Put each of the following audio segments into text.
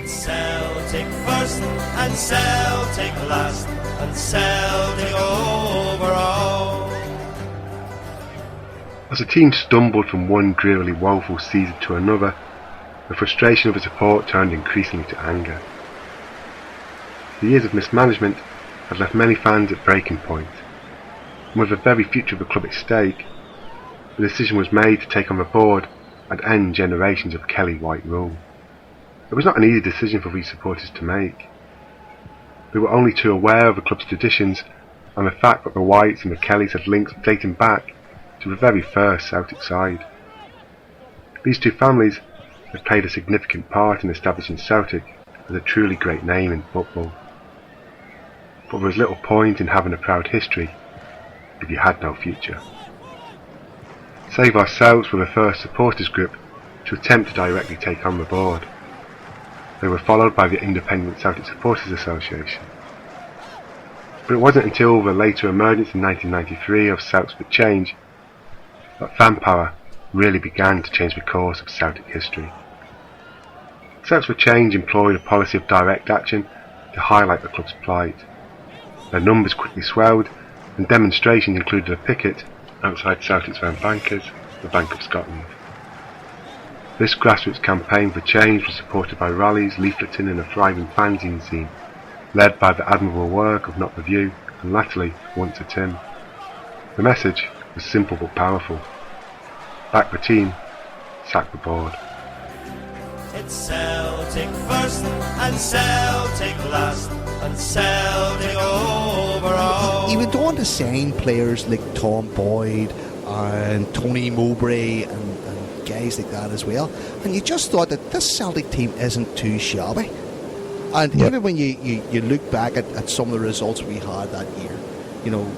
It's Celtic first and Celtic last and Celtic over all. As the team stumbled from one drearily woeful season to another, the frustration of the support turned increasingly to anger. The years of mismanagement had left many fans at breaking point, and with the very future of the club at stake, the decision was made to take on the board and end generations of Kelly White rule. It was not an easy decision for these supporters to make. They were only too aware of the club's traditions and the fact that the Whites and the Kellys had links dating back to the very first Celtic side. These two families had played a significant part in establishing Celtic as a truly great name in football. But there was little point in having a proud history if you had no future. Save Ourselves were the first supporters group to attempt to directly take on the board. They were followed by the Independent Celtic Supporters Association. But it wasn't until the later emergence in 1993 of Celts for Change that fan power really began to change the course of Celtic history. Celts for Change employed a policy of direct action to highlight the club's plight. Their numbers quickly swelled, and demonstrations included a picket outside Celtic Fan bankers, the Bank of Scotland. This grassroots campaign for change was supported by rallies, leafleting and a thriving fanzine scene, led by the admirable work of Not The View and latterly Once a Tim. The message was simple but powerful. Back the team, sack the board. It's Celtic first and Celtic last and Celtic over all. He went on to sign players like Tom Boyd and Tony Mowbray and guys like that as well, and you just thought that this Celtic team isn't too shabby. And even when you look back at some of the results we had that year, you know,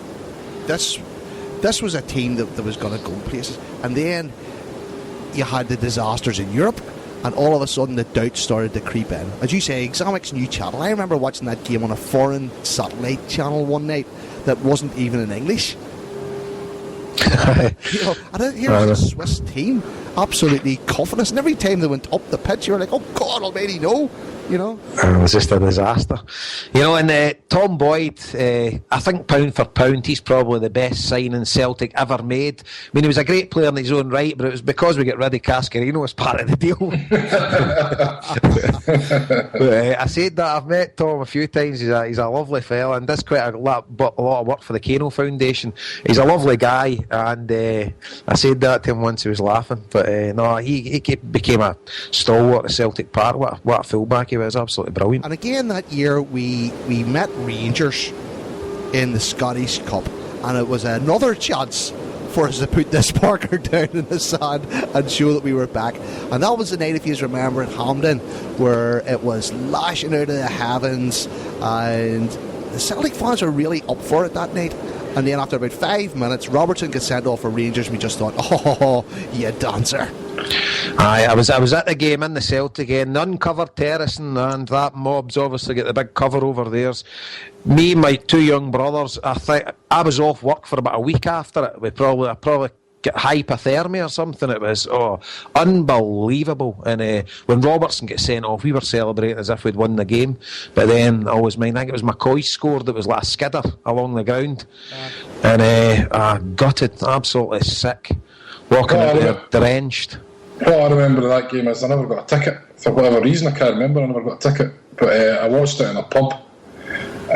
this was a team that was going to go places. And then you had the disasters in Europe, and all of a sudden the doubts started to creep in. As you say, Examic's new channel. I remember watching that game on a foreign satellite channel one night that wasn't even in English. You know, and here was a Swiss team absolutely cuffing us, and every time they went up the pitch you were like, oh God almighty, no, you know. It was just a disaster, you know. And Tom Boyd, I think pound for pound he's probably the best signing Celtic ever made. I mean, he was a great player in his own right, but it was because we got rid of Cascarino as part of the deal. But, I said that I've met Tom a few times. He's a lovely fella and does quite a lot of work for the Kano Foundation. He's a lovely guy, and I said that to him once. He was laughing, but no, he became a stalwart of Celtic Park. What a fullback he was, absolutely brilliant. And again that year we met Rangers in the Scottish Cup, and it was another chance for us to put this marker down in the sand and show that we were back. And that was the night, if you remember, at Hampden, where it was lashing out of the heavens, and the Celtic fans were really up for it that night. And then after about 5 minutes, Robertson gets sent off for Rangers, and we just thought, oh, you dancer. Aye, I was at the game in the Celtic end, the uncovered terracing, and that mob's obviously got the big cover over theirs. Me and my two young brothers, I was off work for about a week after it. I probably got hypothermia or something. It was unbelievable. And when Robertson got sent off, we were celebrating as if we'd won the game. But then I think it was McCoy scored. It was like a skidder along the ground, and I gutted, absolutely sick, walking out there drenched. What I remember of that game is I never got a ticket. For whatever reason, I can't remember, I never got a ticket. But I watched it in a pub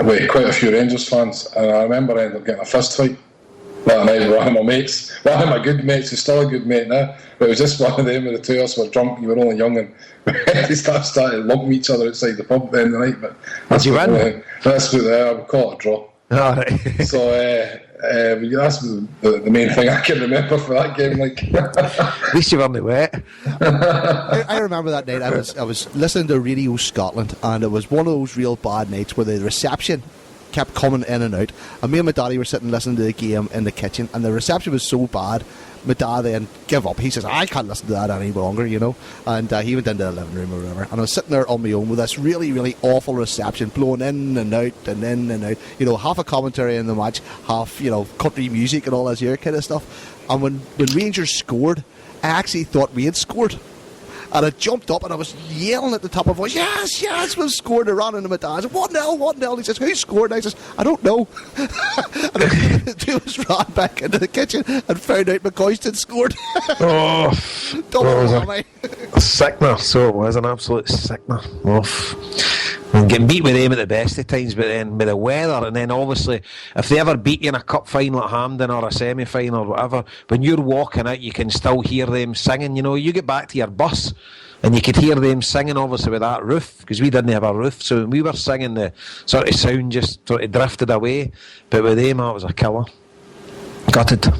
with quite a few Rangers fans, and I remember I ended up getting a fist fight that night with one of my mates. One of my good mates, who's still a good mate now, but it was just one of them where the two of us were drunk, we were only young, and we started lumping each other outside the pub at the end of the night. But did you win? That's what I would call it a draw. Oh, right. So that's the main thing I can remember for that game. Like, at least you weren't wet. I remember that night. I was listening to Radio Scotland, and it was one of those real bad nights where the reception kept coming in and out. And me and my daddy were sitting listening to the game in the kitchen, and the reception was so bad. My dad then gave up. He says, I can't listen to that any longer, you know. And he went into the living room or whatever. And I was sitting there on my own with this really, really awful reception blowing in and out and in and out. You know, half a commentary in the match, half, you know, country music and all this here kind of stuff. And when Rangers scored, I actually thought we had scored. and I jumped up and I was yelling at the top of my voice, yes, we've scored a run. And my dad said, 1-0. He says, who scored? And I says, I don't know. And the two of us ran back into the kitchen and found out McCoyston scored. Double whammy. A sickener, so it was an absolute sickener. And getting beat with them at the best of times, but then with the weather, and then obviously if they ever beat you in a cup final at Hampden or a semi-final or whatever, when you're walking out you can still hear them singing. You get back to your bus and you could hear them singing, obviously with that roof, because we didn't have a roof, so when we were singing the sort of sound just sort of drifted away, but with them it was a killer. Gutted.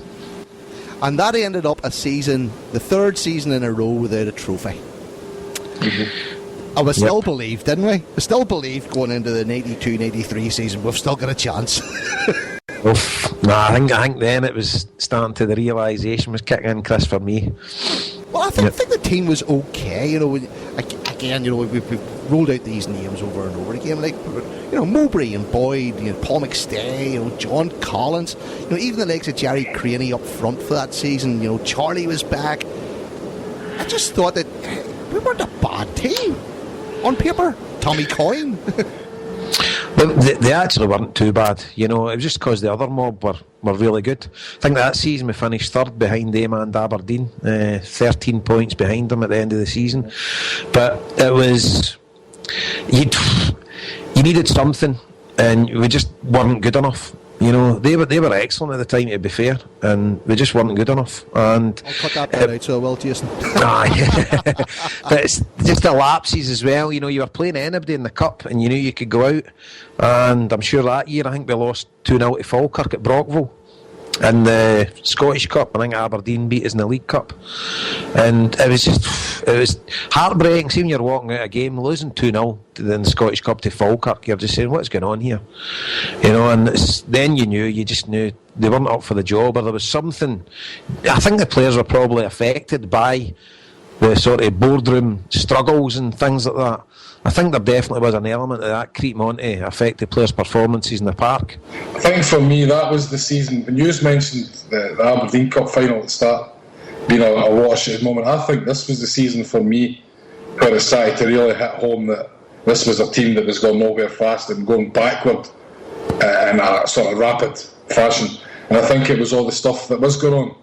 And that ended up a season, the third season in a row without a trophy. And we still believed, didn't we? We still believed going into the 92-93 season we've still got a chance. I think then it was starting to, the realisation was kicking in, Chris, for me. Well, I think the team was okay. We've rolled out these names over and over again, like Mowbray and Boyd, Paul McStay, John Collins, even the likes of Jerry Craney up front for that season. Charlie was back. I just thought that we weren't a bad team on paper. Tommy Coyne. Well, they actually weren't too bad. It was just because the other mob were really good. I think that season we finished third behind them and Aberdeen, 13 points behind them at the end of the season. But it was, you needed something, and we just weren't good enough. They were excellent at the time, to be fair, and we just weren't good enough. And I'll cut that bit out so I will, Jason. But it's just the lapses as well. You were playing anybody in the cup and you knew you could go out, and I'm sure that year I think we lost 2-0 to Falkirk at Brockville. In the Scottish Cup, I think Aberdeen beat us in the League Cup, and it was heartbreaking. See, when you're walking out a game losing 2-0 in the Scottish Cup to Falkirk, you're just saying, what's going on here? And then you just knew they weren't up for the job, or there was something. I think the players were probably affected by the sort of boardroom struggles and things like that. I think there definitely was an element of that creeping on to affect the players' performances in the park. I think for me that was the season, when you mentioned the Aberdeen Cup final at the start being a watershed moment, I think this was the season for me where it started to really hit home that this was a team that was going nowhere fast and going backward in a sort of rapid fashion. And I think it was all the stuff that was going on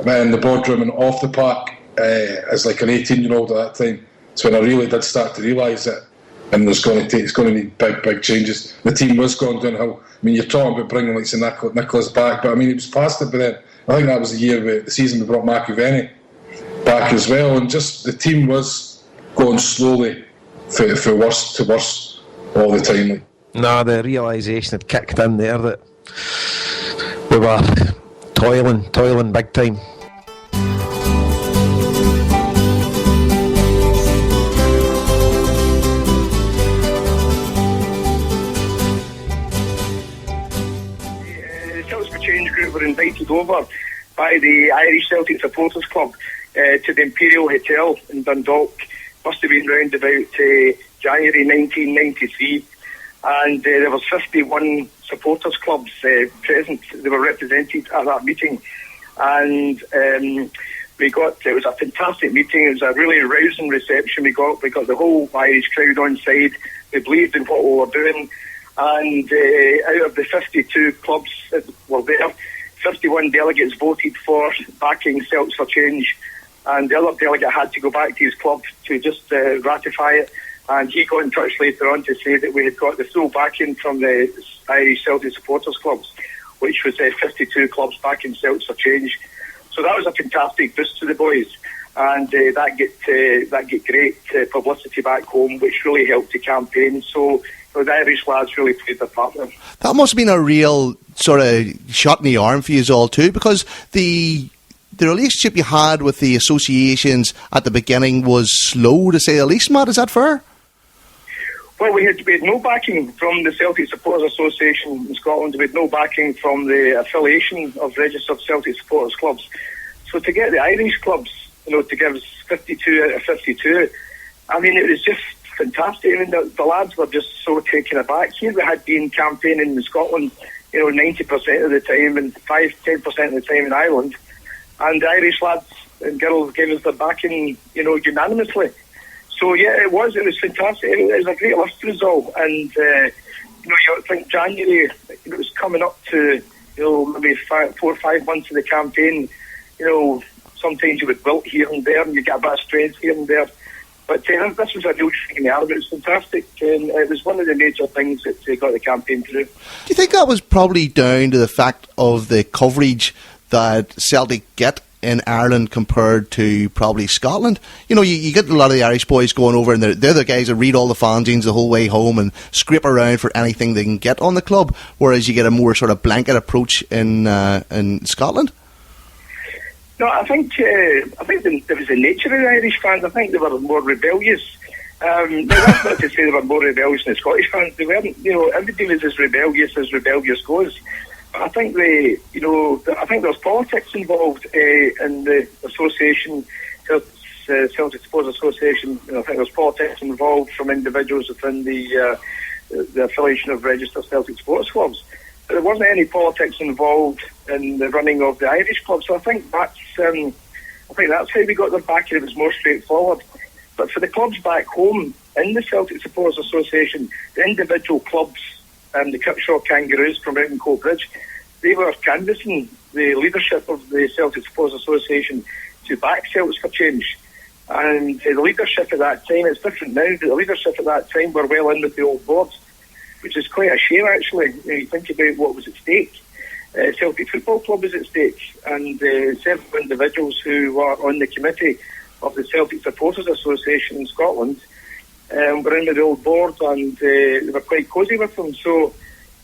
in the boardroom and off the park as like an 18-year-old at that time. So when I really did start to realise it, and it's going to need big changes. The team was going downhill. I mean, you're talking about bringing like Nicholas back, but I mean, it was past it by then. I think that was the year, the season we brought Marky Venny back as well, and just the team was going slowly from worse to worse all the time. No, the realisation had kicked in there that we were toiling big time. Were invited over by the Irish Celtic Supporters Club to the Imperial Hotel in Dundalk. Must have been round about January 1993, and there was 51 supporters clubs present. They were represented at that meeting, and it was a fantastic meeting. It was a really rousing reception. We got the whole Irish crowd on side. They believed in what we were doing, and out of the 52 clubs that were there, 51 delegates voted for backing Celts for Change, and the other delegate had to go back to his club to just ratify it, and he got in touch later on to say that we had got the full backing from the Irish Celtic Supporters Clubs, which was 52 clubs backing Celts for Change. So that was a fantastic boost to the boys, and that get great publicity back home, which really helped the campaign. So the Irish lads really played their part there. That must have been a real sort of shot in the arm for you all too, because the relationship you had with the associations at the beginning was slow, to say the least, Matt. Is that fair? Well, we had no backing from the Celtic Supporters Association in Scotland. We had no backing from the affiliation of registered Celtic Supporters Clubs. So to get the Irish clubs, to give us 52 out of 52, I mean, it was just fantastic. I mean, the lads were just so taken aback. Here we had been campaigning in Scotland, 90% of the time, and 5-10% of the time in Ireland, and the Irish lads and girls gave us their backing, unanimously. So yeah, it was fantastic. It was a great list result, and you think January, it was coming up to maybe 4 or 5 months of the campaign. Sometimes you would wilt here and there, and you get a bit of strength here and there. But this was a real trick in the arm. It was fantastic, and it was one of the major things that got the campaign through. Do you think that was probably down to the fact of the coverage that Celtic get in Ireland compared to probably Scotland? You get a lot of the Irish boys going over, and they're the guys that read all the fanzines the whole way home and scrape around for anything they can get on the club, whereas you get a more sort of blanket approach in Scotland. No, I think there was the nature of the Irish fans. I think they were more rebellious. Now, that's not to say they were more rebellious than the Scottish fans. They weren't. Everybody was as rebellious goes. But I think I think there was politics involved in the association, Celtic Supporters Association. I think there was politics involved from individuals within the affiliation of registered Celtic sports clubs. But there wasn't any politics involved in the running of the Irish club. So I think that's how we got their backing. It was more straightforward. But for the clubs back home in the Celtic Supporters Association, the individual clubs and the Kirkshaw Kangaroos from out in Coatbridge, they were canvassing the leadership of the Celtic Supporters Association to back Celts for change. And the leadership at that time, it's different now, but the leadership at that time were well in with the old board, which is quite a shame, actually. You think about what was at stake. Celtic Football Club was at stake, and several individuals who were on the committee of the Celtic Supporters Association in Scotland were in with the old board, and they were quite cosy with them. So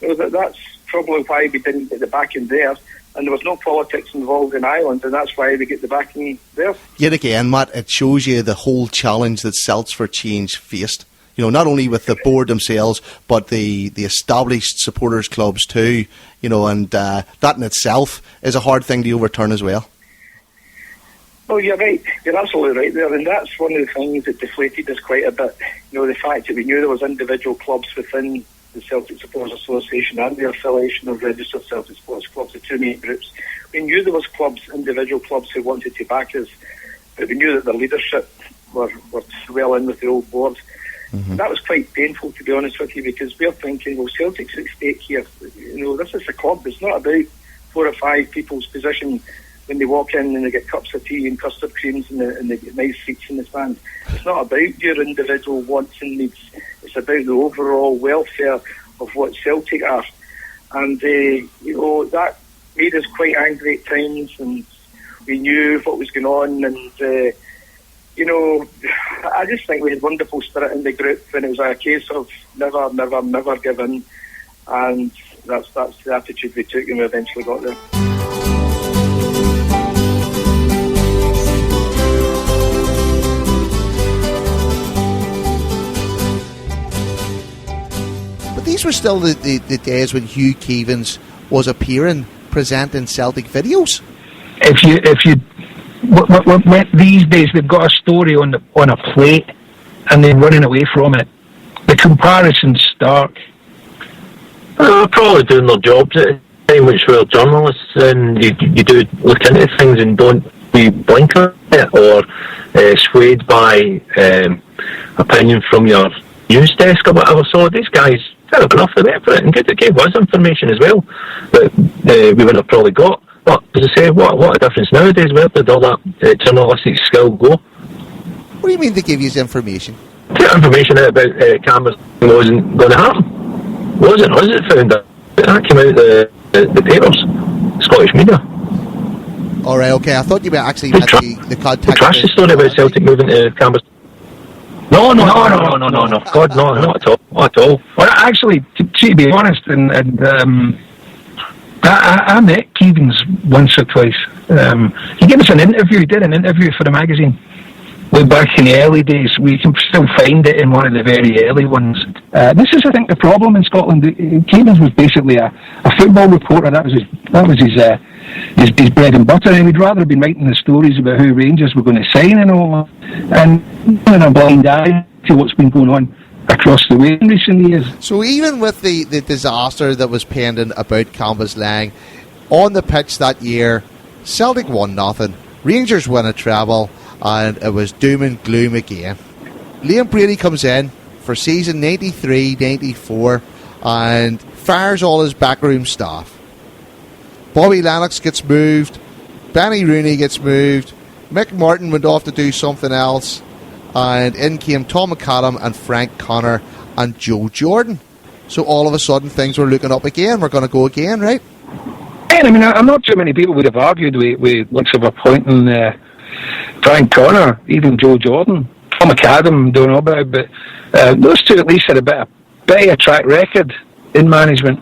that's probably why we didn't get the backing there. And there was no politics involved in Ireland, and that's why we get the backing there. Yet again, Matt, it shows you the whole challenge that Celts for Change faced. Not only with the board themselves, but the established supporters clubs too. And that in itself is a hard thing to overturn as well. Oh, you're right. You're absolutely right there, and that's one of the things that deflated us quite a bit. The fact that we knew there was individual clubs within the Celtic Supporters Association and the affiliation of registered Celtic sports clubs, the two main groups. We knew there was individual clubs who wanted to back us, but we knew that the leadership were well in with the old board. Mm-hmm. That was quite painful, to be honest with you, because we're thinking, well, Celtic's at stake here. This is a club. It's not about 4 or 5 people's position when they walk in and they get cups of tea and custard creams and they get nice seats in the stand. It's not about your individual wants and needs. It's about the overall welfare of what Celtic are. And, that made us quite angry at times, and we knew what was going on, and I just think we had wonderful spirit in the group, and it was a case of never, never, never give in, and that's the attitude we took, and we eventually got there. But these were still the days when Hugh Keevins was appearing, presenting Celtic videos. If you these days they've got a story on a plate and they're running away from it. The comparison's stark. Well, they're probably doing their jobs at a time which we're journalists, and you do look into things and don't be blink on it or swayed by opinion from your news desk or whatever. So these guys, fair enough, they went for it and gave us information as well that we wouldn't have probably got. But as I say, what a difference nowadays. Where did all that journalistic skill go? What do you mean they give you information? That information out about cameras wasn't going to happen. Wasn't us that found it. That came out the papers, Scottish media. All right, okay. I thought you were actually had the contact. They trashed the story about Celtic moving to cameras. No. God, no, not at all. Not at all. Well, actually, to be honest, and I met Keevins once or twice. He gave us an interview. He did an interview for the magazine way back in the early days. We can still find it in one of the very early ones. This is, I think, the problem in Scotland. Keevins was basically a football reporter. That was his bread and butter, and he'd rather have been writing the stories about who Rangers were going to sign and all, and in a blind eye to what's been going on across the way in recent years. So even with the disaster that was pending about Cambuslang, on the pitch that year, Celtic won nothing, Rangers won a treble, and it was doom and gloom again. Liam Brady comes in for season 93-94 and fires all his backroom staff. Bobby Lennox gets moved, Benny Rooney gets moved, Mick Martin went off to do something else, and in came Tom McAdam and Frank Connor and Joe Jordan. So all of a sudden things were looking up again. We're going to go again, right? And I mean, I'm not sure many people would have argued with looks of appointing Frank Connor, even Joe Jordan. Tom McAdam, don't know about it, but those two at least had a bit of track record in management.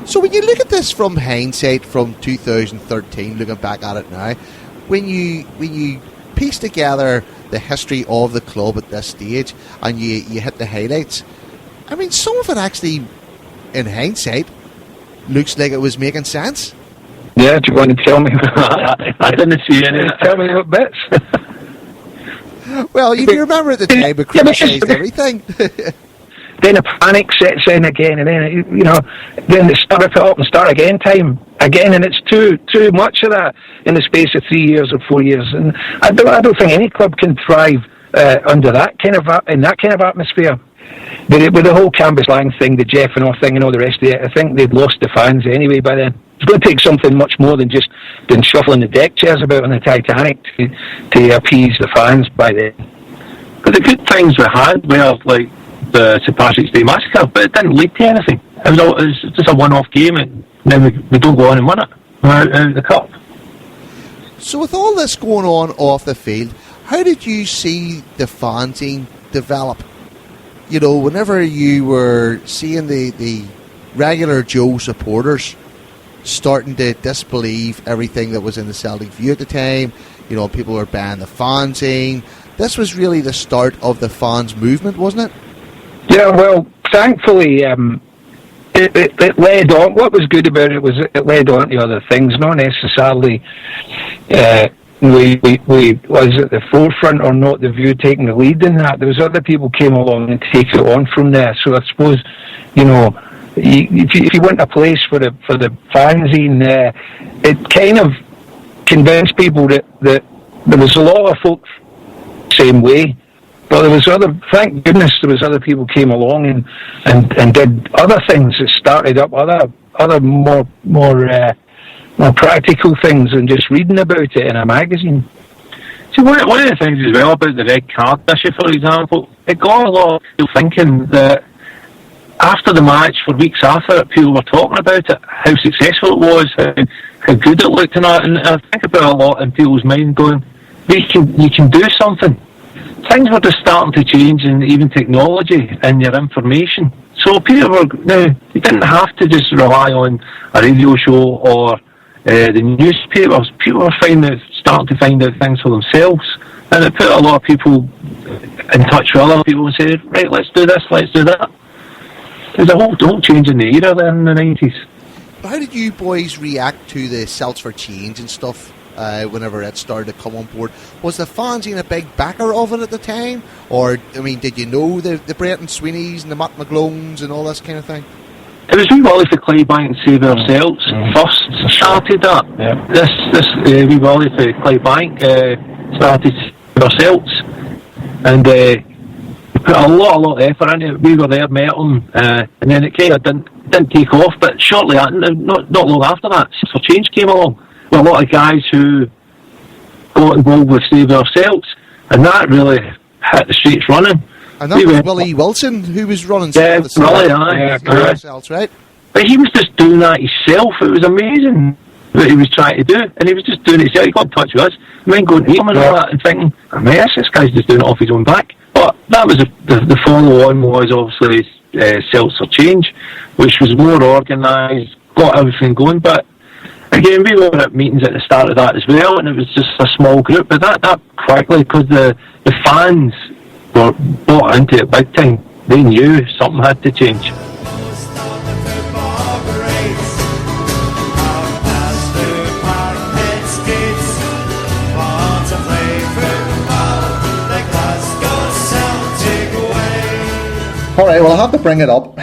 So when you look at this from hindsight, from 2013, looking back at it now, when you piece together the history of the club at this stage and you hit the highlights, I mean, some of it actually, in hindsight, looks like it was making sense. Yeah, do you want to tell me? I didn't see any. Tell me what bits. Well, you remember at the time we criticised everything. Then a panic sets in again, and then then it's start it up and start again time again, and it's too much of that in the space of 3 years or 4 years, and I don't think any club can thrive under that kind of atmosphere. With the whole Canvas Lang thing, the Jeff and all thing, and all the rest of it, I think they'd lost the fans anyway by then. It's going to take something much more than just been shuffling the deck chairs about on the Titanic to appease the fans by then. But the good things we had were like the St Patrick's Day Massacre, but it didn't lead to anything. It was just a one-off game, and then we don't go on and win it. We're out of the cup. So with all this going on off the field, how did you see the fanzine develop? You know, whenever you were seeing the regular Joe supporters starting to disbelieve everything that was in the Celtic View at the time, you know, people were banning the fanzine. This was really the start of the fans movement, wasn't it? Yeah, well, thankfully, it led on. What was good about it was it led on to other things, not necessarily we was at the forefront or not the View taking the lead in that. There was other people came along and take it on from there. So I suppose, you know, if you went to a place for the fanzine, it kind of convinced people that there was a lot of folk same way. But there was thank goodness there was other people came along and did other things that started up other more practical things than just reading about it in a magazine. See, one of the things as well about the red card issue, for example, it got a lot of people thinking that after the match, for weeks after it, people were talking about it, how successful it was, how good it looked and that, and I think about a lot in people's mind going, you can do something. Things were just starting to change, and even technology and your information. So people you didn't have to just rely on a radio show or the newspapers. People were starting to find out things for themselves, and it put a lot of people in touch with other people and said, right, let's do this, let's do that. There's a whole change in the era then in the 90s. How did you boys react to the Celts for Change and stuff whenever it started to come on board? Was the fanzine a big backer of it at the time? Or, I mean, did you know the Brenton Sweeneys and the Matt McGlones and all this kind of thing? It was Wee Wally for Clydebank and Save Our Celts first started that. Yeah. This Wee Wally for Clydebank started Save Our Celts, and put a lot of effort into it. We were there, met them, and then it kind of didn't take off. But shortly, not long after that, Celts for Change came along with a lot of guys who got involved with Save Our Celts, and that really hit the streets running. And that was Willie Wilson who was running Celts, right? But he was just doing that himself. It was amazing what he was trying to do, and he was just doing it himself. He got in touch with us, and then going to him and all that, and thinking, this guy's just doing it off his own back. But that was the follow-on was obviously Celts for Change, which was more organised, got everything going. But again, we were at meetings at the start of that as well, and it was just a small group. But that quickly, because the fans were bought into it big time, they knew something had to change. Alright, well, I have to bring it up.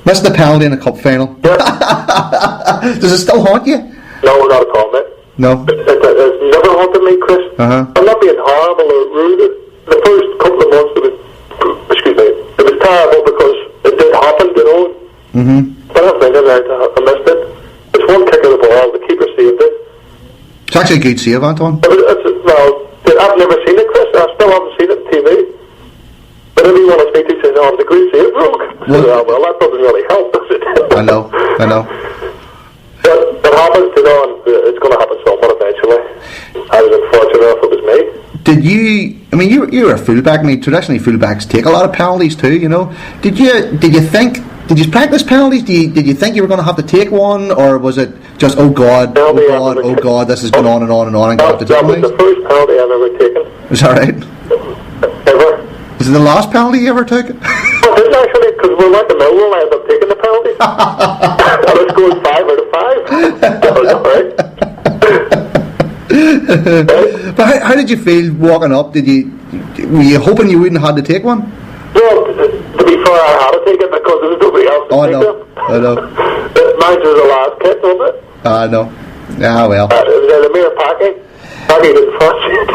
Missed the penalty in the cup final. Does it still haunt you? No, not at all, mate. No? It's never haunted me, Chris. I'm not being horrible or rude. the first couple of months it was terrible because it did happen, you know. But I'm thinking, right, I missed it. It's one kick of the ball, the keeper saved it. It's actually a good save, Anton. I've never seen it, Chris. I still haven't seen it on TV. But everyone I speak to says, oh, the great save, Rogue. Well, that doesn't really help, does it? I know. But it happens, you know, and it's going to happen somewhere eventually. I was unfortunate if it was me. Did you? I mean, you were a fullback. I mean, traditionally fullbacks take a lot of penalties too. You know, did you think? Did you practice penalties? Did you think you were going to have to take one, or was it just oh god, this is going on and on and on and got to that was the first penalty I've ever taken. Is that right? Ever. Is it the last penalty you ever took? Well, it is actually, because we went to Millwall, I ended up taking the penalty. And I scored 5 out of 5. That was alright. But how did you feel walking up? Were you hoping you wouldn't have had to take one? Well, to be fair, I had to take it because there was nobody else to take it. I know. Mine was the last kick, wasn't it? I know. Ah, well. It was a mere packing. Packing didn't touch it.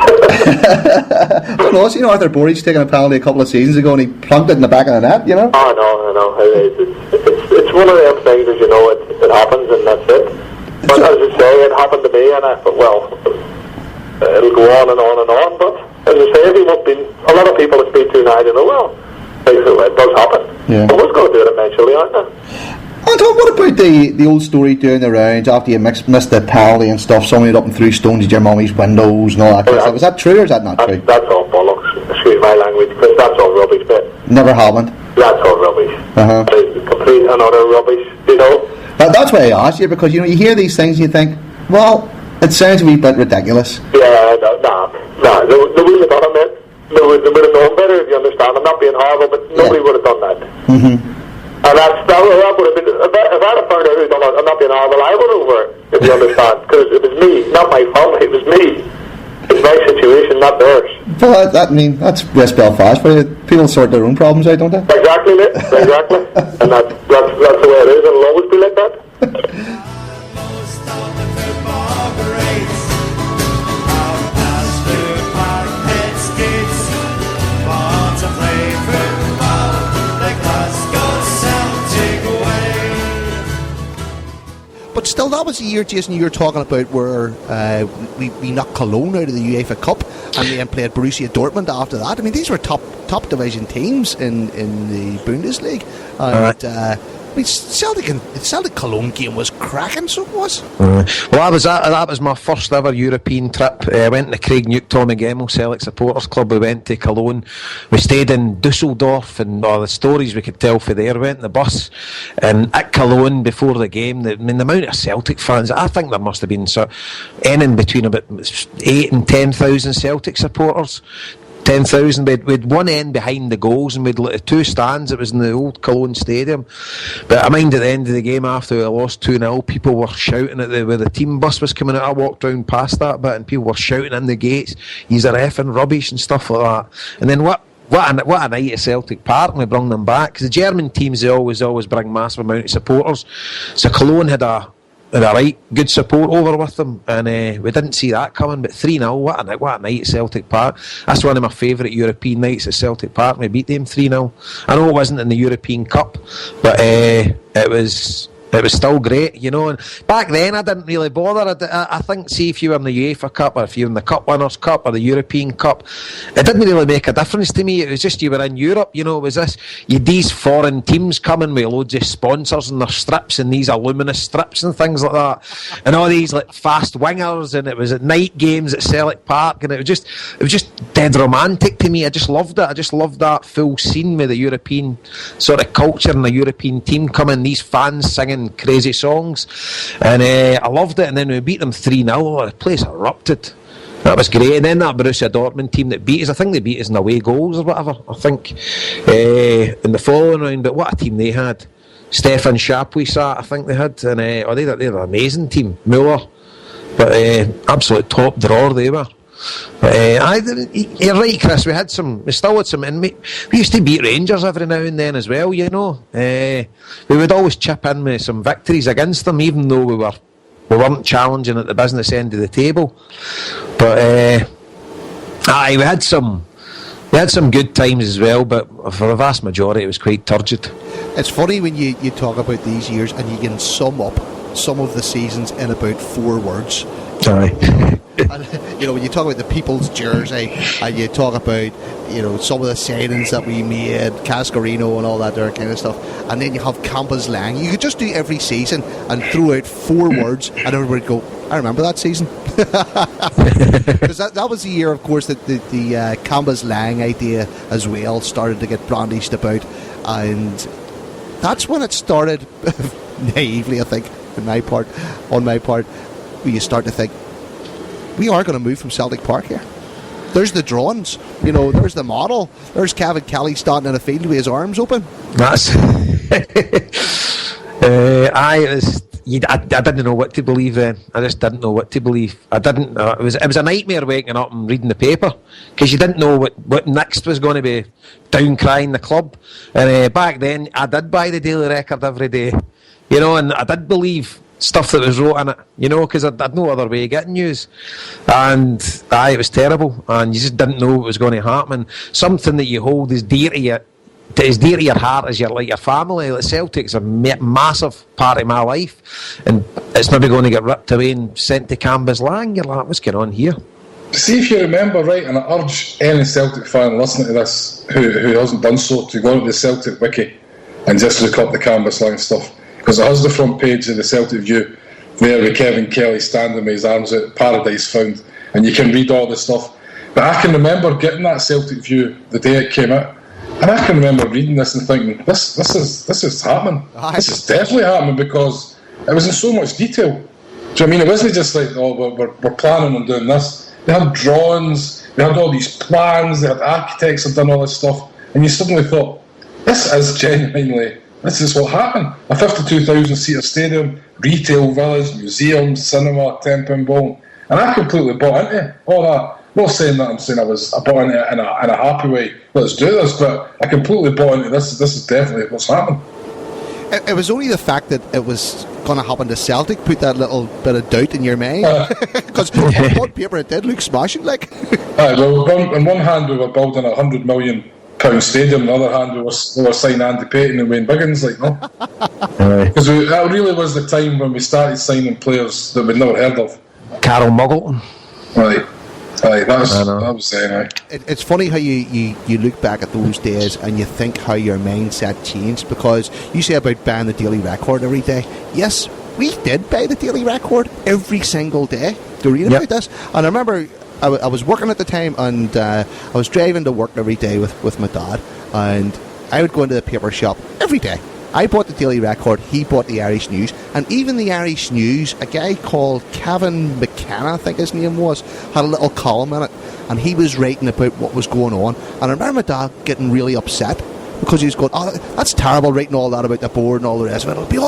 Well, no, you know, Arthur Borage taking a penalty a couple of seasons ago and he plunked it in the back of the net, you know? I know. It's one of them things, as you know, it happens and that's it. But as you say, it happened to me and I thought, well, it'll go on and on and on. But as you say, a lot of people that speak to now, you know, well, it does happen. Yeah. But we're going to do it eventually, aren't we? Anton, what about the old story doing the rounds after you missed the penalty and stuff, somebody up and threw stones at your mummy's windows and all that kind of stuff? Was that true or is that not true? That's all bollocks, excuse my language, because that's all rubbish, but never happened. That's all rubbish. It's complete and utter rubbish, you know. That's why I asked you, because you know, you hear these things and you think, well, it sounds a wee bit ridiculous. Yeah, nah, they wouldn't have done it. They would have known better, if you understand. I'm not being horrible, but nobody would have done that. And that would have been, if I'd have found out who done it, I'm not being horrible, I would have over it, if you understand, because it was me, not my family, it was me. It's my situation, not theirs. Well, that's West Belfast for you. People sort their own problems out, don't they? Exactly, mate, exactly. And that's the way it is, and it'll always be like that. Most of the football greats have passed through Parkhead skates, born to play football the Glasgow Celtic way. But still, that was the year, Jason, you were talking about where we knocked Cologne out of the UEFA Cup and then played Borussia Dortmund after that. I mean, these were top division teams in the Bundesliga. And I mean, Celtic Cologne game was cracking, so it was. Well, that was my first ever European trip. I went to Craig Newt Tommy Gemmell Celtic Supporters Club. We went to Cologne. We stayed in Dusseldorf, and all the stories we could tell for there. We went in the bus, and at Cologne before the game, the amount of Celtic fans, I think there must have been in between about 8,000 and 10,000 Celtic supporters. 10,000. We had one end behind the goals and we had two stands. It was in the old Cologne Stadium. But I mind at the end of the game after we lost 2-0, people were shouting at where the team bus was coming out. I walked round past that bit and people were shouting in the gates, "He's are effing rubbish" and stuff like that. And then what a night at Celtic Park, and we brought them back, because the German teams, they always bring massive amount of supporters. So Cologne had a right good support over with them, and we didn't see that coming. But 3-0, what a night at Celtic Park. That's one of my favourite European nights at Celtic Park. We beat them 3-0. I know it wasn't in the European Cup, but it was still great, you know. And back then I didn't really bother. I think, see, if you were in the UEFA Cup, or if you were in the Cup Winners' Cup or the European Cup, it didn't really make a difference to me. It was just you were in Europe, you know. It was these foreign teams coming with loads of sponsors and their strips and these luminous strips and things like that, and all these like fast wingers, and it was at night games at Celtic Park, and it was just dead romantic to me. I just loved it. I just loved that full scene with the European sort of culture and the European team coming, these fans singing crazy songs, and I loved it. And then we beat them 3-0, the place erupted. That was great. And then that Borussia Dortmund team that beat us, I think they beat us in away goals or whatever, I think, in the following round. But what a team they had. Stefan Chapuis, I think they had, and they're an amazing team. Muller, but absolute top drawer they were. You're right, Chris. We still had some, and we used to beat Rangers every now and then as well, you know. We would always chip in with some victories against them, even though we weren't challenging at the business end of the table. But we had some They had some good times as well, but for the vast majority it was quite turgid. It's funny when you talk about these years and you can sum up some of the seasons in about 4 words. Aye. And, you know, when you talk about the people's jersey and you talk about, you know, some of the signings that we made, Cascarino and all that there kind of stuff, and then you have Campbell's Lang. You could just do every season and throw out 4 words and everybody would go, I remember that season. Because that was the year, of course, that the Campbell's Lang idea as well started to get brandished about, and that's when it started, naively I think, on my part, where you start to think, we are going to move from Celtic Park here. There's the drawings, you know, there's the model, there's Kevin Kelly standing in a field with his arms open. That's I didn't know what to believe then. I just didn't know what to believe. I didn't. It was a nightmare waking up and reading the paper because you didn't know what next was going to be down crying the club. And back then, I did buy the Daily Record every day, you know, and I did believe stuff that was wrote in it, you know, because I'd no other way of getting news. And it was terrible, and you just didn't know what was going to happen. Something that you hold as dear to you. As dear to your heart as your family. Like Celtic's a massive part of my life, and it's maybe going to get ripped away and sent to Campbell's Lang. You're like, what's going on here? See if you remember right, and I urge any Celtic fan listening to this who hasn't done so to go onto the Celtic wiki and just look up the Campbell's Lang stuff, because it has the front page of the Celtic View there with Kevin Kelly standing with his arms out, Paradise Found, and you can read all the stuff. But I can remember getting that Celtic View the day it came out. And I can remember reading this and thinking, this is happening. This is definitely happening, because it was in so much detail. Do you know what I mean? It wasn't just like, oh, we're planning on doing this. They had drawings, they had all these plans, they had architects that had done all this stuff, and you suddenly thought, this is what happened. A 52,000 seater stadium, retail villas, museums, cinema, 10-pound bowling. And I completely bought into all that. Not saying that I'm saying I bought into it in a happy way, let's do this, but I completely bought into this. This is definitely what's happening. It was only the fact that it was going to happen to Celtic put that little bit of doubt in your mind, because on paper it did look smashing, like. Well, on one hand we were building a £100 million stadium, on the other hand we were signing Andy Payton and Wayne Biggins, like, no, because that really was the time when we started signing players that we'd never heard of. Carol Muggleton. Right. That was saying. It's funny how you look back at those days and you think how your mindset changed, because you say about buying the Daily Record every day. Yes, we did buy the Daily Record every single day to read about this. And I remember I was working at the time, and I was driving to work every day with my dad, and I would go into the paper shop every day. I bought the Daily Record, he bought the Irish News, and even the Irish News, a guy called Kevin McKenna, I think his name was, had a little column in it, and he was writing about what was going on. And I remember my dad getting really upset, because he was going, oh, that's terrible, writing all that about the board and all the rest of it. It'll be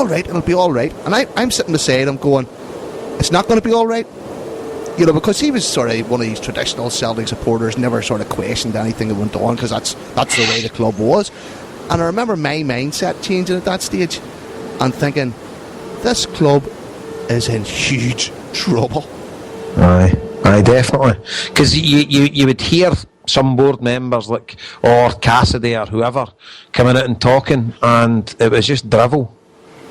all right. And I'm sitting beside him going, it's not going to be all right. You know, because he was sort of one of these traditional Celtic supporters, never sort of questioned anything that went on, because that's the way the club was. And I remember my mindset changing at that stage and thinking, this club is in huge trouble. Aye, definitely. Because you would hear some board members, like, or Cassidy or whoever, coming out and talking, and it was just drivel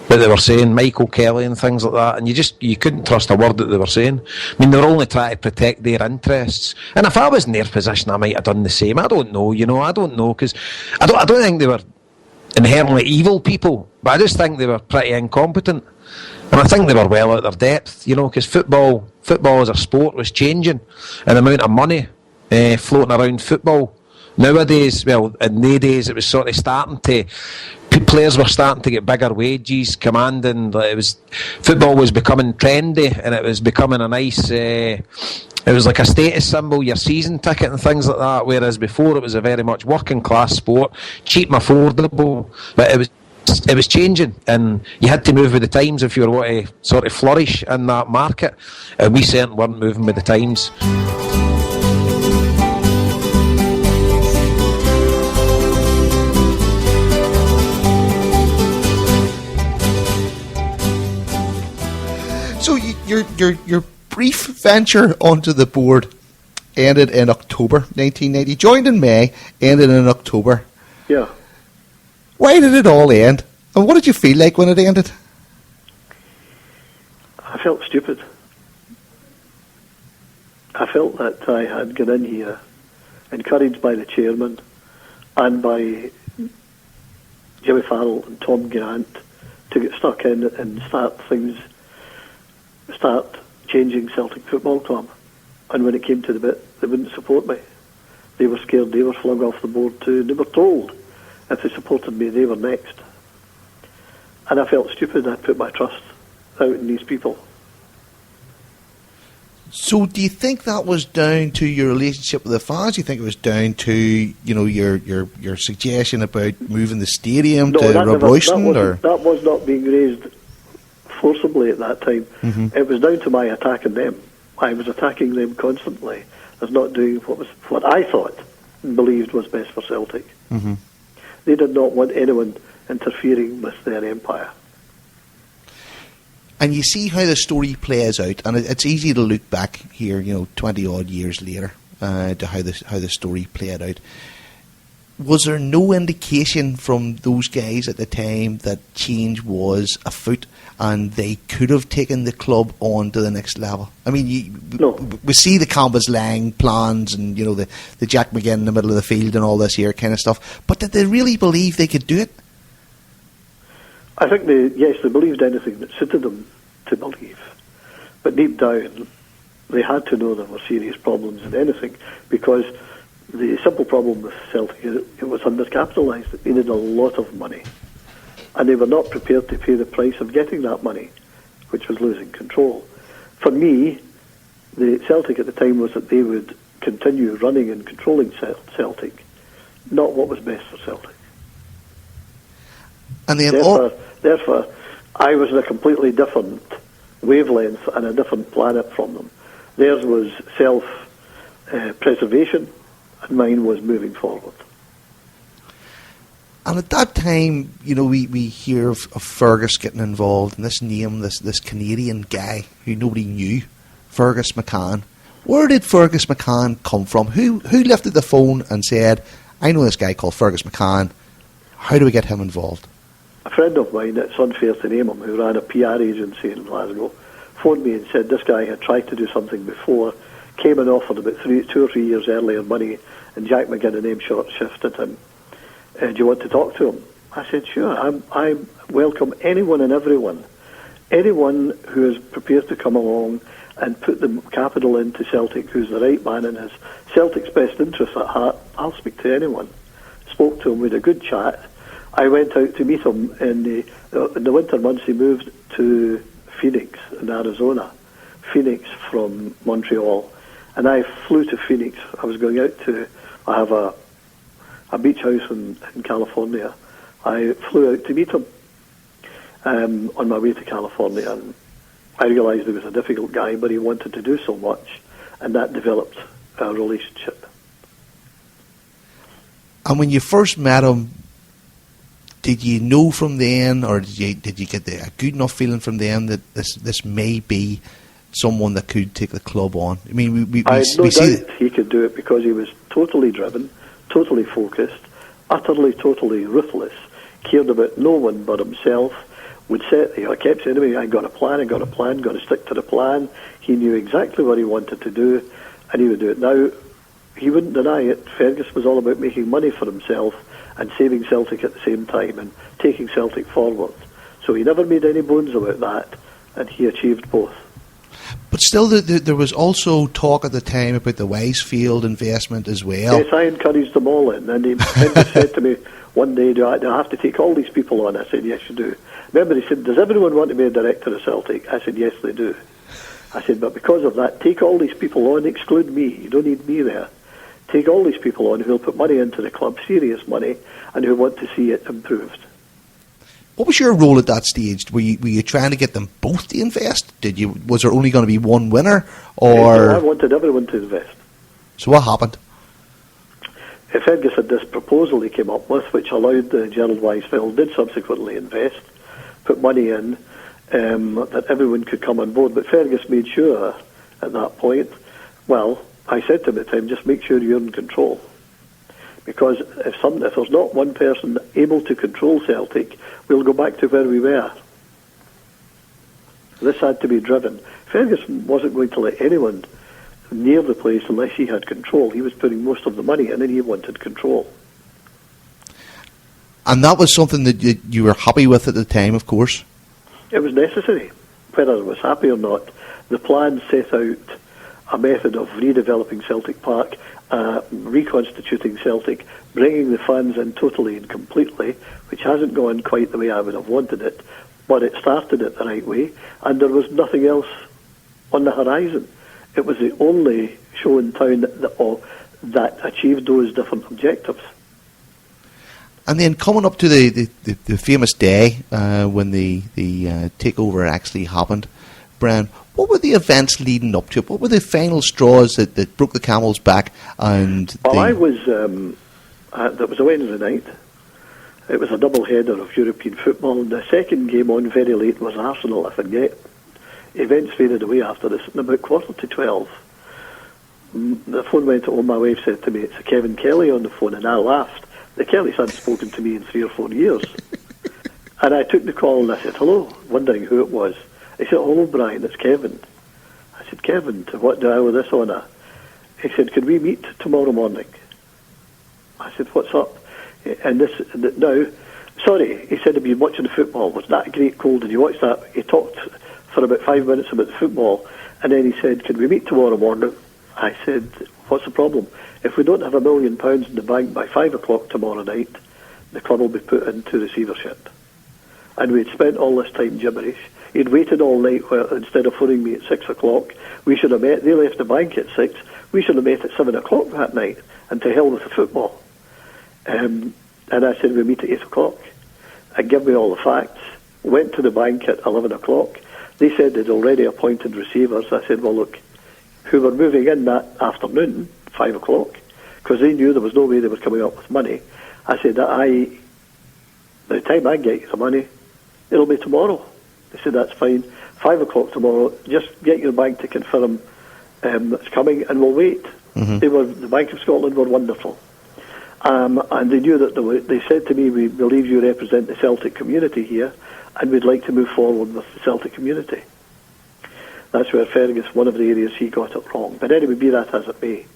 that they were saying, Michael Kelly and things like that, and you couldn't trust a word that they were saying. I mean, they were only trying to protect their interests. And if I was in their position, I might have done the same. I don't know, because I don't think they were inherently evil people, but I just think they were pretty incompetent. And I think they were well out of their depth, because football as a sport was changing, and the amount of money floating around football. Nowadays, well, in their days, it was sort of starting to, players were starting to get bigger wages, commanding. Football was becoming trendy, and it was becoming a nice, it was like a status symbol, your season ticket and things like that, whereas before it was a very much working class sport, cheap and affordable, but it was changing, and you had to move with the times if you were wanting to sort of flourish in that market, and we certainly weren't moving with the times. So your brief venture onto the board ended in October 1990. Joined in May, ended in October. Yeah. Why did it all end? And what did you feel like when it ended? I felt stupid. I felt that I had got in here, encouraged by the chairman and by Jimmy Farrell and Tom Grant, to get stuck in and start changing Celtic Football Club. And when it came to the bit, they wouldn't support me. They were scared they were flung off the board too. They were told if they supported me, they were next. And I felt stupid. I put my trust out in these people. So do you think that was down to your relationship with the fans? Do you think it was down to, you know, your suggestion about moving the stadium to Rob Royston? That was not being raised forcibly at that time. Mm-hmm. It was down to my attacking them. I was attacking them constantly as not doing what I thought and believed was best for Celtic. Mm-hmm. They did not want anyone interfering with their empire. And you see how the story plays out, and it's easy to look back here, 20-odd years later, to how the story played out. Was there no indication from those guys at the time that change was afoot and they could have taken the club on to the next level? I mean, we see the Campbell's Lang plans and, the Jack McGinn in the middle of the field and all this here kind of stuff, but did they really believe they could do it? I think they believed anything that suited them to believe. But deep down, they had to know there were serious problems in anything, because the simple problem with Celtic is it was undercapitalised. It needed a lot of money. And they were not prepared to pay the price of getting that money, which was losing control. For me, the Celtic at the time was that they would continue running and controlling Celtic, not what was best for Celtic. And Therefore, I was in a completely different wavelength and a different planet from them. Theirs was self-preservation, and mine was moving forward. And at that time, we hear of Fergus getting involved, and this name, this Canadian guy who nobody knew, Fergus McCann. Where did Fergus McCann come from? Who lifted the phone and said, I know this guy called Fergus McCann, how do we get him involved? A friend of mine, it's unfair to name him, who ran a PR agency in Glasgow, phoned me and said this guy had tried to do something before, came and offered about 2 or 3 years earlier money, and Jack McGinn name short shifted him. Do you want to talk to him? I said, sure. I welcome anyone and everyone who is prepared to come along and put the capital into Celtic, who's the right man and has Celtic's best interests at heart. I'll speak to anyone. Spoke to him, we had a good chat. I went out to meet him in the winter months. He moved to Phoenix in Arizona, Phoenix from Montreal, and I flew to Phoenix. I was going out I have a beach house in California. I flew out to meet him on my way to California, and I realised he was a difficult guy, but he wanted to do so much, and that developed a relationship. And when you first met him, did you know from then, or did you get a good enough feeling from them that this may be someone that could take the club on? I mean, we see that he could do it because he was totally driven, totally focused, totally ruthless, cared about no one but himself. I kept saying to me, I got a plan, got to stick to the plan. He knew exactly what he wanted to do, and he would do it. Now, he wouldn't deny it. Fergus was all about making money for himself and saving Celtic at the same time and taking Celtic forward. So he never made any bones about that, and he achieved both. But still, there was also talk at the time about the Wisefield investment as well. Yes, I encouraged them all in, and he said to me one day, do I have to take all these people on? I said, yes, you do. Remember, he said, does everyone want to be a director of Celtic? I said, yes, they do. I said, but because of that, take all these people on, exclude me. You don't need me there. Take all these people on who will put money into the club, serious money, and who want to see it improved. What was your role at that stage? Were you trying to get them both to invest? Was there only going to be one winner, or I wanted everyone to invest. So what happened? Fergus had this proposal he came up with, which allowed Gerald Wisefield did subsequently invest, put money in, that everyone could come on board. But Fergus made sure at that point, well, I said to him at the time, just make sure you're in control. Because if there's not one person able to control Celtic, we'll go back to where we were. This had to be driven. Ferguson wasn't going to let anyone near the place unless he had control. He was putting most of the money in and he wanted control. And that was something that you were happy with at the time, of course? It was necessary, whether I was happy or not. The plan set out a method of redeveloping Celtic Park, reconstituting Celtic, bringing the fans in totally and completely, which hasn't gone quite the way I would have wanted it, but it started it the right way, and there was nothing else on the horizon. It was the only show in town that achieved those different objectives. And then coming up to the famous day when the takeover actually happened, Brian, what were the events leading up to it? What were the final straws that broke the camel's back? Well, I was, that was a Wednesday night. It was a double header of European football, and the second game on very late was Arsenal, I forget. Events faded away after this, and about 11:45. The phone went home, my wife said to me, it's Kevin Kelly on the phone, and I laughed. The Kellys hadn't spoken to me in 3 or 4 years. And I took the call and I said, hello, wondering who it was. He said, hello, Brian, it's Kevin. I said, Kevin, to what do I owe this honour? He said, could we meet tomorrow morning? I said, what's up? And now, sorry, he said, have you been watching the football? Was that a great goal? Did you watch that? He talked for about 5 minutes about the football, and then he said, could we meet tomorrow morning? I said, what's the problem? If we don't have £1 million in the bank by 5 o'clock tomorrow night, the club will be put into receivership. And we'd spent all this time gibberish. He'd waited all night instead of phoning me at 6 o'clock. We should have met. They left the bank at 6. We should have met at 7 o'clock that night. And to hell with the football. And I said, we meet at 8 o'clock. And give me all the facts. Went to the bank at 11 o'clock. They said they'd already appointed receivers. I said, well, look, who were moving in that afternoon, 5 o'clock, because they knew there was no way they were coming up with money. I said, by the time I get you the money, it'll be tomorrow. They said, that's fine. 5 o'clock tomorrow, just get your bank to confirm that's coming, and we'll wait. Mm-hmm. The Bank of Scotland were wonderful. And they knew that they said to me, we believe you represent the Celtic community here, and we'd like to move forward with the Celtic community. That's where Fergus, one of the areas he got it wrong. But anyway, be that as it may.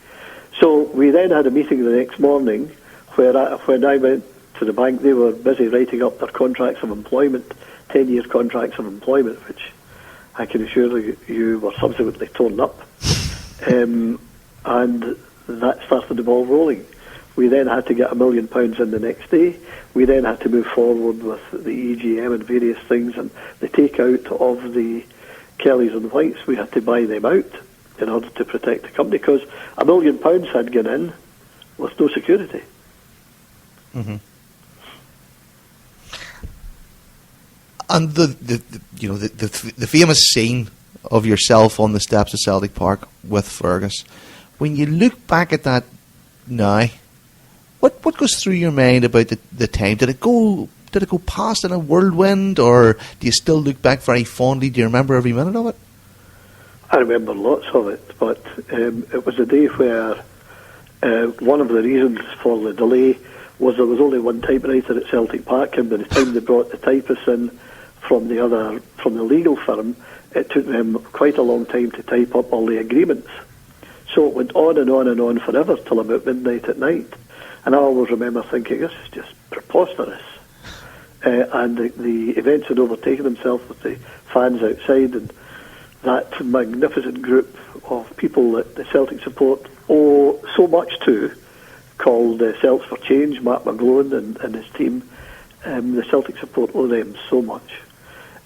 So we then had a meeting the next morning when I went to the bank. They were busy writing up their contracts of employment, 10-year contracts of employment, which I can assure you were subsequently torn up. And that started the ball rolling. We then had to get £1 million in the next day. We then had to move forward with the EGM and various things, and the takeout of the Kellys and Whites. We had to buy them out in order to protect the company, because £1 million had gone in with no security. Mm-hmm. And the famous scene of yourself on the steps of Celtic Park with Fergus. When you look back at that now, what goes through your mind about the time? Did it go past in a whirlwind, or do you still look back very fondly? Do you remember every minute of it? I remember lots of it, but it was a day where one of the reasons for the delay was there was only one typewriter at Celtic Park, and by the time they brought the typists in from the legal firm, it took them quite a long time to type up all the agreements. So it went on and on and on forever till about midnight at night. And I always remember thinking, this is just preposterous. And the events had overtaken themselves with the fans outside, and that magnificent group of people that the Celtic support owe so much to, called Celts for Change, Mark McGlowan and his team. The Celtic support owe them so much.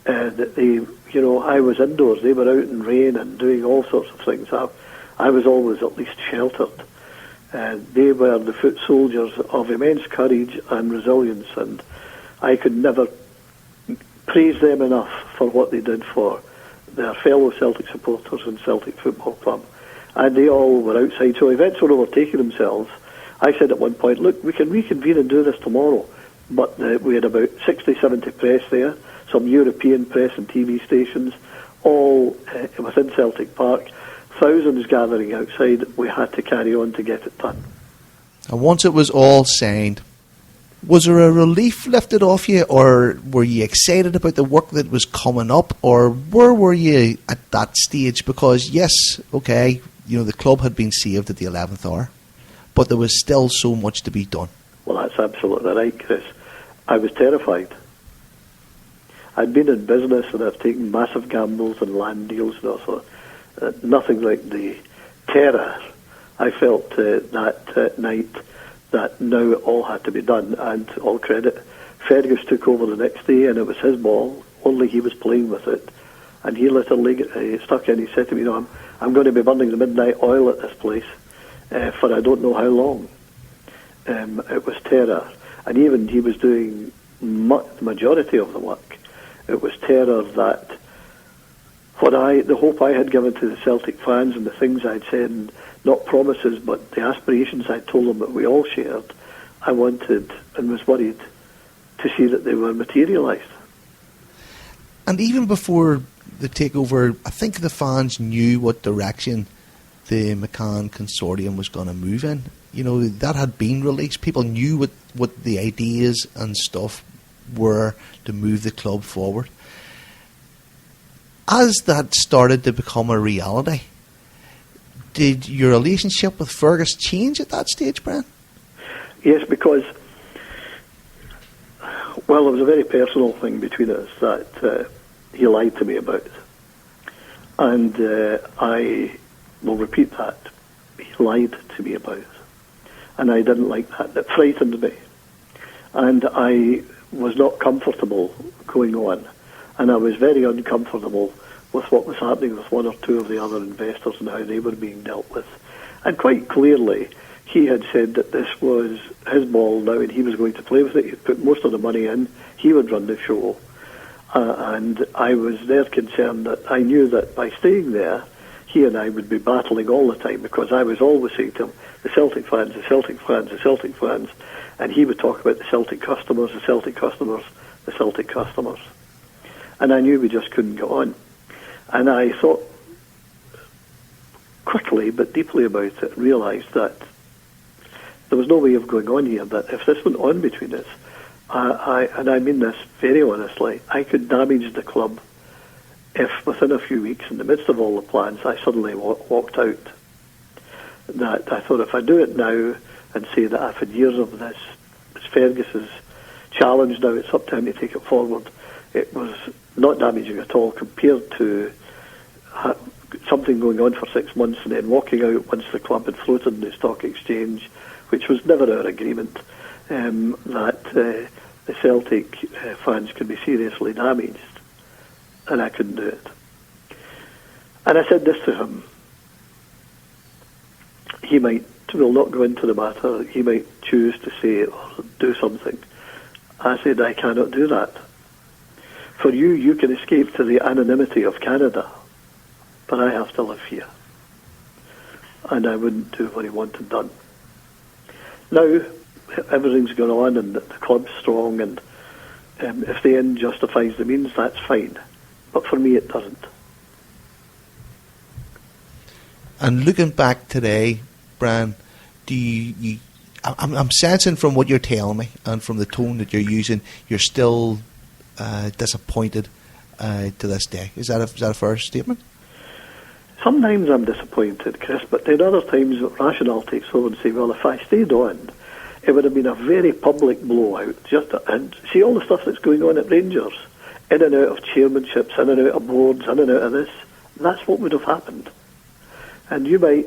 That I was indoors, they were out in rain and doing all sorts of things. I was always at least sheltered. They were the foot soldiers of immense courage and resilience, and I could never praise them enough for what they did for their fellow Celtic supporters and Celtic Football Club. And they all were outside, so events were overtaking themselves. I said at one point, look, we can reconvene and do this tomorrow. But we had about 60, 70 press there, some European press and TV stations, all within Celtic Park, thousands gathering outside, we had to carry on to get it done. And once it was all signed, was there a relief lifted off you, or were you excited about the work that was coming up, or where were you at that stage? Because yes, okay, the club had been saved at the 11th hour, but there was still so much to be done. Well, that's absolutely right, Chris. I was terrified. I'd been in business and I've taken massive gambles and land deals and also nothing like the terror I felt that night, that now it all had to be done, and all credit. Fergus took over the next day and it was his ball, only he was playing with it. And he literally stuck in, he said to me, I'm going to be burning the midnight oil at this place for I don't know how long. It was terror. And even he was doing the majority of the work. It was terror that the hope I had given to the Celtic fans and the things I'd said, and not promises, but the aspirations I told them that we all shared, I wanted and was worried to see that they were materialised. And even before the takeover, I think the fans knew what direction the McCann Consortium was going to move in. That had been released. People knew what the ideas and stuff were to move the club forward. As that started to become a reality, did your relationship with Fergus change at that stage, Brian? Yes, because, well, there was a very personal thing between us that he lied to me about. And I will repeat that. He lied to me about. And I didn't like that. It frightened me. And I was not comfortable going on. And I was very uncomfortable with what was happening with one or two of the other investors and how they were being dealt with. And quite clearly, he had said that this was his ball now and he was going to play with it. He'd put most of the money in. He would run the show. And I was there concerned that I knew that by staying there, he and I would be battling all the time, because I was always saying to him, the Celtic fans, the Celtic fans, the Celtic fans. And he would talk about the Celtic customers, the Celtic customers, the Celtic customers. And I knew we just couldn't go on. And I thought quickly but deeply about it and realised that there was no way of going on here, that if this went on between us, and I mean this very honestly, I could damage the club if within a few weeks, in the midst of all the plans, I suddenly walked out. That I thought, if I do it now and say that I've had years of this, it's Fergus's challenge now, it's up time to take it forward, it was not damaging at all compared to something going on for 6 months and then walking out once the club had floated in the stock exchange, which was never our agreement, that the Celtic fans could be seriously damaged, and I couldn't do it. And I said this to him. He will not go into the matter, he might choose to say or do something. I said, I cannot do that. For you can escape to the anonymity of Canada, but I have to live here. And I wouldn't do what he wanted done. Now, everything's gone on and the club's strong, and if the end justifies the means, that's fine. But for me, it doesn't. And looking back today, Brian, I'm sensing from what you're telling me and from the tone that you're using, you're still disappointed to this day. Is that a fair statement? Sometimes I'm disappointed, Chris, but then other times rationale takes over and say, well, if I stayed on, it would have been a very public blowout. And see all the stuff that's going on at Rangers, in and out of chairmanships, in and out of boards, in and out of this. That's what would have happened. And you might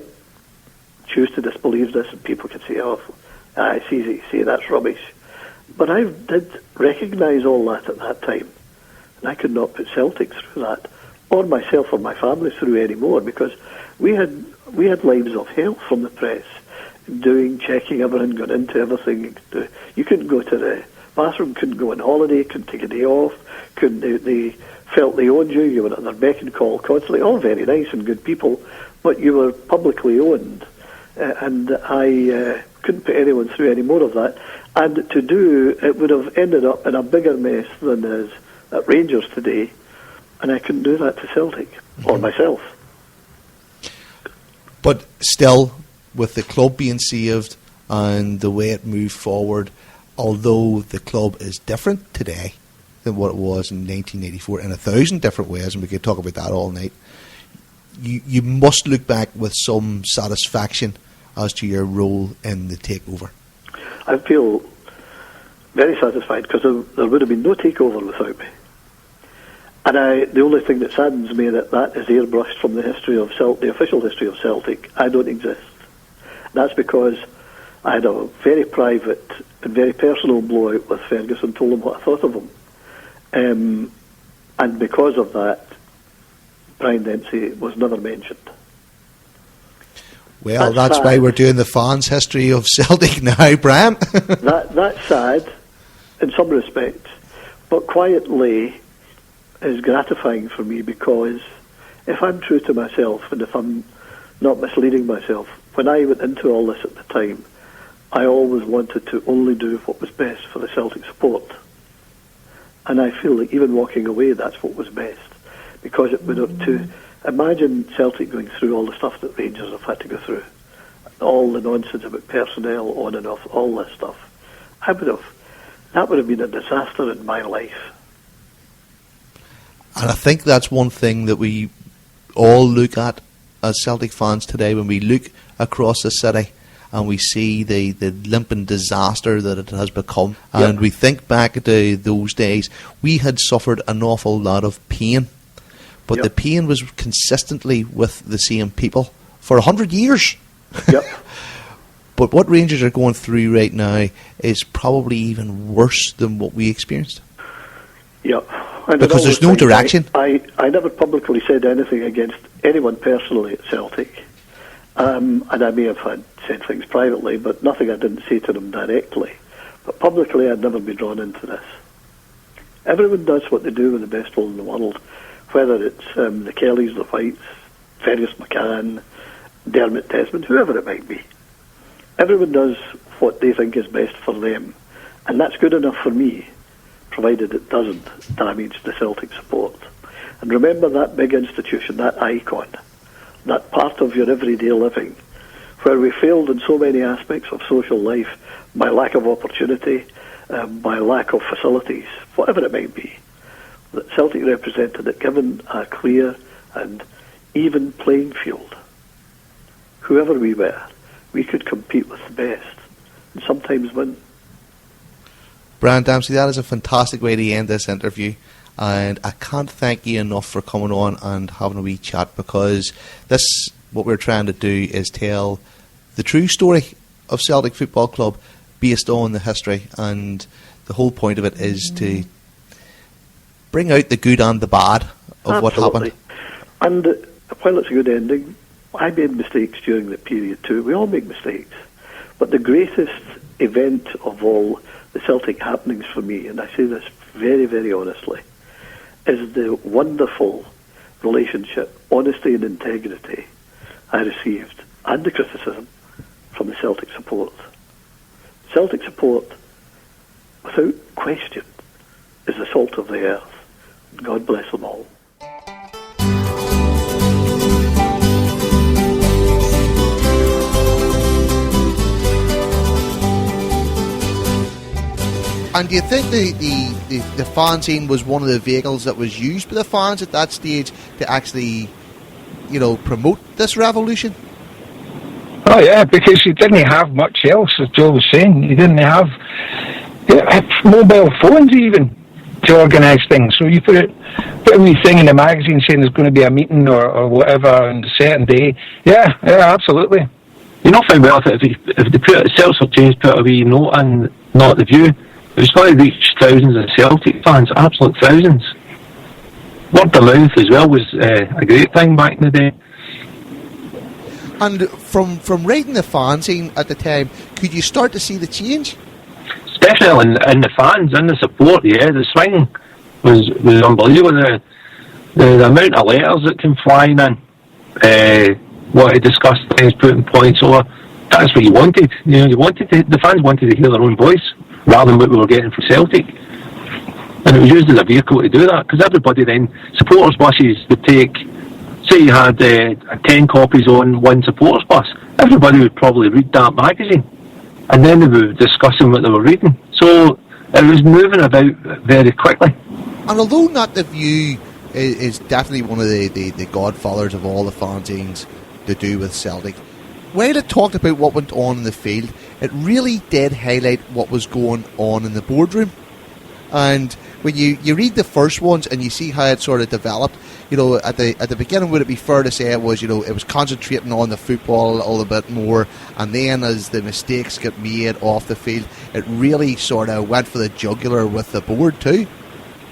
choose to disbelieve this, and people could say, oh, it's easy to say that's rubbish. But I did recognise all that at that time, and I could not put Celtic through that, or myself or my family through anymore, because we had lives of hell from the press, checking everything, going into everything. You couldn't go to the bathroom, couldn't go on holiday, couldn't take a day off, they felt they owned you, you were at their beck and call constantly, all very nice and good people, but you were publicly owned. And I couldn't put anyone through any more of that. And to do, it would have ended up in a bigger mess than is at Rangers today, and I couldn't do that to Celtic, or myself. But still, with the club being saved and the way it moved forward, although the club is different today than what it was in 1984 in 1,000 different ways, and we could talk about that all night, you must look back with some satisfaction as to your role in the takeover. I feel very satisfied because there would have been no takeover without me. And the only thing that saddens me that is airbrushed from the history of the official history of Celtic. I don't exist. That's because I had a very private and very personal blowout with Ferguson, told him what I thought of him. And because of that, Brian Dempsey was never mentioned. Well, that's why we're doing the fans' history of Celtic now, Bram. That's sad, in some respects, but quietly is gratifying for me, because if I'm true to myself and if I'm not misleading myself, when I went into all this at the time, I always wanted to only do what was best for the Celtic support. And I feel like even walking away, that's what was best, because it would have to imagine Celtic going through all the stuff that Rangers have had to go through, all the nonsense about personnel on and off, all this stuff. That would have been a disaster in my life. And I think that's one thing that we all look at as Celtic fans today when we look across the city and we see the limping disaster that it has become. Yep. And we think back to those days, we had suffered an awful lot of pain. But yep. The pain was consistently with the same people for 100 years. Yep. But what Rangers are going through right now is probably even worse than what we experienced. Yep. Because there's no direction. I never publicly said anything against anyone personally at Celtic. And I may have said things privately, but nothing I didn't say to them directly. But publicly, I'd never be drawn into this. Everyone does what they do with the best will in the world, whether it's the Kellys, the Whites, Fergus McCann, Dermot Desmond, whoever it might be. Everyone does what they think is best for them. And that's good enough for me, provided it doesn't damage the Celtic support. And remember that big institution, that icon, that part of your everyday living, where we failed in so many aspects of social life by lack of opportunity, by lack of facilities, whatever it might be, that Celtic represented it, given a clear and even playing field. Whoever we were, we could compete with the best and sometimes win. Brian Dempsey, that is a fantastic way to end this interview, and I can't thank you enough for coming on and having a wee chat, because this, what we're trying to do is tell the true story of Celtic Football Club based on the history, and the whole point of it is to bring out the good and the bad of what happened. And while it's a good ending, I made mistakes during the period too. We all make mistakes. But the greatest event of all the Celtic happenings for me, and I say this very, very honestly, is the wonderful relationship, honesty and integrity I received, and the criticism from the Celtic support. Celtic support, without question, is the salt of the earth. God bless them all. And do you think the fanzine was one of the vehicles that was used by the fans at that stage to actually, promote this revolution? Oh yeah, because you didn't have much else, as Joe was saying. You didn't have mobile phones even to organise things. So you put a wee thing in the magazine saying there's going to be a meeting or whatever on a certain day. Yeah, absolutely. You know, find out if they put Celtic Change put a wee note in, not the View, it was going to reach thousands of Celtic fans, absolute thousands. Word of mouth as well was a great thing back in the day. And from writing the fanzine at the time, could you start to see the change? Especially in the fans, in the support, yeah. The swing was unbelievable. The amount of letters that came flying in, what to discuss things, putting points over. That's what you wanted. The fans wanted to hear their own voice rather than what we were getting from Celtic. And it was used as a vehicle to do that, because everybody then, supporters' buses would take say you had 10 copies on one supporters bus, everybody would probably read that magazine, and then they were discussing what they were reading. So it was moving about very quickly. And although Not the View is definitely one of the godfathers of all the fanzines to do with Celtic, when it talked about what went on in the field, it really did highlight what was going on in the boardroom. And when you read the first ones and you see how it sort of developed, you know, at the beginning, would it be fair to say it was, you know, it was concentrating on the football a little bit more, and then as the mistakes got made off the field, it really sort of went for the jugular with the board too?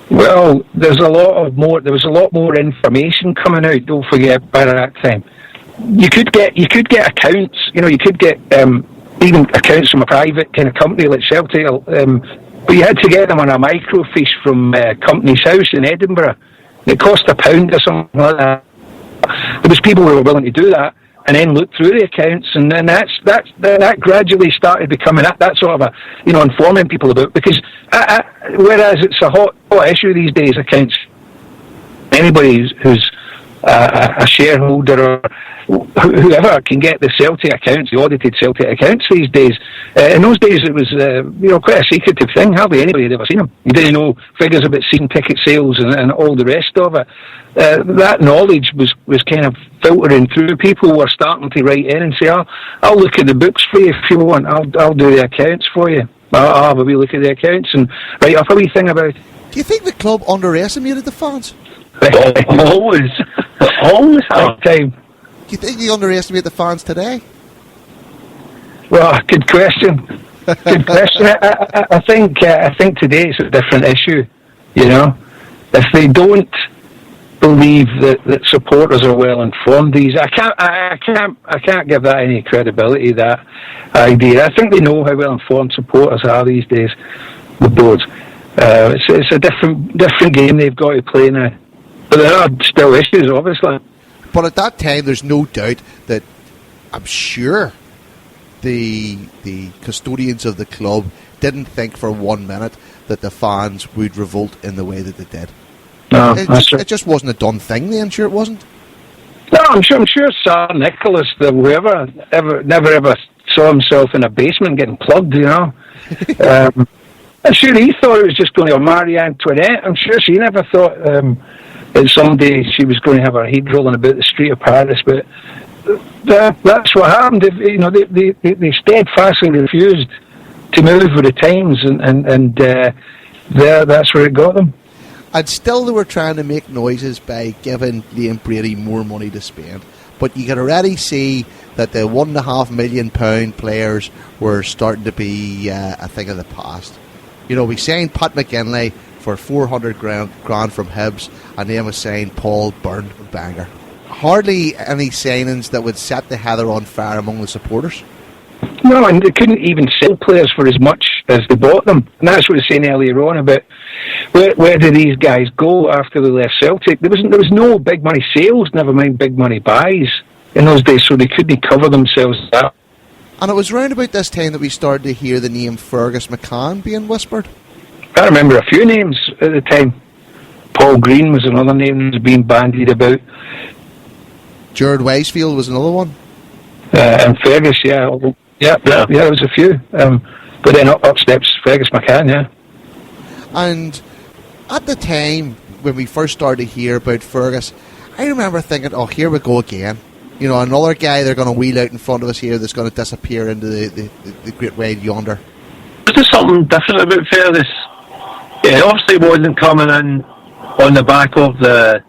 Well, there was a lot more information coming out. Don't forget, by that time, you could get accounts. You know, you could get even accounts from a private kind of company like Celtic, but you had to get them on a microfiche from Company's House in Edinburgh. It cost £1 or something like that. There was people who were willing to do that and then look through the accounts, and then that gradually started becoming that sort of a, you know, informing people about, because whereas it's a hot issue these days, accounts, anybody who's a shareholder or whoever can get the Celtic accounts, the audited Celtic accounts these days. In those days it was you know, quite a secretive thing. Hardly anybody had ever seen them. You didn't know figures about season ticket sales and all the rest of it. That knowledge was kind of filtering through. People were starting to write in and say, I'll look at the books for you if you want. I'll do the accounts for you. I'll have a wee look at the accounts and write up a wee thing about it. Do you think the club underestimated the fans? Always have time. Do you think they underestimate the fans today? Well, good question. Good question. I think today it's a different issue. You know, if they don't believe that supporters are well informed, I can't give that any credibility. That idea. I think they know how well informed supporters are these days. The boards. It's a different game they've got to play now. But there are still issues, obviously. But at that time, there's no doubt that I'm sure the custodians of the club didn't think for 1 minute that the fans would revolt in the way that they did. No, it just wasn't a done thing then, sure it wasn't? No, I'm sure Sir Nicholas, whoever, never ever saw himself in a basement getting plugged, you know. I'm sure he thought it was just going to Marie Antoinette. I'm sure she never thought that someday she was going to have her head rolling about the street of Paris. But that's what happened. You know, they steadfastly refused to move with the times, and that's where it got them. And still they were trying to make noises by giving Liam Brady more money to spend. But you can already see that the £1.5 million players were starting to be a thing of the past. You know, we signed Pat McGinley for 400 grand from Hibs, and then we signed Paul Byrne from Bangor. Hardly any signings that would set the heather on fire among the supporters. No, and they couldn't even sell players for as much as they bought them. And that's what I was saying earlier on about where did these guys go after they left Celtic. There was no big money sales, never mind big money buys in those days, so they couldn't cover themselves up. And it was round about this time that we started to hear the name Fergus McCann being whispered. I remember a few names at the time. Paul Green was another name that was being bandied about. Gerard Weisfield was another one. And Fergus, yeah, there was a few. But then up steps Fergus McCann, yeah. And at the time when we first started to hear about Fergus, I remember thinking, oh, here we go again. You know, another guy they're going to wheel out in front of us here that's going to disappear into the great wide yonder. There's something different about Fergus. Yeah, obviously wasn't coming in on the back of the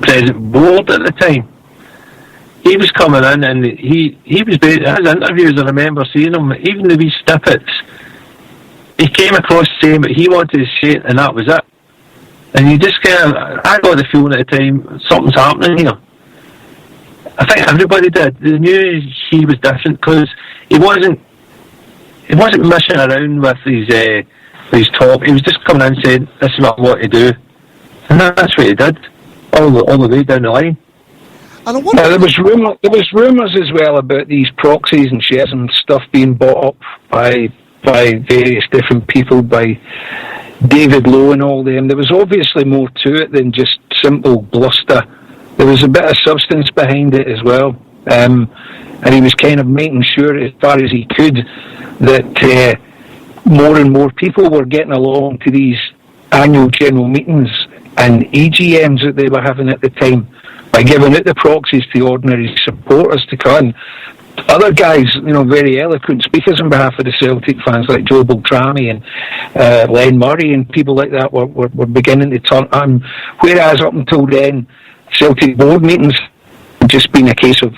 present board at the time. He was coming in and he was his interviews, I remember seeing him, even the wee snippets, he came across saying that he wanted to say it and that was it. And you just kind of, I got the feeling at the time, something's happening here. I think everybody did. They knew he was different because he wasn't messing around with his talk. He was just coming in and saying, this is what I want to do. And that's what he did, all the way down the line. There was rumours as well about these proxies and shares and stuff being bought up by various different people, by David Lowe and all them. There was obviously more to it than just simple bluster there was a bit of substance behind it as well. And he was kind of making sure, as far as he could, that more and more people were getting along to these annual general meetings and EGMs that they were having at the time, by giving out the proxies to ordinary supporters to come. Other guys, very eloquent speakers on behalf of the Celtic fans, like Joe Beltrami and Len Murray and people like that were beginning to turn on. Whereas up until then, Celtic board meetings had just been a case of,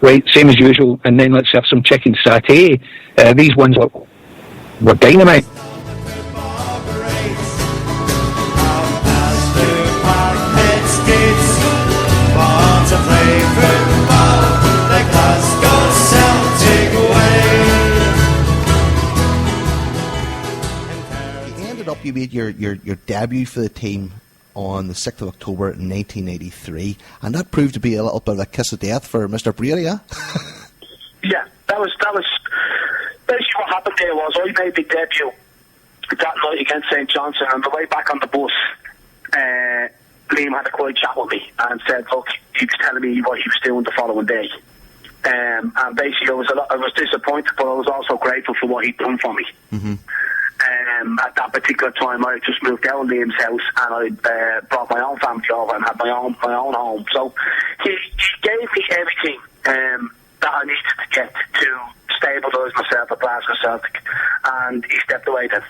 right, same as usual, and then let's have some chicken satay. These ones were dynamite. You made your debut for the team on the 6th of October 1983, and that proved to be a little bit of a kiss of death for Mr. Brady, yeah? Yeah, that was basically what happened there. Was I made the debut that night against St. Johnstone, and on the way back on the bus, Liam had a quiet chat with me and said, look, he was telling me what he was doing the following day. And basically I was disappointed, but I was also grateful for what he'd done for me. Mm-hmm. At that particular time, I had just moved out of Liam's house, and I brought my own family over and had my own home. So he gave me everything that I needed to get to stabilise myself at Glasgow Celtic, and he stepped away then.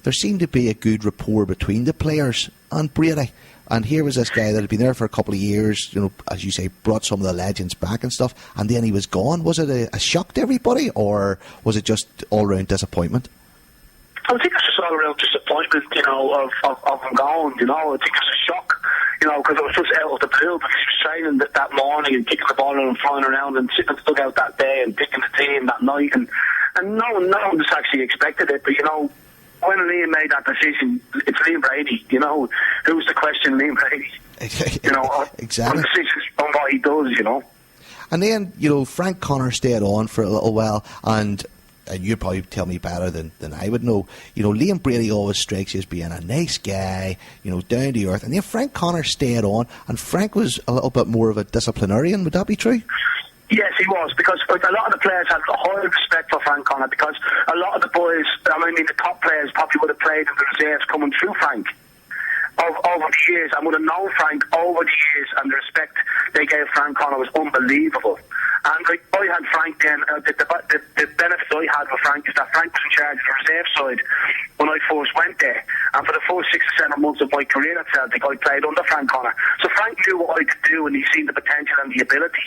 There seemed to be a good rapport between the players and Brady. And here was this guy that had been there for a couple of years, as you say, brought some of the legends back and stuff, and then he was gone. Was it a shock to everybody, or was it just all-round disappointment? I think it's just all around disappointment, of him going, I think it's a shock, because it was just out of the blue, because he was training that morning and kicking the ball and flying around and sitting in the dugout that day and picking the team that night, and no one just actually expected it, but when Liam made that decision, it's Liam Brady, who's the question, Liam Brady, exactly. On decisions on what he does, And then, Frank Connor stayed on for a little while, and you'd probably tell me better than I would know. Liam Brady always strikes you as being a nice guy, down to earth. And then Frank Connor stayed on, and Frank was a little bit more of a disciplinarian. Would that be true? Yes, he was, because a lot of the players had a high respect for Frank Connor, because a lot of the boys, the top players probably would have played in the reserves coming through Frank over the years, and would have known Frank over the years, and the respect they gave Frank Connor was unbelievable. And I had Frank then, the benefit I had with Frank is that Frank was in charge of the reserve side when I first went there. And for the first 6 or 7 months of my career at Celtic, I played under Frank Connor. So Frank knew what I could do, and he seen the potential and the ability.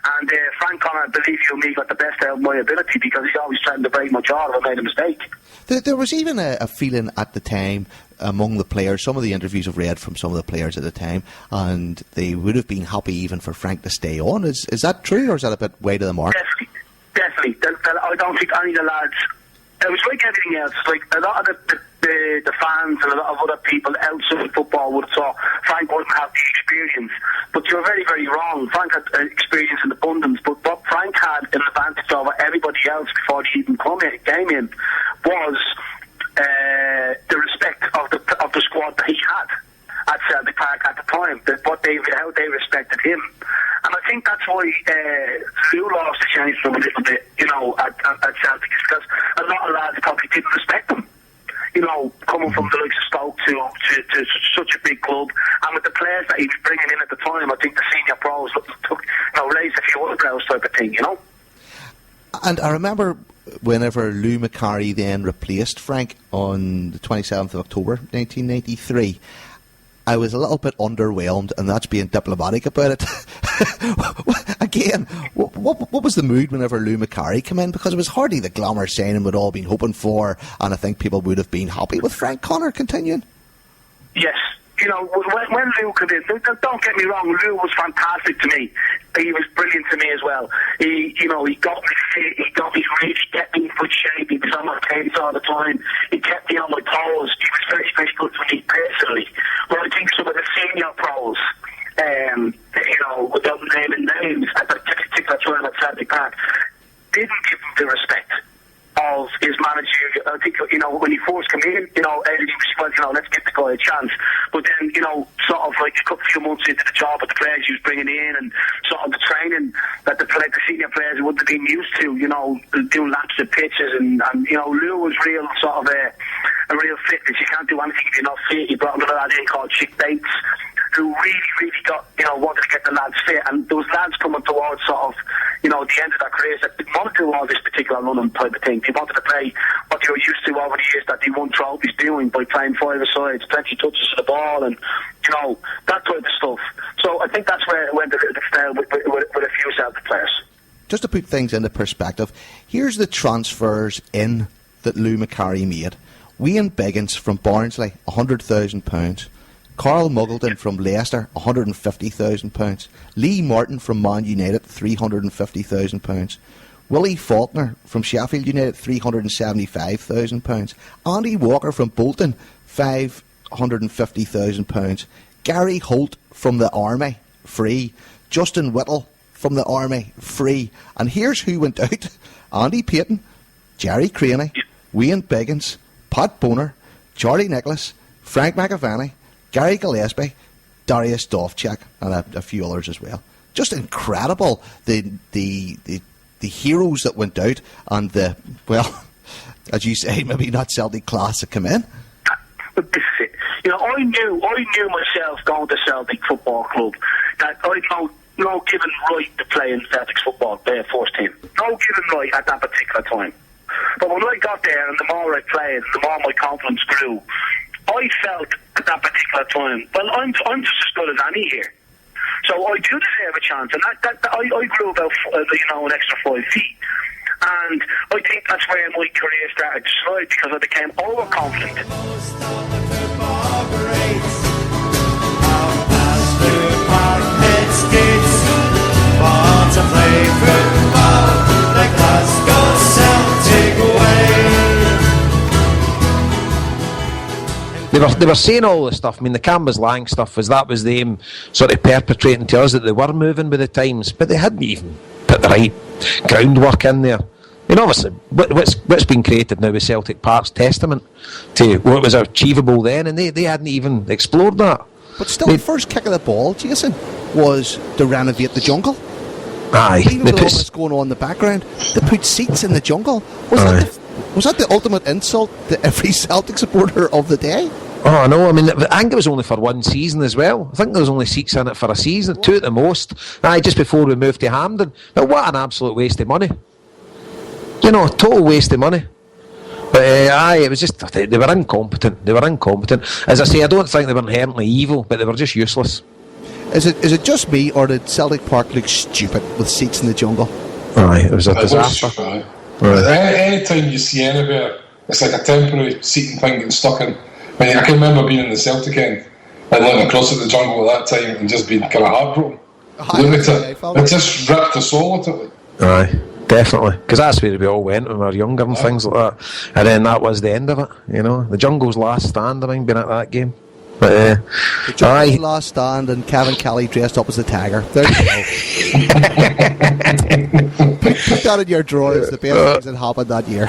And Frank Connor, believe you me, got the best out of my ability, because he's always trying to break my jaw if I made a mistake. There was even a feeling at the time among the players, some of the interviews I've read from some of the players at the time, and they would have been happy even for Frank to stay on. Is that true, or is that a bit way to the mark? Definitely. I don't think any of the lads... It was like everything else. Like a lot of the fans and a lot of other people outside football would have thought Frank wouldn't have the experience. But you're very, very wrong. Frank had experience in abundance, but what Frank had an advantage over everybody else before he even came in was the respect of the squad that he had at Celtic Park at the time, how they respected him. And I think that's why Lou lost the chance from a little bit, at Celtic, because a lot of lads probably didn't respect him. Coming from the likes of Stoke to such a big club, and with the players that he was bringing in at the time, I think the senior pros raised a few eyebrows type of thing, And I remember whenever Lou Macari then replaced Frank on the 27th of October 1993, I was a little bit underwhelmed, and that's being diplomatic about it. Again, what was the mood whenever Lou Macari came in? Because it was hardly the glamour signing we'd all been hoping for, and I think people would have been happy with Frank Connor continuing. Yes. When Lou came in, don't get me wrong, Lou was fantastic to me. He was brilliant to me as well. He got me fit, he really kept me in good shape, he was on my case all the time, he kept me on my toes, he was very, very good for me personally. But I think some of the senior pros, without naming names, at the particular time at Celtic Park, didn't give him the respect of his manager. I think, when he first came in, everything was, let's give the guy a chance. But then, you know, sort of like a few months into the job with the players he was bringing in and sort of the training that the senior players wouldn't have been used to, you know, doing laps of pitches and you know, Lou was real sort of a real fitness. You can't do anything if you're not fit. He brought another lad in called Chick Dates, who really got, you know, wanted to get the lads fit, and those lads coming towards sort of, you know, the end of their careers that didn't want to do all this particular running type of thing. They wanted to play what they were used to over the years that they won trophies doing by playing five-a-sides, plenty touches of the ball, and, you know, that type of stuff. So I think that's where it went with a few Celtic players. Just to put things into perspective, here's the transfers in that Lou Macari made. Wayne Biggins from Barnsley, £100,000. Carl Muggleton from Leicester, £150,000. Lee Martin from Man United, £350,000. Willie Faulkner from Sheffield United, £375,000. Andy Walker from Bolton, £550,000. Gary Holt from the Army, free. Justin Whittle from the Army, free. And here's who went out: Andy Payton, Jerry Craney, Wayne Biggins, Pat Boner, Charlie Nicholas, Frank McAvaney, Gary Gillespie, Darius Dovchak, and a few others as well. Just incredible, the heroes that went out, and the, well, as you say, maybe not Celtic class that come in. But this is it. You know, I knew myself going to Celtic Football Club that I'd no given right to play in Celtic's football first team. No given right at that particular time. But when I got there, and the more I played, the more my confidence grew, I felt at that particular time, well, I'm just as good as any here. So I do deserve a chance, and I grew about an extra 5 feet, and I think that's where my career started to slide, because I became overconfident. Most of the football greats have passed through Parkhead skates, born to play football the Glasgow Celtic way. They were saying all this stuff. I mean, the Canvas Lang stuff was them sort of perpetrating to us that they were moving with the times, but they hadn't even put the right groundwork in there. You know, obviously, what's been created now with Celtic Park's testament to what was achievable then, and they hadn't even explored that. But still, the first kick of the ball, Jason, was to renovate the jungle. Aye. Even with all this going on in the background, they put seats in the jungle. Was that the ultimate insult to every Celtic supporter of the day? Oh, no, I mean, I think it was only for one season as well. I think there was only seats in it for a season, 2 at the most. Just before we moved to Hampden. But what an absolute waste of money. You know, total waste of money. But it was just, they were incompetent. As I say, I don't think they were inherently evil, but they were just useless. Is it just me, or did Celtic Park look stupid with seats in the jungle? Aye, it was a disaster. Right. Any time you see anywhere, it's like a temporary seating thing getting stuck in. I mean, I can remember being in the Celtic end and looking across at the jungle at that time and just being kind of heartbroken. It just ripped the soul out of it. Aye, definitely. Because that's where we all went when we were younger and things like that. And then that was the end of it, you know. The jungle's last stand, I think, being at that game. But, the jungle's last stand, and Kevin Kelly dressed up as a tiger. There you go. Put that in your drawer as the best things that happened that year.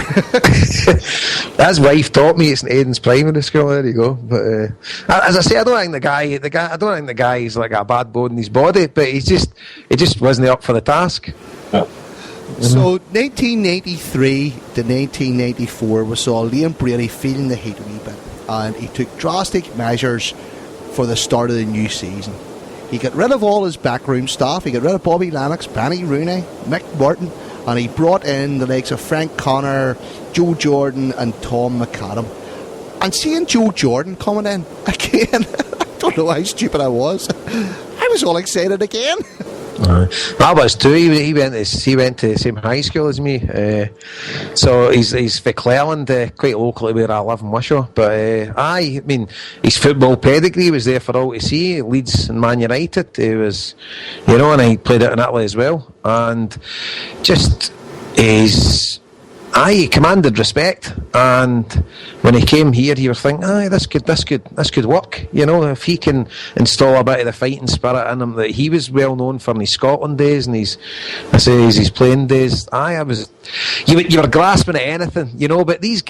His wife taught me it's in Aiden's primary school. There you go. But as I say, I don't think the guy is like a bad bone in his body, but he just wasn't up for the task. Yeah. So 1993 to 1994, we saw Liam Brady feeling the heat a wee bit, and he took drastic measures for the start of the new season. He got rid of all his backroom staff. He got rid of Bobby Lennox, Benny Rooney, Mick Martin, and he brought in the likes of Frank Connor, Joe Jordan and Tom McAdam. And seeing Joe Jordan coming in again, I don't know how stupid I was. I was all excited again. I was too. He went to the same high school as me, so he's for Cleland, quite locally where I live in Wishaw. But I mean, his football pedigree was there for all to see. Leeds and Man United, he was, and he played out in Italy as well. And just he commanded respect, and when he came here, you were thinking, this could work. You know, if he can install a bit of the fighting spirit in him that he was well known for in his Scotland days and his playing days. You were grasping at anything, you know. But these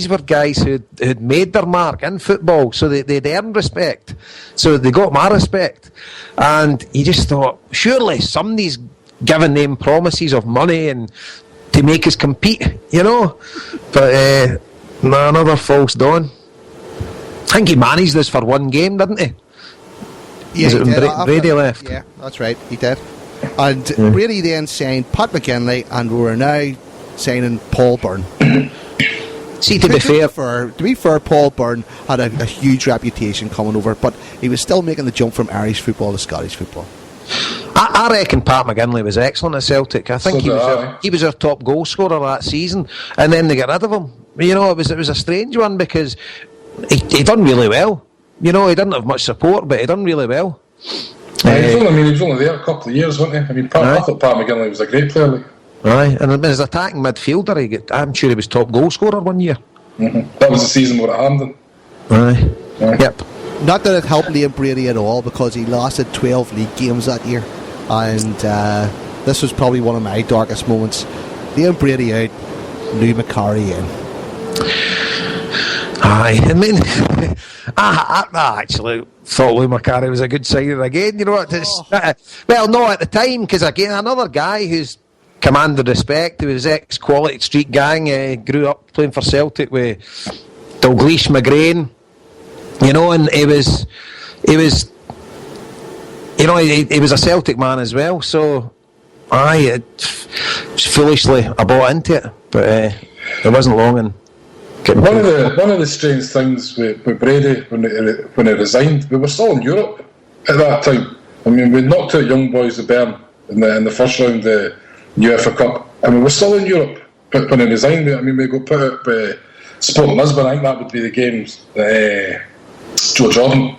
were guys who'd made their mark in football, so they'd earned respect. So they got my respect, and you just thought, surely somebody's giving them promises of money and to make us compete, you know. But another false dawn. I think he managed this for one game, didn't he? Yeah, Was it when Brady left? Yeah, that's right, he did. And Brady then signed Pat McKinlay, and we're now signing Paul Byrne. See, to be fair, Paul Byrne had a huge reputation coming over, but he was still making the jump from Irish football to Scottish football. I reckon Pat McGinley was excellent at Celtic. I think he was our top goal scorer that season, and then they got rid of him. You know, it was a strange one because he done really well. You know, he didn't have much support, but he done really well. He was only there a couple of years, wasn't he? I mean, I thought Pat McGinley was a great player. Like. Aye, and as attacking midfielder, I'm sure he was top goal scorer one year. Mm-hmm. That was the season we were at Hampden. Aye. Yep. Not that it helped Liam Brady at all, because he lasted 12 league games that year, and this was probably one of my darkest moments. Liam Brady out, Lou Macari in. Aye, I mean, I actually thought Lou Macari was a good signing again. You know what? Well, no, at the time, because again, another guy who's commanded respect. He was ex-Quality Street Gang. Grew up playing for Celtic with Dalglish McGrain. You know, and he was, you know, he was a Celtic man as well. So, foolishly I bought into it, but it wasn't long. And one of the strange things with Brady when he resigned, we were still in Europe at that time. I mean, we knocked out Young Boys of Bern in the first round of the UEFA Cup, and we were still in Europe. But when he resigned, I mean, we got put out by Sporting Lisbon. I think that would be the games. Joe Jordan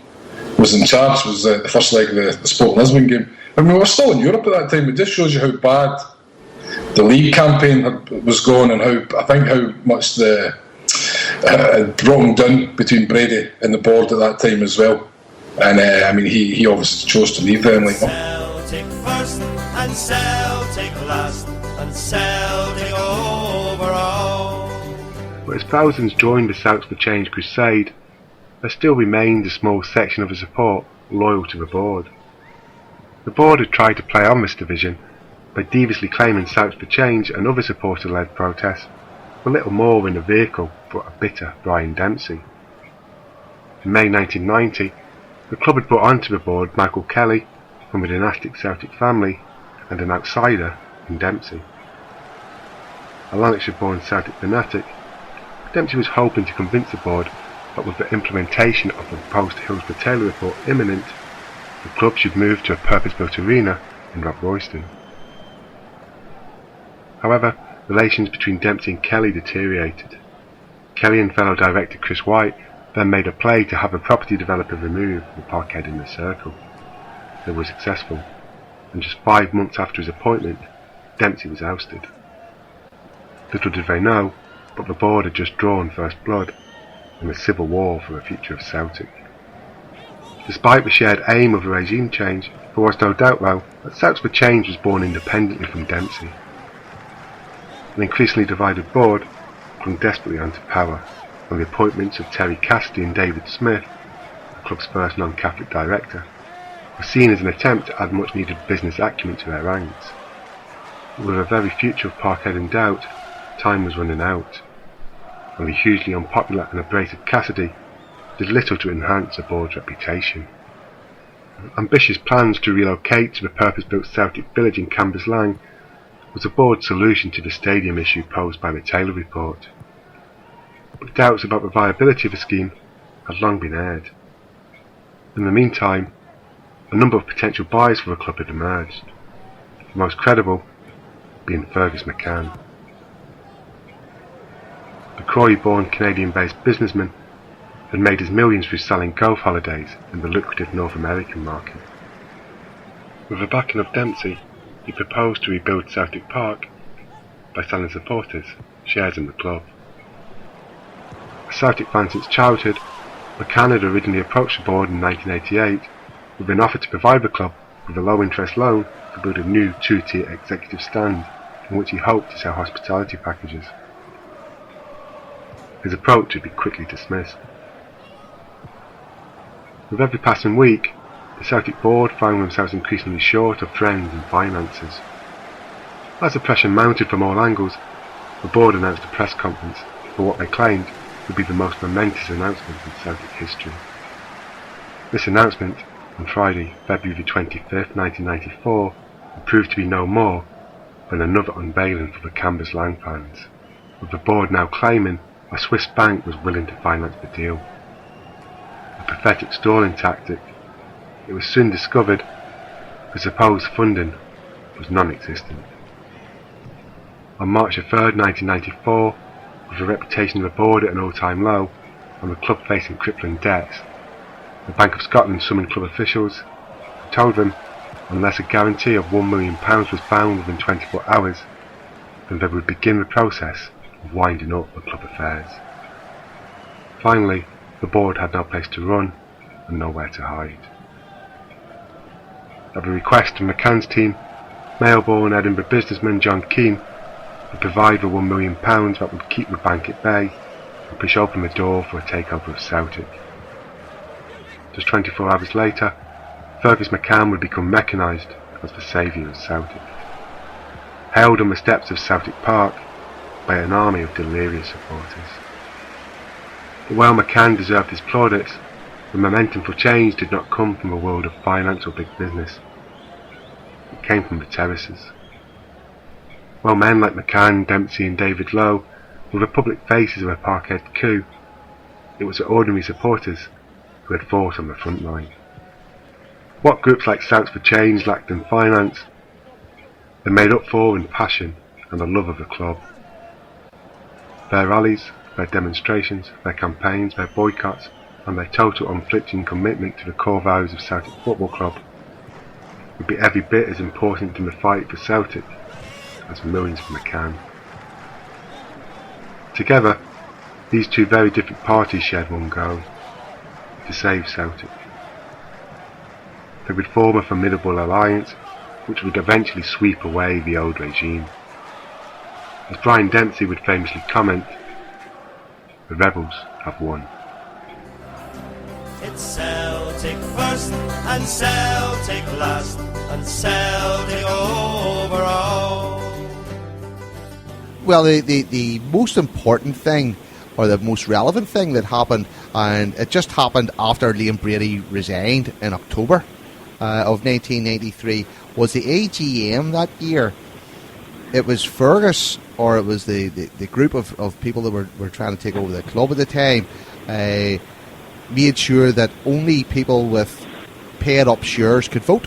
was in charge, was the first leg of the Sporting Lisbon game. I mean, we were still in Europe at that time. It just shows you how bad the league campaign was going, and how much the broken down between Brady and the board at that time as well. And I mean, he obviously chose to leave then. Like, Celtic first and Celtic last and Celtic over all. But as thousands joined the Celts for Change crusade, there still remained a small section of the support loyal to the board. The board had tried to play on this division by deviously claiming Celts for Change and other supporter-led protests were little more than a vehicle for a bitter Brian Dempsey. In May 1990, the club had brought onto the board Michael Kelly from a dynastic Celtic family and an outsider in Dempsey. A Lanarkshire-born Celtic fanatic, Dempsey was hoping to convince the board that with the implementation of the proposed Hillsborough-Taylor report imminent, the club should move to a purpose-built arena in Rob Royston. However, relations between Dempsey and Kelly deteriorated. Kelly and fellow director Chris White then made a play to have a property developer remove the parkhead in the circle. They were successful, and just 5 months after his appointment, Dempsey was ousted. Little did they know, but the board had just drawn first blood in a civil war for the future of Celtic. Despite the shared aim of the regime change, there was no doubt though that Celts for Change was born independently from Dempsey. An increasingly divided board clung desperately onto power, and the appointments of Terry Cassidy and David Smith, the club's first non-Catholic director, were seen as an attempt to add much needed business acumen to their ranks. But with the very future of Parkhead in doubt, time was running out, and the hugely unpopular and abrasive Cassidy did little to enhance the board's reputation. Ambitious plans to relocate to the purpose-built Celtic village in Cambuslang was the board's solution to the stadium issue posed by the Taylor report. But doubts about the viability of the scheme had long been aired. In the meantime, a number of potential buyers for the club had emerged, the most credible being Fergus McCann. The Crawley-born Canadian-based businessman had made his millions through selling golf holidays in the lucrative North American market. With the backing of Dempsey, he proposed to rebuild Celtic Park by selling supporters shares in the club. A Celtic fan since childhood, McCann had originally approached the board in 1988 with an offer to provide the club with a low-interest loan to build a new two-tier executive stand in which he hoped to sell hospitality packages. His approach would be quickly dismissed. With every passing week, the Celtic board found themselves increasingly short of friends and finances. As the pressure mounted from all angles, the board announced a press conference for what they claimed would be the most momentous announcement in Celtic history. This announcement, on Friday, February 25th, 1994, would prove to be no more than another unveiling for the Canvas Line plans, with the board now claiming a Swiss bank was willing to finance the deal. A pathetic stalling tactic, it was soon discovered the supposed funding was non-existent. On March 3rd, 1994, with the reputation of the board at an all-time low and the club facing crippling debts, the Bank of Scotland summoned club officials and told them unless a guarantee of £1 million was found within 24 hours, then they would begin the process of winding up the club affairs. Finally, the board had no place to run and nowhere to hide. At the request of McCann's team, Mail-born Edinburgh businessman John Keane would provide the £1 million that would keep the bank at bay and push open the door for a takeover of Celtic. Just 24 hours later, Fergus McCann would become mechanised as the saviour of Celtic. Held on the steps of Celtic Park by an army of delirious supporters. But while McCann deserved his plaudits, the momentum for change did not come from the world of finance or big business. It came from the terraces. While men like McCann, Dempsey and David Lowe were the public faces of a Parkhead coup, it was the ordinary supporters who had fought on the front line. What groups like Celts for Change lacked in finance, they made up for in passion and the love of the club. Their rallies, their demonstrations, their campaigns, their boycotts, and their total unflinching commitment to the core values of Celtic Football Club would be every bit as important in the fight for Celtic as millions from McCann. Together, these two very different parties shared one goal: to save Celtic. They would form a formidable alliance which would eventually sweep away the old regime. As Brian Dempsey would famously comment, the Rhebels have won. It's Celtic first and Celtic last and Celtic over all. Well, the most important thing, or the most relevant thing that happened, and it just happened after Liam Brady resigned in October of 1993, was the AGM that year. It was Fergus, or it was the group of people that were trying to take over the club at the time, made sure that only people with paid up shares could vote.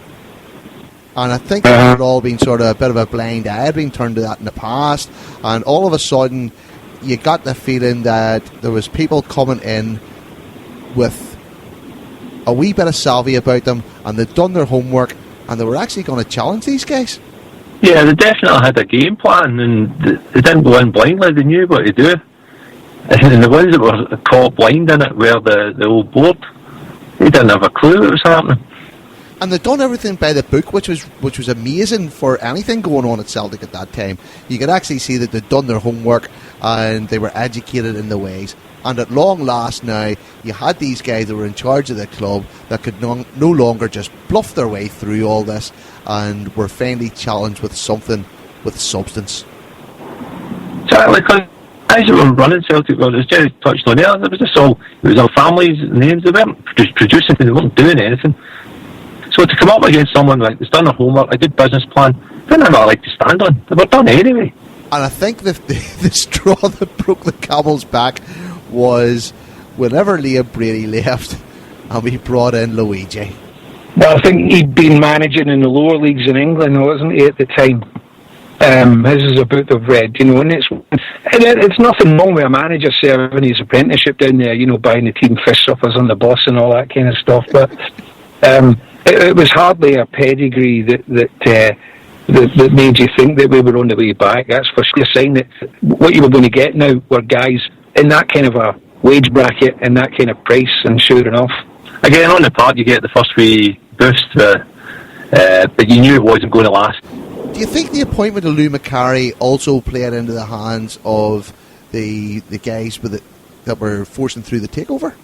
And I think that had all been sort of a bit of a blind eye being turned to that in the past, and all of a sudden you got the feeling that there was people coming in with a wee bit of savvy about them, and they'd done their homework, and they were actually going to challenge these guys. Yeah, they definitely had a game plan, and they didn't go in blindly. They knew what to do. And the ones that were caught blind in it were the old board. They didn't have a clue what was happening. And they'd done everything by the book, which was amazing for anything going on at Celtic at that time. You could actually see that they'd done their homework and they were educated in the ways. And at long last now, you had these guys that were in charge of the club that could no longer just bluff their way through all this, and were finally challenged with something with substance. Exactly, because as they were running Celtic, well, as Jerry touched on earlier, it was all families' names. They weren't producing, they weren't doing anything. So to come up against someone like that's done their homework, a good business plan, they didn't have a leg to stand on. They were done anyway. And I think the straw that broke the camel's back was whenever Liam Brady left and we brought in Luigi. Well, I think he'd been managing in the lower leagues in England, wasn't he, at the time? His is a book I've read, and it's nothing wrong with a manager serving his apprenticeship down there, buying the team fish suppers on the bus and all that kind of stuff, but it was hardly a pedigree that that made you think that we were on the way back. That's for sure a sign that what you were going to get now were guys in that kind of a wage bracket and that kind of price, and sure enough. Again, on the part, you get the first wee boost, but you knew it wasn't going to last. Do you think the appointment of Lou Macari also played into the hands of the guys that were forcing through the takeover?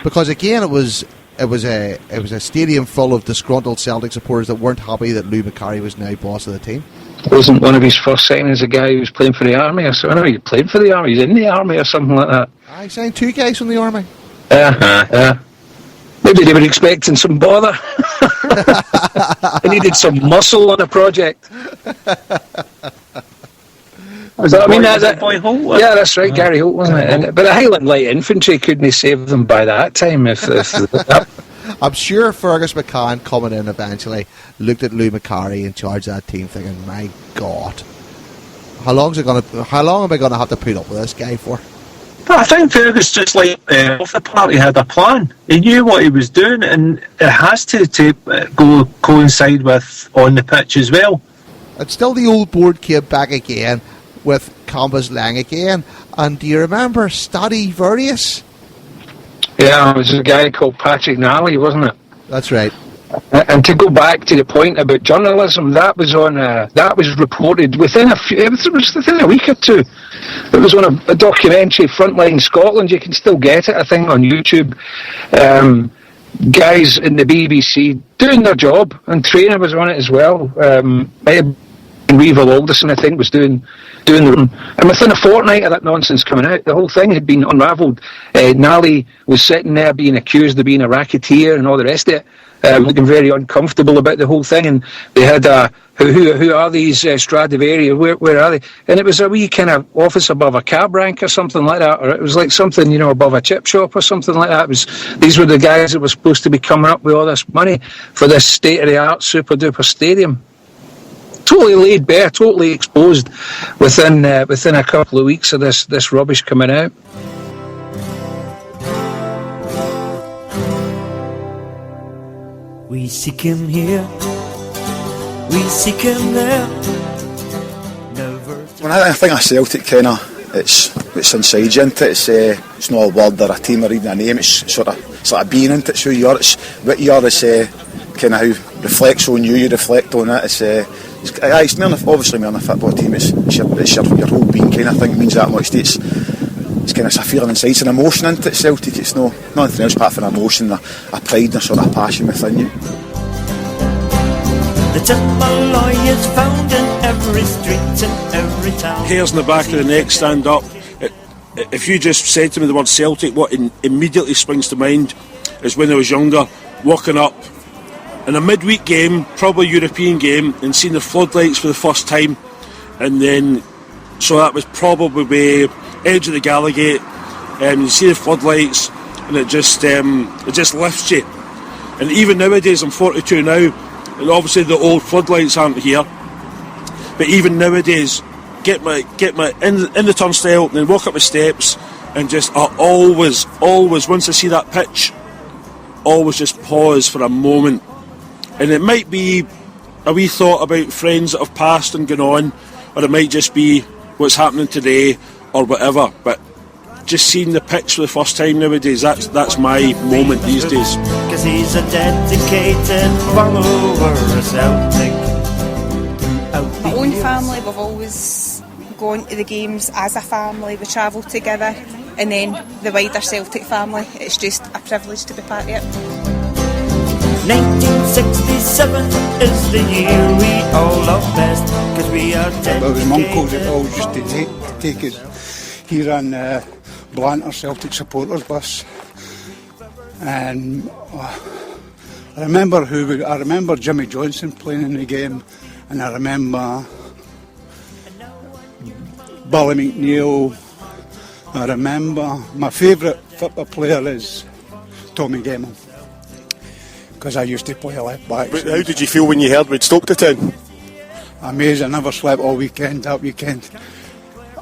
Because again, it was a stadium full of disgruntled Celtic supporters that weren't happy that Lou Macari was now boss of the team. Wasn't one of his first signings a guy who was playing for the army or something? I know he played for the army, he's in the army or something like that. I signed 2 guys from the army. Maybe they were expecting some bother. They needed some muscle on the project. Boy Holt? Yeah, that's right, Gary Holt, wasn't it? But the Highland Light Infantry couldn't save them by that time. If I'm sure Fergus McCann coming in eventually looked at Lou Macari in charge of that team thinking, my God, how long am I going to have to put up with this guy for? But I think Fergus, just like off the party, had a plan. He knew what he was doing, and it has to coincide with on the pitch as well. And still the old board came back again with Canvas Lang again. And do you remember Stradivarius? Yeah, it was a guy called Patrick Nally, wasn't it? That's right. And to go back to the point about journalism, that was reported within within a week or two. It was on a documentary, Frontline Scotland. You can still get it, I think, on YouTube. Guys in the BBC doing their job, and Trainer was on it as well. Might have been Rhebels Alderson, I think, was doing the room. And within a fortnight of that nonsense coming out, the whole thing had been unravelled. Nally was sitting there being accused of being a racketeer and all the rest of it. Looking very uncomfortable about the whole thing, and they had who are these Stradivarius? Where are they? And it was a wee kind of office above a cab rank or something like that, or it was like something above a chip shop or something like that. These were the guys that were supposed to be coming up with all this money for this state of the art super duper stadium. Totally laid bare, totally exposed within a couple of weeks of this rubbish coming out. We seek him here, we seek him there. Never. When I think of Celtic, it's inside you, isn't it? It's not a word or a team or even a name. It's sort of being, isn't it? It's who you are. It's what you are. It's kind of how reflects on you. You reflect on it. It's more obviously more than a football team. It's your whole being kind of thing. It means that much. It's kind of a feeling inside. It's an emotion, isn't it? Celtic. It's nothing else apart from an emotion, a pride and a sort of passion within you. The Timberloy is found in every street and every town. Hairs in the back of the neck stand up. If you just said to me the word Celtic, what immediately springs to mind is when I was younger, walking up in a midweek game, probably European game, and seeing the floodlights for the first time, and then so that was probably edge of the Gallagate, and you see the floodlights, and it just lifts you. And even nowadays, I'm 42 now, and obviously the old floodlights aren't here, but even nowadays, get my in the turnstile, and then walk up the steps, and just always once I see that pitch, always just pause for a moment. And it might be a wee thought about friends that have passed and gone on, or it might just be what's happening today or whatever. But just seeing the pitch for the first time nowadays, that's my moment these days. Because he's a dedicated follower of Celtic. My own family, we've always gone to the games as a family. We travel together, and then the wider Celtic family. It's just a privilege to be part of it. 1967 is the year we all love best, because we are dedicated. Well, it was my uncle that always used to take us here on Blantyre Celtic supporters bus, and I remember Jimmy Johnson playing in the game, and I remember Billy McNeil. I remember my favourite football player is Tommy Gemmell, because I used to play a left back. But how did you feel when you heard we'd Stoke to town? Amazing. I never slept all weekend. That weekend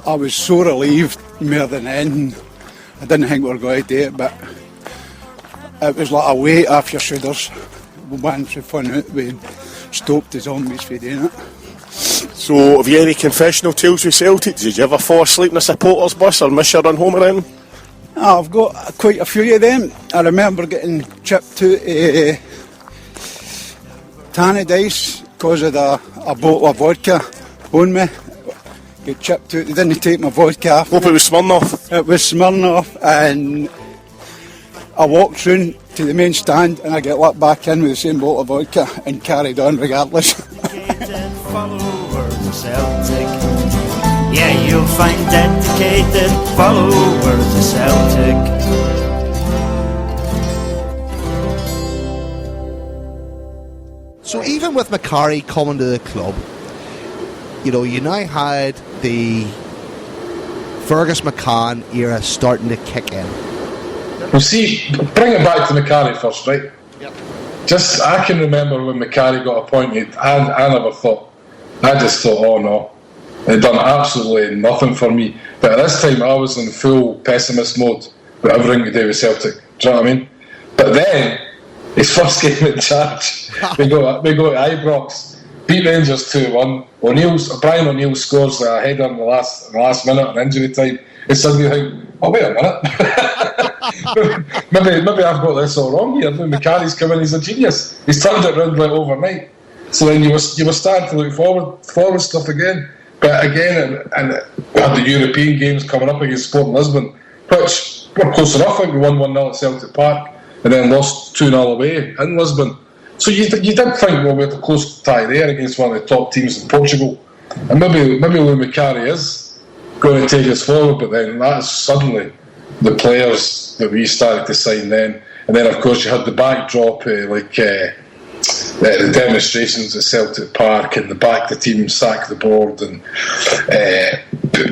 I was so relieved more than anything. I didn't think we were going to do it, but it was like a weight off your shoulders once we found out we stopped the zombies from doing it. So, have you any confessional tales with Celtic? Did you ever fall asleep in a supporters bus or miss your run home or anything? I've got quite a few of them. I remember getting chipped out Tannadice because of a bottle of vodka on me. Get chipped out. They didn't take my vodka. Hope it was Smirnoff. It was Smirnoff, and I walked round to the main stand and I get let back in with the same bottle of vodka and carried on regardless. Followers of Celtic. Yeah, you'll find dedicated followers of Celtic. So even with Macari coming to the club, you know, you now had the Fergus McCann era starting to kick in. Well, see, bring it back to Macari first, right? Yep. Just, I can remember when Macari got appointed, I never thought, I just thought, oh no, it done absolutely nothing for me. But at this time, I was in full pessimist mode with everything to do with Celtic. Do you know what I mean? But then, his first game in charge, we go to Ibrox, beat Rangers 2-1. Brian O'Neill scores a header in the last minute in injury time. And suddenly you think, oh, wait a minute. maybe I've got this all wrong here. Macari's come in, he's a genius. He's turned it around like overnight. So then you were starting to look forward stuff again. But again, and we had the European games coming up against Sporting Lisbon, which were close enough. I think we won 1-0 at Celtic Park and then lost 2-0 away in Lisbon. So you did think, well, we had a close tie there against one of the top teams in Portugal. And maybe Lou Macari is going to take us forward, but then that's suddenly the players that we started to sign then. And then, of course, you had the backdrop, the demonstrations at Celtic Park, and the team sack the board, and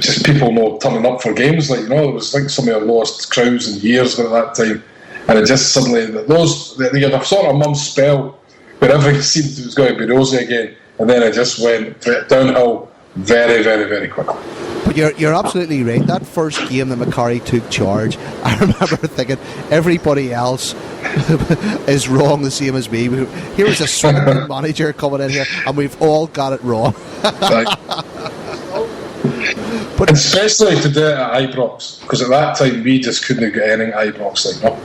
just people not turning up for games. Like, you know, it was like some of the lowest crowds in years at that time. And it just suddenly, they had a sort of month spell where everything seemed it was going to be rosy again, and then it just went downhill very, very, very quickly. But you're absolutely right. That first game that Macari took charge, I remember thinking everybody else is wrong the same as me. Here is a Swindon manager coming in here, and we've all got it wrong. But especially to do it at Ibrox, because at that time we just couldn't get anything at Ibrox. Like,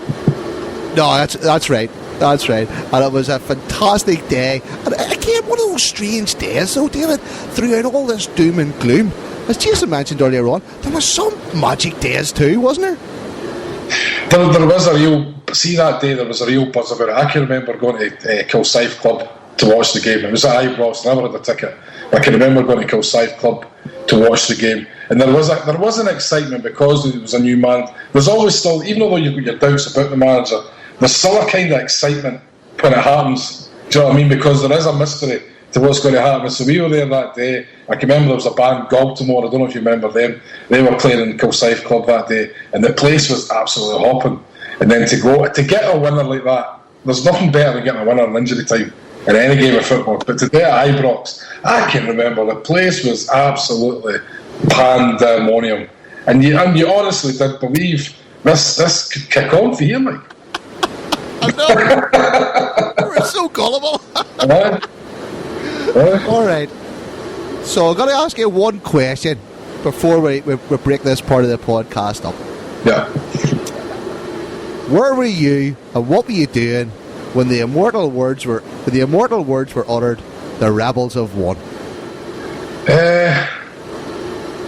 no, that's right. That's right. And it was a fantastic day. And again, one of those strange days, though, David, throughout all this doom and gloom. As Jason mentioned earlier on, there was some magic days too, wasn't there? There was a real... See, that day there was a real buzz about it. I can remember going to Kilsyth Club to watch the game. It was at Ibrox, never had a ticket. I can remember going to Kilsyth Club to watch the game. And there was an excitement because it was a new man. There's always still, even though you've got your doubts about the manager, there's still a kind of excitement when it happens. Do you know what I mean? Because there is a mystery to what's going to happen. So we were there that day. I can remember there was a band, Baltimore, I don't know if you remember them. They were playing in Kilsyth Club that day, and the place was absolutely hopping. And then to get a winner like that, there's nothing better than getting a winner in injury time in any game of football. But today at Ibrox, I can remember the place was absolutely pandemonium. And you honestly did believe this could kick on for you, Mike. I know. We're so gullible. All right. So I've got to ask you one question before we break this part of the podcast up. Yeah. Where were you and what were you doing when the immortal words were uttered? The Rhebels have won.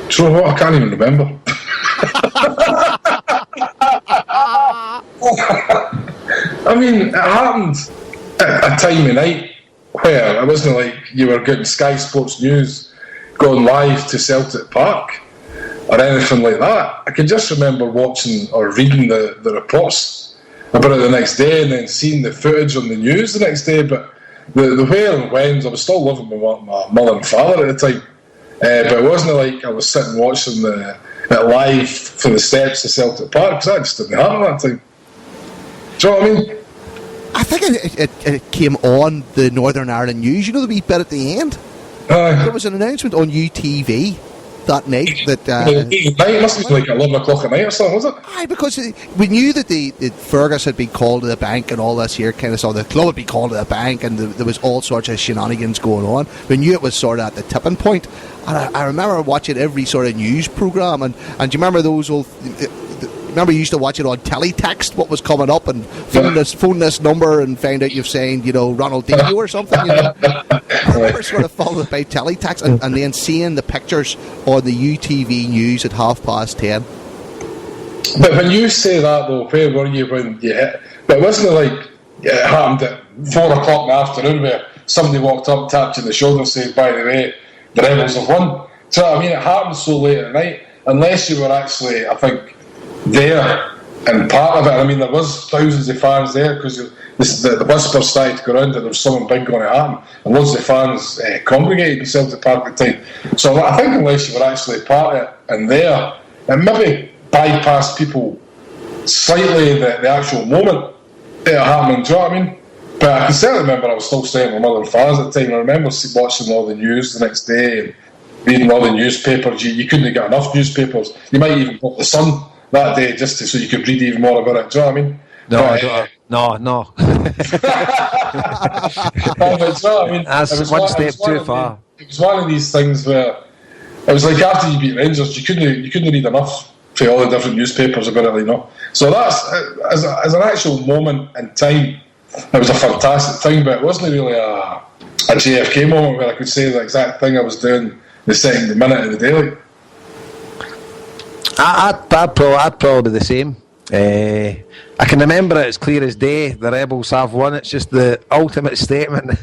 Do you know what? I can't even remember. I mean, it happened at a time of night where it wasn't like you were getting Sky Sports News going live to Celtic Park or anything like that. I can just remember watching or reading the reports about it the next day and then seeing the footage on the news the next day. But the where and whens, I was still living with my mother and father at the time. But it wasn't like I was sitting watching it live for the steps of Celtic Park, because that just didn't happen at that time. Do you know what I mean? I think it came on the Northern Ireland News. You know the wee bit at the end? There was an announcement on UTV that night. That it must have been like 11 o'clock at night or something, was it? Aye, because we knew that that Fergus had been called to the bank and all this here kind of stuff. The club had been called to the bank, and there was all sorts of shenanigans going on. We knew it was sort of at the tipping point. And I remember watching every sort of news programme, and do you remember those old... Remember you used to watch it on teletext, what was coming up, and phone this number and find out you've signed, Ronaldinho or something, I remember sort of followed by teletext and then seeing the pictures on the UTV news at 10:30. But when you say that, though, where were you when you hit? But wasn't it like it happened at 4 o'clock in the afternoon where somebody walked up, tapped you on the shoulder and said, by the way, the Rhebels have won? So, I mean, it happened so late at night, unless you were actually, I think, there and part of it. I mean, there was thousands of fans there because the whispers started to go around that there was something big going to happen, and loads of fans congregated in Celtic Park at the time. So I think unless you were actually part of it and there, and maybe bypassed people slightly the actual moment it happened, do you know what I mean? But I can certainly remember I was still staying with my mother and father's at the time. I remember watching all the news the next day and reading all the newspapers. You couldn't get enough newspapers. You might even put the Sun that day just so you could read even more about it. Do you know what I mean? No. That's one step too far. It was one of these things where it was like after you beat Rangers, you couldn't read enough for all the different newspapers about it, So that's as an actual moment in time, it was a fantastic thing, but it wasn't really a JFK moment where I could say the exact thing I was doing the second, the minute of the daily. I'd probably be the same. I can remember it as clear as day. The Rhebels have won. It's just the ultimate statement.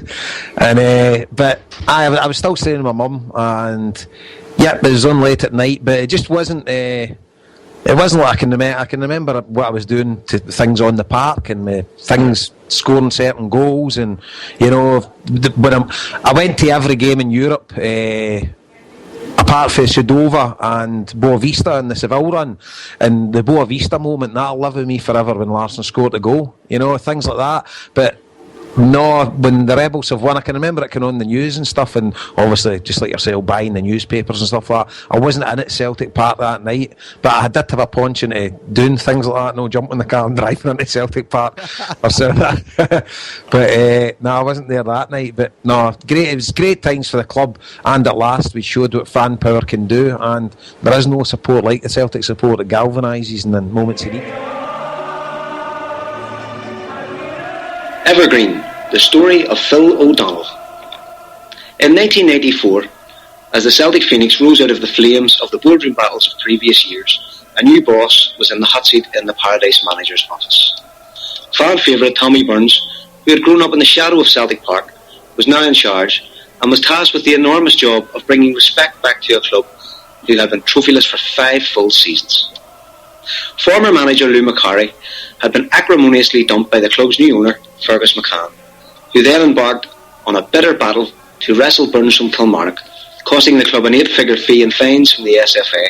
And but I was still staying with my mum, and it was on late at night. But it just wasn't. It wasn't like I can remember what I was doing to things on the park and things scoring certain goals, and when I went to every game in Europe. Apart from Sedova and Boavista in the Seville run, and the Boavista moment, that'll live with me forever when Larsson scored a goal, things like that. But no, when the Rhebels have won, I can remember it coming on the news and stuff, and obviously, just like yourself, buying the newspapers and stuff like that. I wasn't in at Celtic Park that night, but I did have a punch into doing things like that, jumping in the car and driving into Celtic Park or something like that. But no, I wasn't there that night. But no, it was great times for the club, and at last we showed what fan power can do, and there is no support like the Celtic support that galvanises in the moments of need. Evergreen, the story of Phil O'Donnell. In 1984, as the Celtic Phoenix rose out of the flames of the boardroom battles of previous years, a new boss was in the hot seat in the Paradise manager's office. Fan favourite Tommy Burns, who had grown up in the shadow of Celtic Park, was now in charge and was tasked with the enormous job of bringing respect back to a club who had been trophyless for 5 full seasons. Former manager Lou Macari had been acrimoniously dumped by the club's new owner, Fergus McCann, who then embarked on a bitter battle to wrestle Burns from Kilmarnock, costing the club an 8-figure fee and fines from the SFA,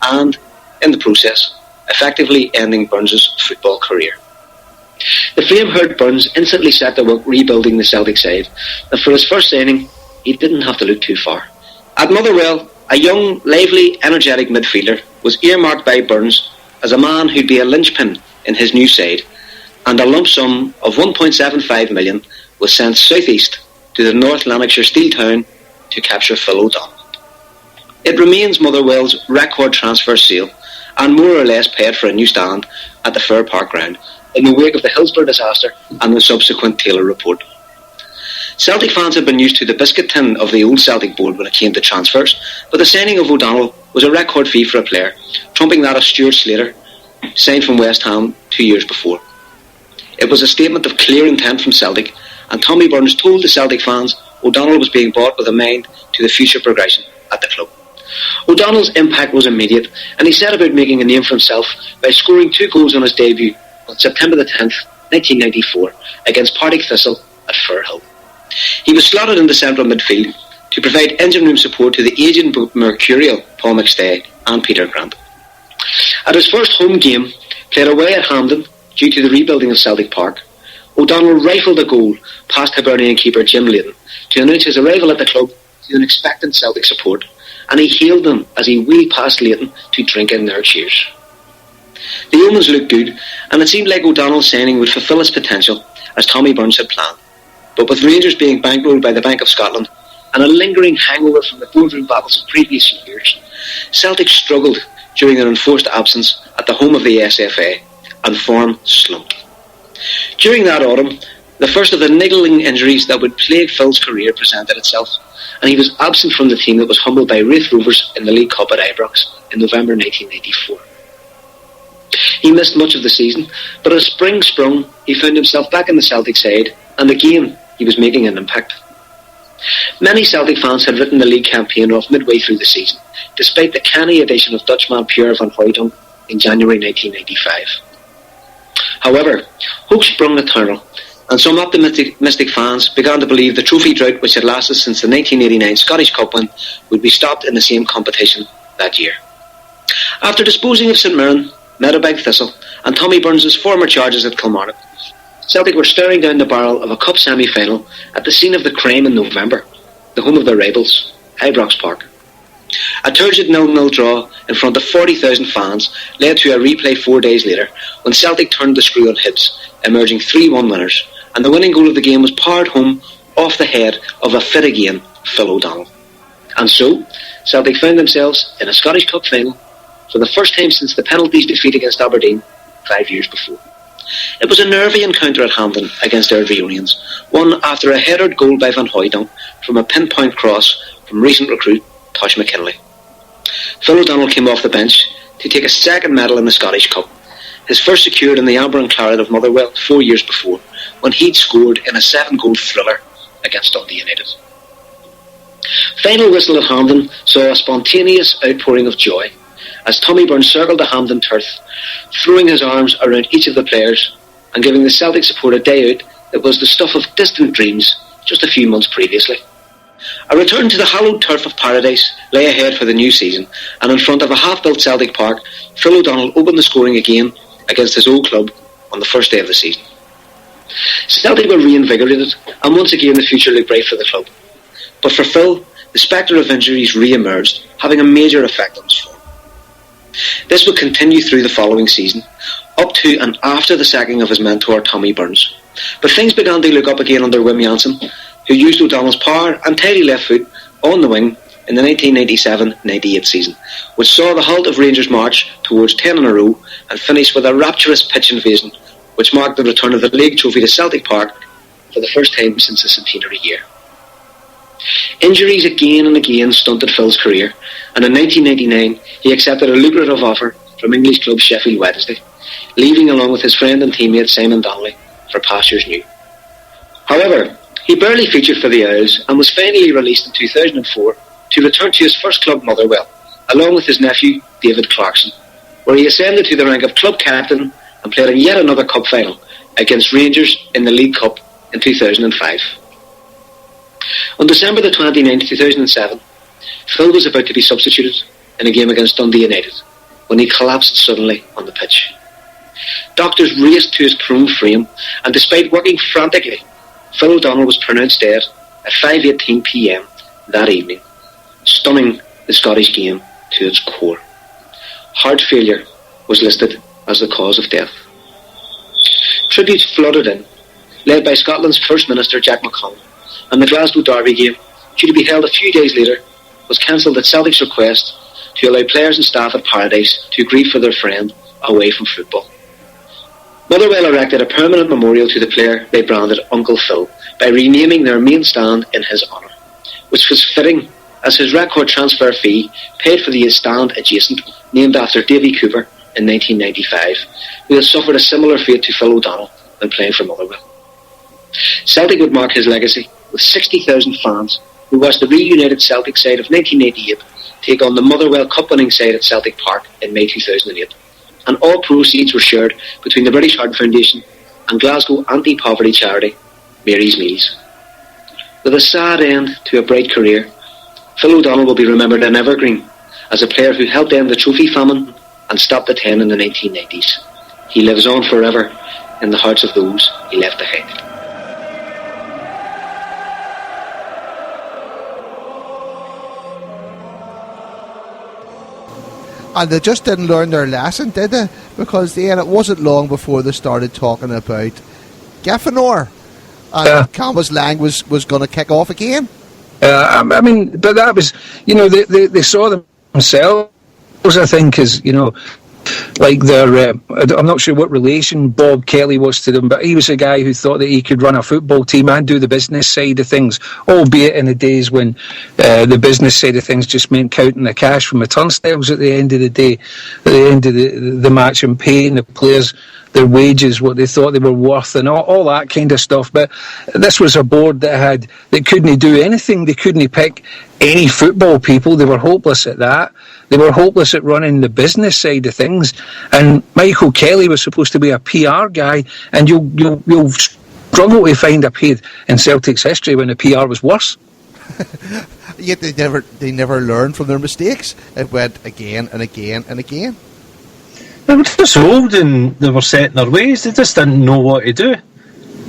and, in the process, effectively ending Burns' football career. The flame-hurt Burns instantly set to work rebuilding the Celtic side, and for his first signing, he didn't have to look too far. At Motherwell, a young, lively, energetic midfielder was earmarked by Burns as a man who'd be a linchpin in his new side, and a lump sum of £1.75 million was sent southeast to the North Lanarkshire steel town to capture Phil O'Donnell. It remains Motherwell's record transfer sale, and more or less paid for a new stand at the Fair Park ground in the wake of the Hillsborough disaster and the subsequent Taylor report. Celtic fans had been used to the biscuit tin of the old Celtic board when it came to transfers, but the signing of O'Donnell was a record fee for a player, trumping that of Stuart Slater, signed from West Ham 2 years before. It was a statement of clear intent from Celtic, and Tommy Burns told the Celtic fans O'Donnell was being bought with a mind to the future progression at the club. O'Donnell's impact was immediate, and he set about making a name for himself by scoring 2 goals on his debut on September the 10th, 1994, against Partick Thistle at Firhill. He was slotted into central midfield to provide engine room support to the aging mercurial Paul McStay and Peter Grant. At his first home game, played away at Hampden due to the rebuilding of Celtic Park, O'Donnell rifled a goal past Hibernian keeper Jim Layton to announce his arrival at the club to an expectant Celtic support, and he hailed them as he wheeled past Leighton to drink in their cheers. The omens looked good, and it seemed like O'Donnell's signing would fulfil his potential, as Tommy Burns had planned. But with Rangers being bankrolled by the Bank of Scotland, and a lingering hangover from the boardroom battles of previous years, Celtic struggled during an enforced absence at the home of the SFA, and form slumped. During that autumn, the first of the niggling injuries that would plague Phil's career presented itself, and he was absent from the team that was humbled by Wraith Rovers in the League Cup at Ibrox in November 1984. He missed much of the season, but as spring sprung, he found himself back in the Celtic side, and again he was making an impact. Many Celtic fans had written the league campaign off midway through the season, despite the canny addition of Dutchman Pierre van Hooijdonk in January 1995. However, hope sprung eternal, and some optimistic fans began to believe the trophy drought which had lasted since the 1989 Scottish Cup win would be stopped in the same competition that year. After disposing of St Mirren, Meadowbank Thistle and Tommy Burns' former charges at Kilmarnock, Celtic were staring down the barrel of a cup semi-final at the scene of the crime in November, the home of the Rhebels, Ibrox Park. A turgid 0-0 draw in front of 40,000 fans led to a replay 4 days later when Celtic turned the screw on Hibs, emerging 3-1 winners, and the winning goal of the game was powered home off the head of a fit again Phil O'Donnell. And so, Celtic found themselves in a Scottish Cup final for the first time since the penalties defeat against Aberdeen 5 years before. It was a nervy encounter at Hampden against their reunions, won after a headed goal by Van Hooijdonk from a pinpoint cross from recent recruit Tosh McKinley. Phil O'Donnell came off the bench to take a second medal in the Scottish Cup, his first secured in the Amber and Claret of Motherwell 4 years before, when he'd scored in a 7-goal thriller against Dundee United. Final whistle at Hampden saw a spontaneous outpouring of joy as Tommy Burns circled the Hampden turf, throwing his arms around each of the players and giving the Celtic support a day out that was the stuff of distant dreams just a few months previously. A return to the hallowed turf of paradise lay ahead for the new season, and in front of a half-built Celtic Park, Phil O'Donnell opened the scoring again against his old club on the first day of the season. Celtic were reinvigorated, and once again the future looked bright for the club. But for Phil, the spectre of injuries re-emerged, having a major effect on his form. This would continue through the following season, up to and after the sacking of his mentor Tommy Burns. But things began to look up again under Wim Jansen, who used O'Donnell's power and tidy left foot on the wing in the 1997-98 season, which saw the halt of Rangers' march towards 10 in a row and finished with a rapturous pitch invasion, which marked the return of the league trophy to Celtic Park for the first time since the centenary year. Injuries again and again stunted Phil's career, and in 1999 he accepted a lucrative offer from English club Sheffield Wednesday, leaving along with his friend and teammate Simon Donnelly for pastures new. However, he barely featured for the Owls and was finally released in 2004 to return to his first club Motherwell, along with his nephew David Clarkson, where he ascended to the rank of club captain and played in yet another cup final against Rangers in the League Cup in 2005. On December the 29th, 2007, Phil was about to be substituted in a game against Dundee United when he collapsed suddenly on the pitch. Doctors raced to his prone frame, and despite working frantically, Phil O'Donnell was pronounced dead at 5:18 p.m. that evening, stunning the Scottish game to its core. Heart failure was listed as the cause of death. Tributes flooded in, led by Scotland's First Minister Jack McConnell, and the Glasgow Derby game, due to be held a few days later, was cancelled at Celtic's request to allow players and staff at Paradise to grieve for their friend away from football. Motherwell erected a permanent memorial to the player they branded Uncle Phil by renaming their main stand in his honour, which was fitting as his record transfer fee paid for the stand adjacent named after Davy Cooper in 1995, who had suffered a similar fate to Phil O'Donnell when playing for Motherwell. Celtic would mark his legacy with 60,000 fans who watched the reunited Celtic side of 1988 take on the Motherwell Cup-winning side at Celtic Park in May 2008, and all proceeds were shared between the British Heart Foundation and Glasgow anti-poverty charity Mary's Meals. With a sad end to a bright career, Phil O'Donnell will be remembered an evergreen as a player who helped end the trophy famine and stop the 10 in the 1990s. He lives on forever in the hearts of those he left behind. And they just didn't learn their lesson, did they? Because then it wasn't long before they started talking about Gaffanor. And Campbell's Lang was going to kick off again. I mean, but that was, they saw themselves, I think, as, like their, I'm not sure what relation Bob Kelly was to them, but he was a guy who thought that he could run a football team and do the business side of things, albeit in the days when the business side of things just meant counting the cash from the turnstiles at the end of the day, at the end of the match, and paying the players their wages, what they thought they were worth, and all that kind of stuff. But this was a board that couldn't do anything. They couldn't pick any football people. They were hopeless at that. They were hopeless at running the business side of things. And Michael Kelly was supposed to be a PR guy, and you'll struggle to find a period in Celtic's history when the PR was worse. Yet they never learned from their mistakes. It went again and again and again. They were just old and they were set in their ways. They just didn't know what to do.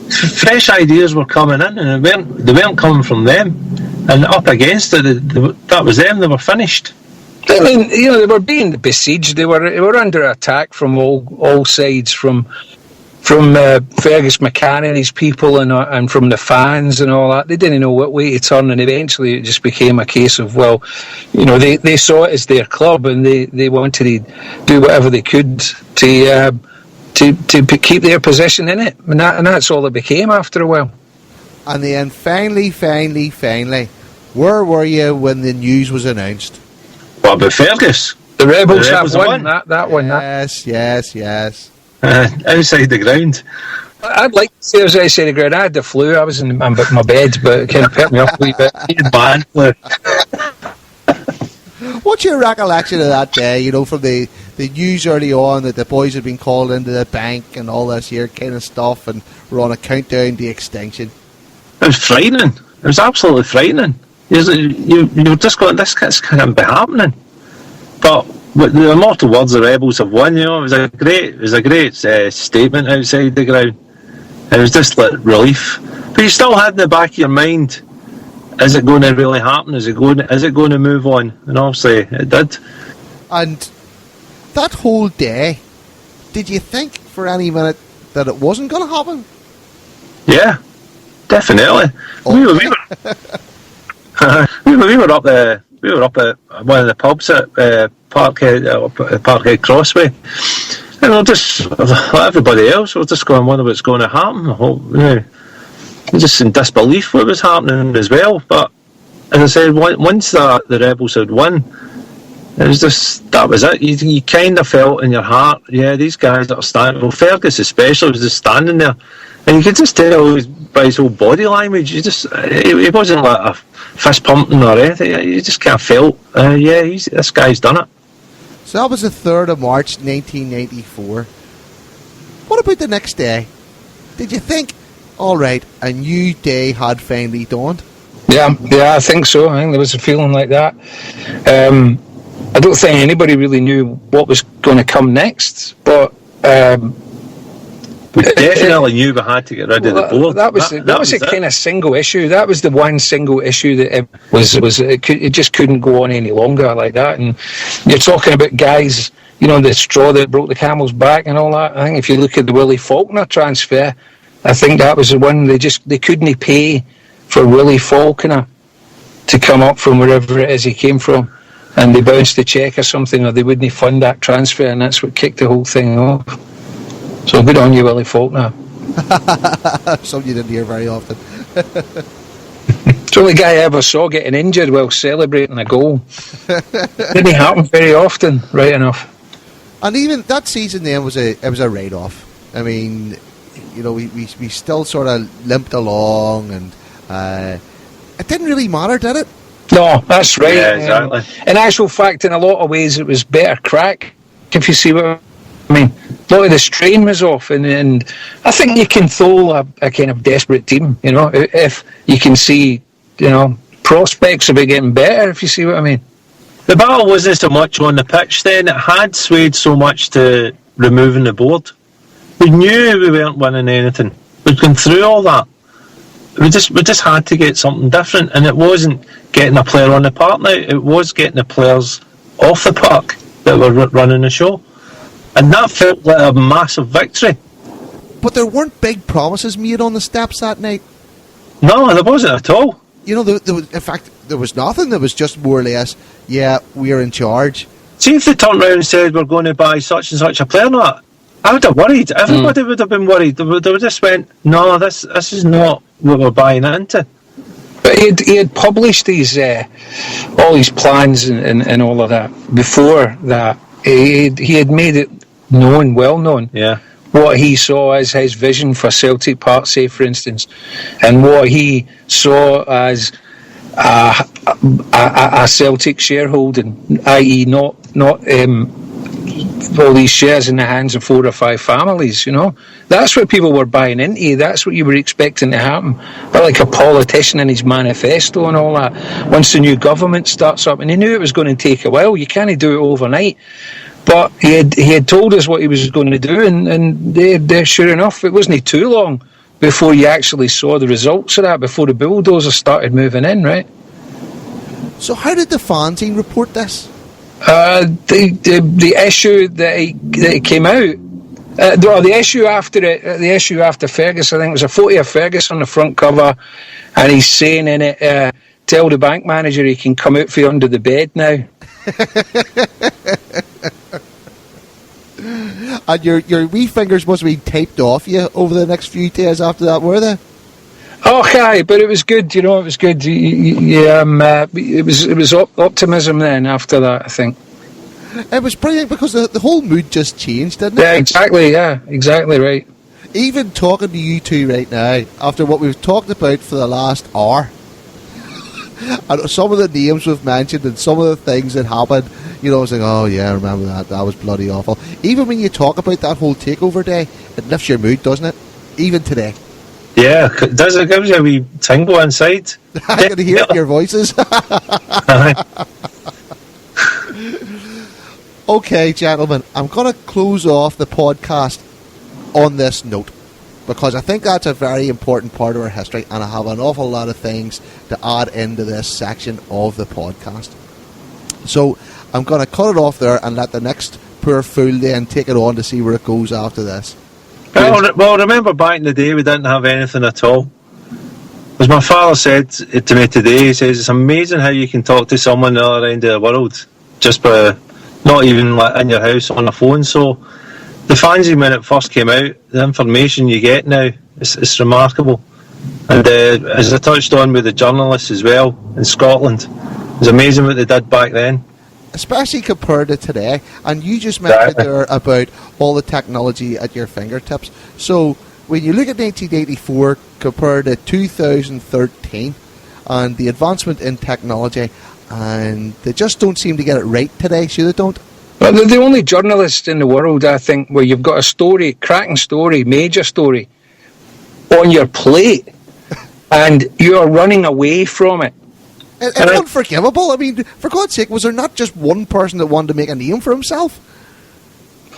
Fresh ideas were coming in, and they weren't coming from them. And up against it, that was them. They were finished. I mean, they were being besieged. They were under attack from all sides, from Fergus McCann and his people, and from the fans and all that. They didn't know what way to turn, and eventually it just became a case of, they saw it as their club, and they wanted to do whatever they could to keep their position in it, and that's all it became after a while. And then finally, where were you when the news was announced? What about Fergus? The Rhebels have won. That one. Yes. Outside the ground. I'd like to say it was outside the ground. I had the flu. I was in my bed, but it kind of picked me up a wee bit. Bad flu. What's your recollection of that day, from the news early on that the boys had been called into the bank and all this here kind of stuff, and were on a countdown to extinction? It was frightening. It was absolutely frightening. You were just going, this can't be happening. But with the immortal words, the Rhebels have won. It was a great statement outside the ground. It was just like relief. But you still had in the back of your mind, is it going to really happen? Is it going to move on? And obviously it did. And that whole day, did you think for any minute that it wasn't going to happen? Yeah, definitely. We were up there. We were up at one of the pubs at Parkhead Crossway, and we're just, like everybody else, we're just going, wonder what's going to happen. We're just in disbelief what was happening as well. But as I said, once the Rhebels had won, it was just, that was it. You kind of felt in your heart, these guys that are standing, Fergus especially, was just standing there, and you could just tell by his whole body language, he wasn't like a fist pumping or anything. You just kind of felt, this guy's done it. So that was the 3rd of March 1994. What about the next day? Did you think, all right, a new day had finally dawned? Yeah, I think so. I think there was a feeling like that. I don't think anybody really knew what was going to come next, but we definitely knew we had to get rid of the board. That was a kind of single issue. That was the one single issue that it just couldn't go on any longer like that. And you're talking about guys, the straw that broke the camel's back and all that. I think if you look at the Willie Faulkner transfer, I think that was the one they couldn't pay for Willie Faulkner to come up from wherever it is he came from, and they bounced the cheque or something, or they wouldn't fund that transfer, and that's what kicked the whole thing off. So good on you, Willie Faulkner. Something you didn't hear very often. It's the only guy I ever saw getting injured while celebrating a goal. Didn't happen very often, right enough. And even that season then was a write-off. I mean, we still sort of limped along, and it didn't really matter, did it? No, that's right. Yeah, exactly. In actual fact, in a lot of ways, it was better crack, if you see what I mean. A lot of the strain was off, and I think you can throw a kind of desperate team, if you can see, prospects of it getting better, if you see what I mean. The battle wasn't so much on the pitch then, it had swayed so much to removing the board. We knew we weren't winning anything. We'd gone through all that. We just had to get something different, and it wasn't getting a player on the park now, it was getting the players off the park. that were running the show. And that felt like a massive victory. But there weren't big promises made on the steps that night. No, there wasn't at all. You know, there was, in fact, there was nothing. There was just more or less, yeah, we're in charge. See if they turned around and said, we're going to buy such and such a player, not, I would have worried. Everybody would have been worried. They would have just went, no, this is not what we're buying into. But he had published these all his plans and all of that before that. He had made it known, well known, what he saw as his vision for Celtic Park, say for instance, and what he saw as a Celtic shareholding, i.e. not all these shares in the hands of 4 or 5 families, you know. That's what people were buying into. That's what you were expecting to happen. But like a politician in his manifesto and all that, once the new government starts up, and he knew it was going to take a while, you can't do it overnight. But he had told us what he was going to do, and they sure enough, it wasn't too long before you actually saw the results of that, before the bulldozers started moving in, right? So how did the fanzine report this? The issue that it came out, the issue after Fergus, I think it was a photo of Fergus on the front cover, and he's saying in it, tell the bank manager he can come out from under the bed now. And your wee fingers must have been taped off you over the next few days after that, were they? Oh, hi, but it was good, you know, it was good. It was optimism then after that, I think. It was brilliant because the whole mood just changed, didn't it? Yeah, exactly right. Even talking to you two right now, after what we've talked about for the last hour, and some of the names we've mentioned and some of the things that happened, you know, I was like, oh yeah, I remember that was bloody awful. Even when you talk about that whole takeover day, it lifts your mood, doesn't it? Even today. Yeah, does it give you a wee tingle inside? I can hear it in your voices. Okay, gentlemen, I'm going to close off the podcast on this note, because I think that's a very important part of our history, and I have an awful lot of things to add into this section of the podcast. So I'm going to cut it off there and let the next poor fool then take it on to see where it goes after this. Well, remember back in the day we didn't have anything at all. As my father said to me today, he says, it's amazing how you can talk to someone the other end of the world just by not even like in your house on the phone. So the fanzine, when it first came out, the information you get now, it's remarkable. And as I touched on with the journalists as well in Scotland, it's amazing what they did back then. Especially compared to today. And you just mentioned there about all the technology at your fingertips. So when you look at 1984 compared to 2013 and the advancement in technology, and they just don't seem to get it right today, so they don't. Well, they're the only journalists in the world, I think, where you've got a story, cracking story, major story, on your plate, and you're running away from it. It's unforgivable. I mean, for God's sake, was there not just one person that wanted to make a name for himself?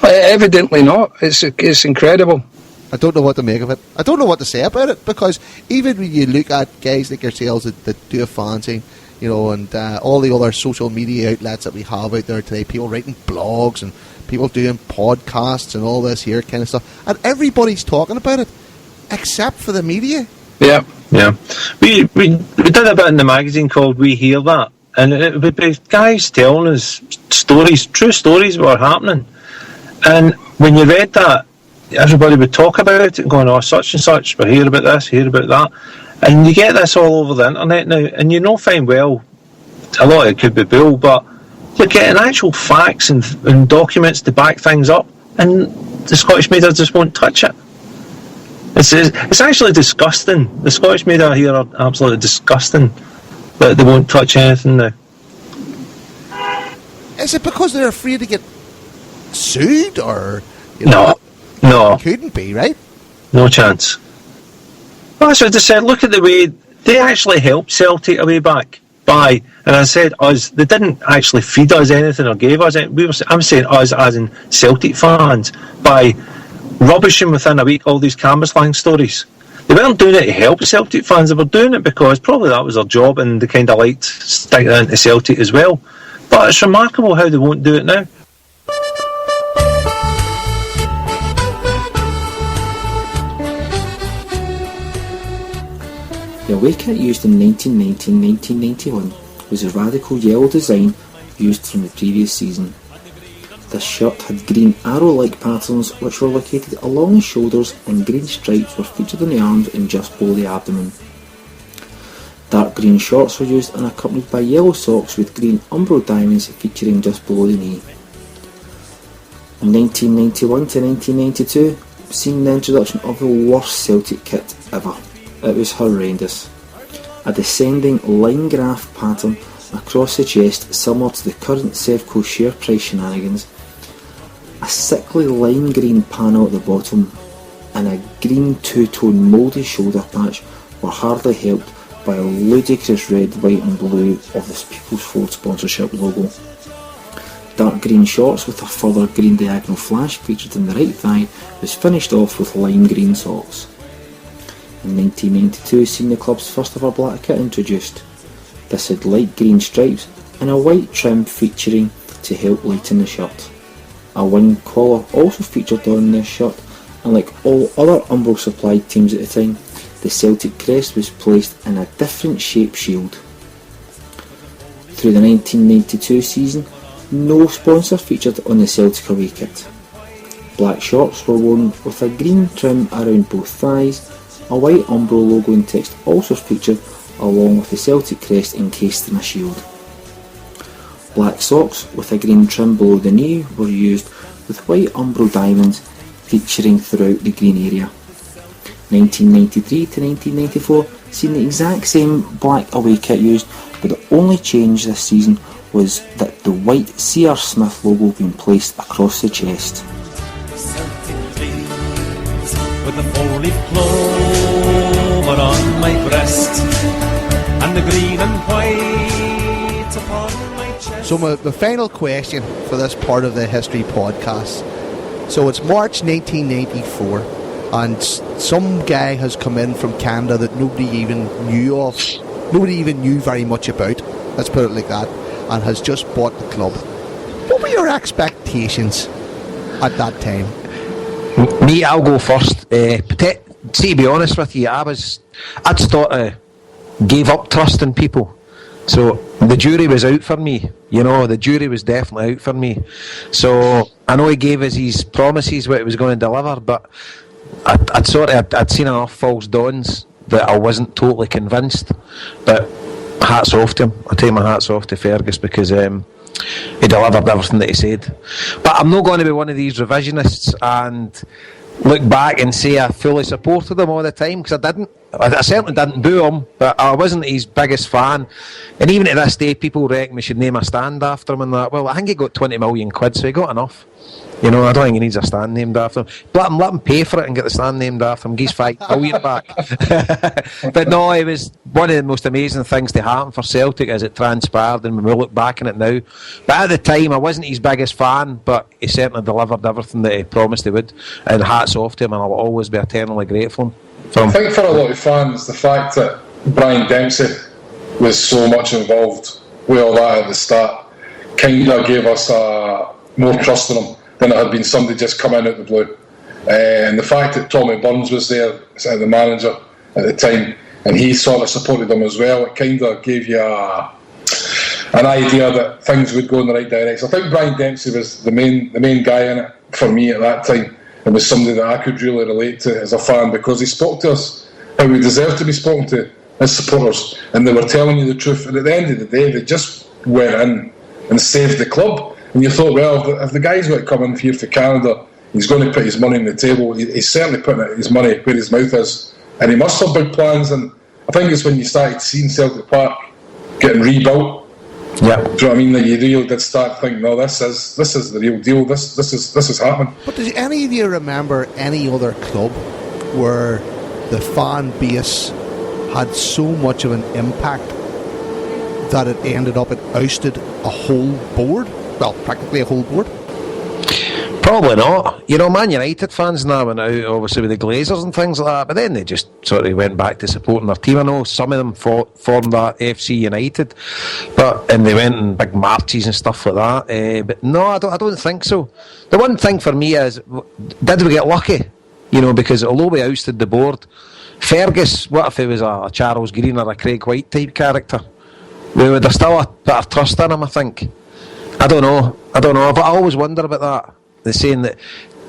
Evidently not. It's incredible. I don't know what to make of it. I don't know what to say about it, because even when you look at guys like yourselves that do a fanzine, you know, and all the other social media outlets that we have out there today, people writing blogs and people doing podcasts and all this here kind of stuff, and everybody's talking about it, except for the media. Yeah. We did a bit in the magazine called We Hear That, and it would be guys telling us stories, true stories that were happening. And when you read that, everybody would talk about it and going, oh, such and such, but hear about this, hear about that. And you get this all over the internet now, and you know fine well, a lot of it could be bull, but you're getting actual facts and documents to back things up, and the Scottish media just won't touch it. It's actually disgusting. The Scottish media here are absolutely disgusting that they won't touch anything now. Is it because they're afraid to get sued, or you know, no, it couldn't be, right? No chance. Well, that's what they said. Look at the way they actually helped Celtic a way back by, and I said us. They didn't actually feed us anything or gave us anything. I'm saying us as in Celtic fans, by rubbishing within a week all these Cambuslang stories. They weren't doing it to help Celtic fans. They were doing it because probably that was their job, and they kind of liked sticking it into Celtic as well. But it's remarkable how they won't do it now. The away kit used in 1990 and 1991 was a radical yellow design used from the previous season. This shirt had green arrow-like patterns which were located along the shoulders, and green stripes were featured on the arms and just below the abdomen. Dark green shorts were used and accompanied by yellow socks with green umbro diamonds featuring just below the knee. In 1991 to 1992, seen the introduction of the worst Celtic kit ever. It was horrendous. A descending line graph pattern across the chest similar to the current Sevco share price shenanigans, a sickly lime green panel at the bottom, and a green two-tone moulded shoulder patch were hardly helped by a ludicrous red, white and blue of the People's Ford sponsorship logo. Dark green shorts with a further green diagonal flash featured in the right thigh was finished off with lime green socks. In 1992 seen the club's first ever black kit introduced. This had light green stripes and a white trim featuring to help lighten the shirt. A wing collar also featured on this shirt, and like all other Umbro supplied teams at the time, the Celtic crest was placed in a different shaped shield. Through the 1992 season, no sponsor featured on the Celtic away kit. Black shorts were worn with a green trim around both thighs. A white Umbro logo and text also featured, along with the Celtic crest encased in a shield. Black socks with a green trim below the knee were used, with white Umbro diamonds featuring throughout the green area. 1993 to 1994 seen the exact same black away kit used, but the only change this season was that the white C.R. Smith logo being placed across the chest. With the four-leaf clover on my breast, and the green and white upon my chest. So the final question for this part of the history podcast. So it's March 1994, and some guy has come in from Canada that nobody even knew of, nobody even knew very much about, let's put it like that, and has just bought the club. What were your expectations at that time? Me, I'll go first. See, to be honest with you, I'd sort of gave up trusting people. So the jury was out for me. You know, the jury was definitely out for me. So I know he gave us his promises what he was going to deliver, but I'd seen enough false dawns that I wasn't totally convinced. But hats off to him. I take my hats off to Fergus because he delivered everything that he said. But I'm not going to be one of these revisionists and look back and say I fully supported him all the time, because I didn't. I certainly didn't boo him, but I wasn't his biggest fan. And even to this day, people reckon we should name a stand after him and that. Well, I think he got 20 million quid, so he got enough. You know, I don't think he needs a stand named after him. Let him pay for it and get the stand named after him. He's 5 million back. But no, it was one of the most amazing things to happen for Celtic as it transpired, and when we look back on it now. But at the time, I wasn't his biggest fan, but he certainly delivered everything that he promised he would. And hats off to him, and I'll always be eternally grateful. I think for a lot of fans, the fact that Brian Dempsey was so much involved with all that at the start kind of gave us more trust in him than it had been somebody just come in out the blue. And the fact that Tommy Burns was there, the manager at the time, and he sort of supported them as well, it kind of gave you an idea that things would go in the right direction. I think Brian Dempsey was the main guy in it for me at that time. It was somebody that I could really relate to as a fan, because he spoke to us how we deserved to be spoken to as supporters, and they were telling you the truth. And at the end of the day, they just went in and saved the club. And you thought, well, if the guy's going to come in here for Canada, he's going to put his money on the table. He's certainly putting his money where his mouth is, and he must have big plans. And I think it's when you started seeing Celtic Park getting rebuilt. Yeah. Do you know what I mean? That you really did start thinking, no, this is the real deal. This is happening. But does any of you remember any other club where the fan base had so much of an impact that it ended up it ousted a whole board? Well, practically a whole board. Probably not. You know, Man United fans now went out, obviously, with the Glazers and things like that, but then they just sort of went back to supporting their team. I know some of them formed that FC United, and they went in big marches and stuff like that. But no, I don't think so. The one thing for me is, did we get lucky? You know, because although we ousted the board, Fergus, what if he was a Charles Green or a Craig White type character? We would have still a bit of trust in him, I think. I don't know, but I always wonder about that. They're saying that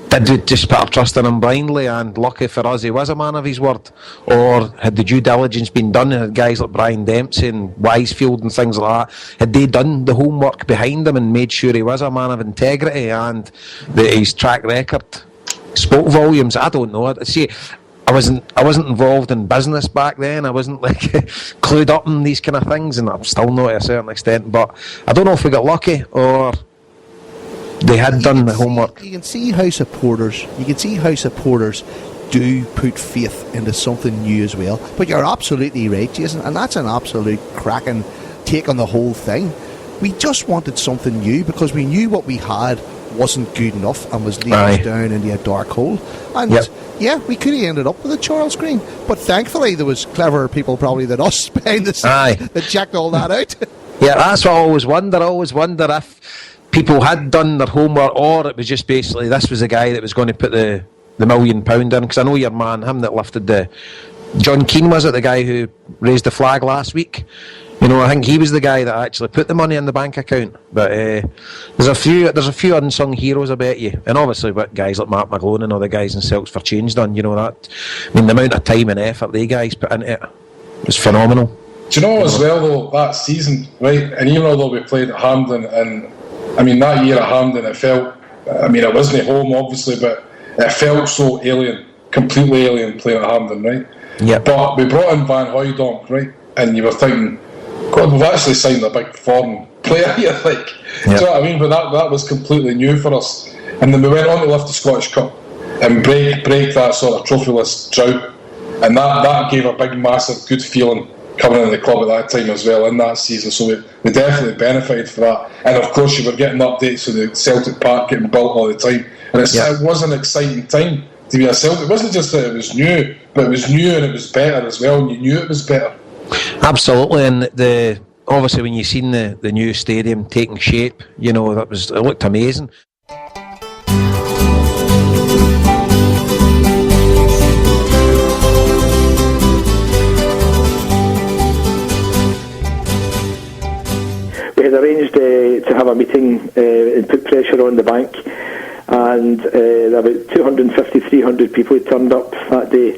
did we just put our trust in him blindly, and lucky for us he was a man of his word, or had the due diligence been done, and had guys like Brian Dempsey and Wisefield and things like that, had they done the homework behind him and made sure he was a man of integrity and that his track record spoke volumes? I don't know. See, I wasn't involved in business back then. I wasn't like clued up in these kind of things, and I'm still not to a certain extent, but I don't know if we got lucky or they had done the homework. You can see how supporters do put faith into something new as well. But you're absolutely right, Jason, and that's an absolute cracking take on the whole thing. We just wanted something new because we knew what we had wasn't good enough and was leading us down into a dark hole. And yeah, we could have ended up with a Charles Green, but thankfully there was cleverer people probably than us behind the scenes that checked all that out. Yeah, that's what I always wonder. I always wonder if people had done their homework, or it was just basically this was the guy that was going to put the £1 million in. Because I know your man, him that lifted the John Keane, was it the guy who raised the flag last week? You know, I think he was the guy that actually put the money in the bank account. But there's a few unsung heroes, I bet you, and obviously what guys like Mark McGlone and other guys in Celts for Change done. You know that. I mean, the amount of time and effort they guys put into it was phenomenal. Do you know as well though, that season, right? And even although we played at Hampden, and I mean that year at Hampden, it felt, I mean it wasn't at home obviously, but it felt so alien, completely alien playing at Hampden, right? Yeah. But we brought in Van Hooijdonk, right? And you were thinking, God, we've actually signed a big foreign player here, like, do you know what I mean? But that was completely new for us. And then we went on to lift the Scottish Cup and break that sort of trophyless drought. And that gave a big, massive, good feeling coming in the club at that time as well in that season. So we definitely benefited from that. And of course, you were getting updates of the Celtic Park getting built all the time. And it was an exciting time to be a Celtic. It wasn't just that it was new, but it was new and it was better as well. And you knew it was better. Absolutely, and obviously when you seen the new stadium taking shape, you know, it looked amazing. We had arranged to have a meeting and put pressure on the bank, and about 250, 300 people turned up that day.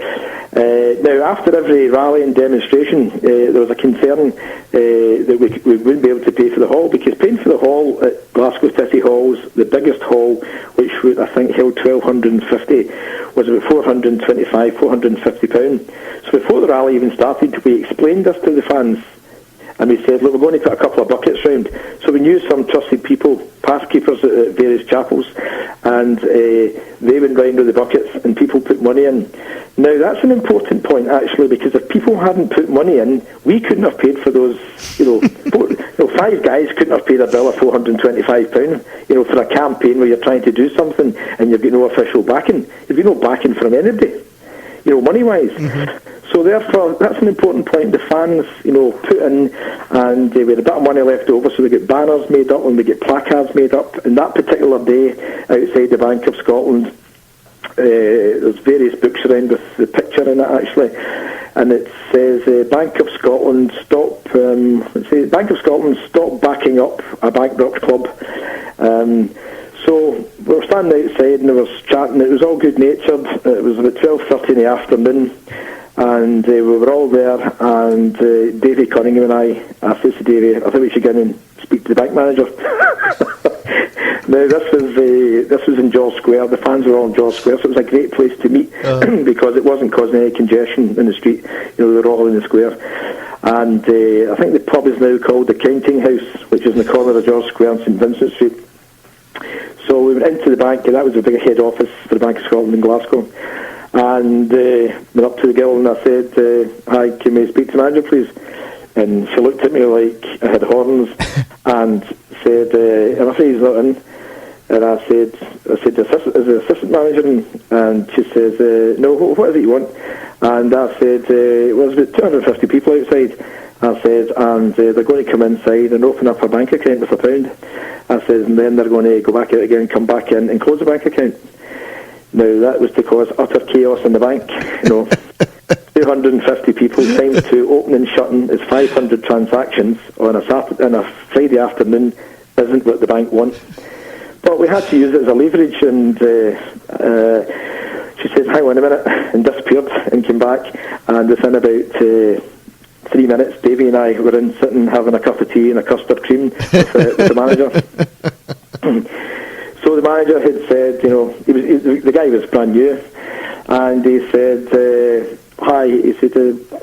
Now, after every rally and demonstration, there was a concern that we wouldn't be able to pay for the hall, because paying for the hall at Glasgow City Hall's, the biggest hall, which I think held 1,250, was about £425, £450. So before the rally even started, we explained this to the fans. And we said, look, we're going to put a couple of buckets round. So we knew some trusted people, pass keepers at various chapels, and they went round with the buckets and people put money in. Now, that's an important point, actually, because if people hadn't put money in, we couldn't have paid for those, five guys couldn't have paid a bill of £425, for a campaign where you're trying to do something and you've got no official backing. You've got no backing from anybody, money-wise. Mm-hmm. So therefore, that's an important point. The fans, put in, and we had a bit of money left over, so we get banners made up and we get placards made up. And that particular day, outside the Bank of Scotland, there's various books around with the picture in it actually, and it says Bank of Scotland stop. Bank of Scotland stop backing up a bankrupt club. So we were standing outside and I was chatting. It was all good natured. It was about 12:30 in the afternoon. And we were all there, and Davy Cunningham and I asked us to Davy, I think we should go in and speak to the bank manager. Now, this was in George Square. The fans were all in George Square, so it was a great place to meet because it wasn't causing any congestion in the street. They were all in the square. And I think the pub is now called the Counting House, which is in the corner of George Square and St Vincent Street. So we went into the bank, and that was the big head office for the Bank of Scotland in Glasgow. And went up to the girl and I said, hi, can we speak to the manager, please? And she looked at me like I had horns and said, I'm afraid he's not in. And I said, is the assistant manager in? And she says, no, what is it you want? And I said, well, there's about 250 people outside. I said, and they're going to come inside and open up a bank account with £1. I said, and then they're going to go back out again, come back in and close the bank account. Now, that was to cause utter chaos in the bank, 250 people times 2, opening and shutting is 500 transactions on a Friday afternoon isn't what the bank want. But we had to use it as a leverage, and she said, hang on a minute, and disappeared and came back, and within about 3 minutes, Davey and I were in sitting having a cup of tea and a custard cream with the manager. So the manager had said, the guy was brand new, and he said, hi, he said,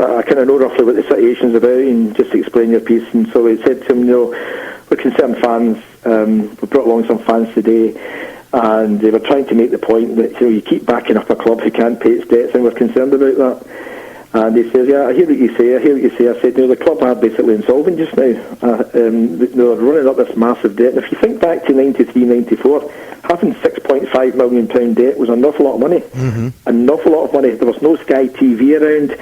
I kind of know roughly what the situation's about, and just explain your piece. And so he said to him, we're concerned fans, we brought along some fans today, and they were trying to make the point that you keep backing up a club who can't pay its debts, and we're concerned about that. And he says, yeah, I hear what you say. I said, the club are basically insolvent just now. They're running up this massive debt. And if you think back to 93, 94, having £6.5 million debt was an awful lot of money. Mm-hmm. An awful lot of money. There was no Sky TV around.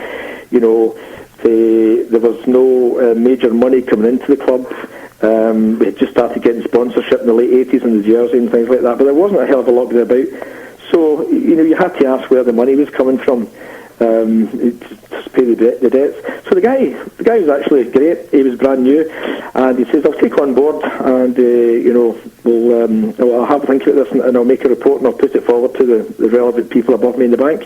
There was no major money coming into the club. We had just started getting sponsorship in the late 80s in the jersey and things like that. But there wasn't a hell of a lot to be about. So, you had to ask where the money was coming from. To pay the debts. So the guy was actually great. He was brand new, and he says, I'll take on board, and I'll have a think about this, and I'll make a report, and I'll put it forward to the relevant people above me in the bank.